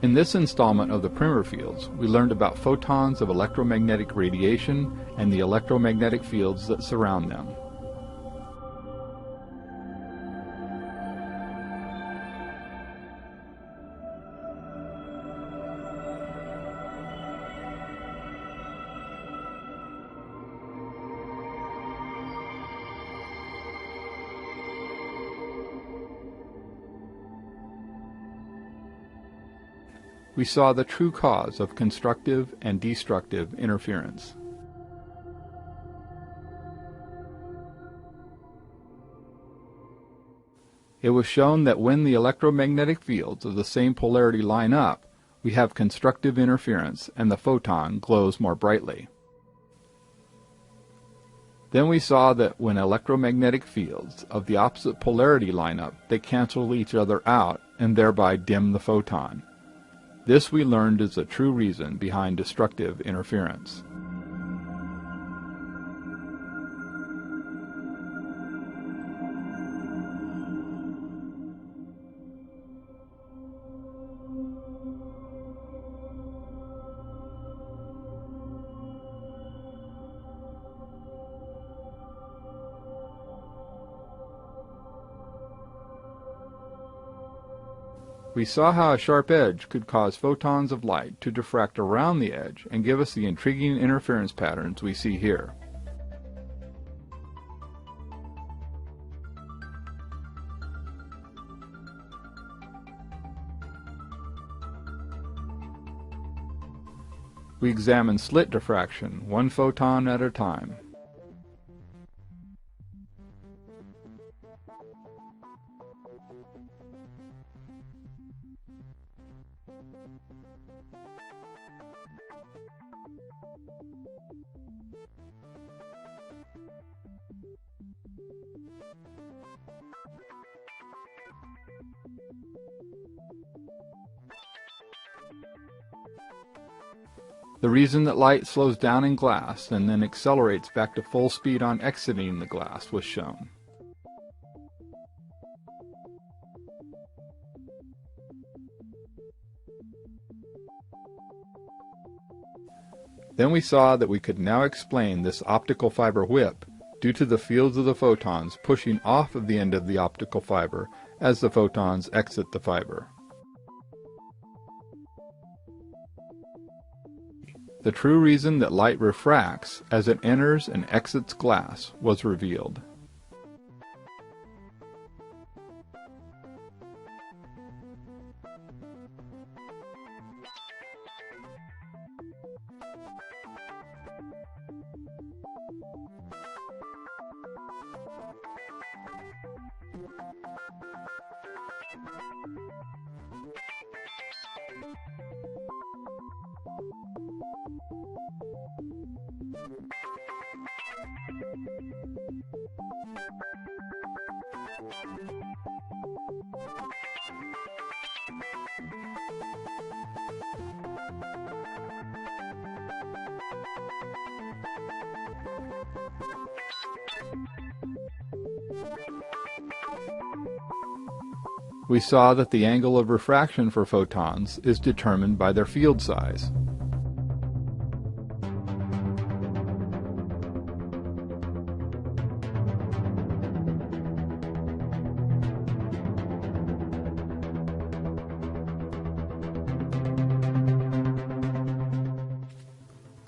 In this installment of the Primer Fields, we learned about photons of electromagnetic radiation and the electromagnetic fields that surround them. We saw the true cause of constructive and destructive interference. It was shown that when the electromagnetic fields of the same polarity line up, we have constructive interference and the photon glows more brightly. Then we saw that when electromagnetic fields of the opposite polarity line up, they cancel each other out and thereby dim the photon. This we learned is the true reason behind destructive interference. We saw how a sharp edge could cause photons of light to diffract around the edge and give us the intriguing interference patterns we see here. We examined slit diffraction, one photon at a time. The reason that light slows down in glass and then accelerates back to full speed on exiting the glass was shown. Then we saw that we could now explain this optical fiber whip due to the fields of the photons pushing off of the end of the optical fiber as the photons exit the fiber. The true reason that light refracts as it enters and exits glass was revealed. We saw that the angle of refraction for photons is determined by their field size.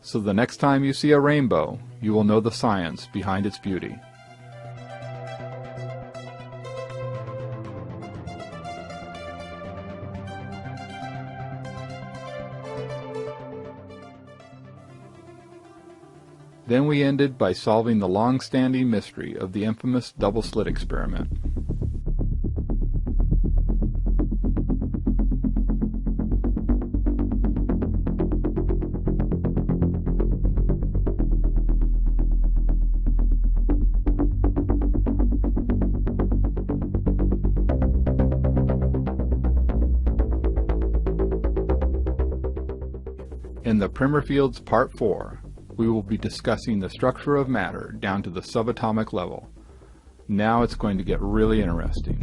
So the next time you see a rainbow, you will know the science behind its beauty. Then we ended by solving the long-standing mystery of the infamous double-slit experiment. In the Primer Fields Part 4, we will be discussing the structure of matter down to the subatomic level. Now it's going to get really interesting.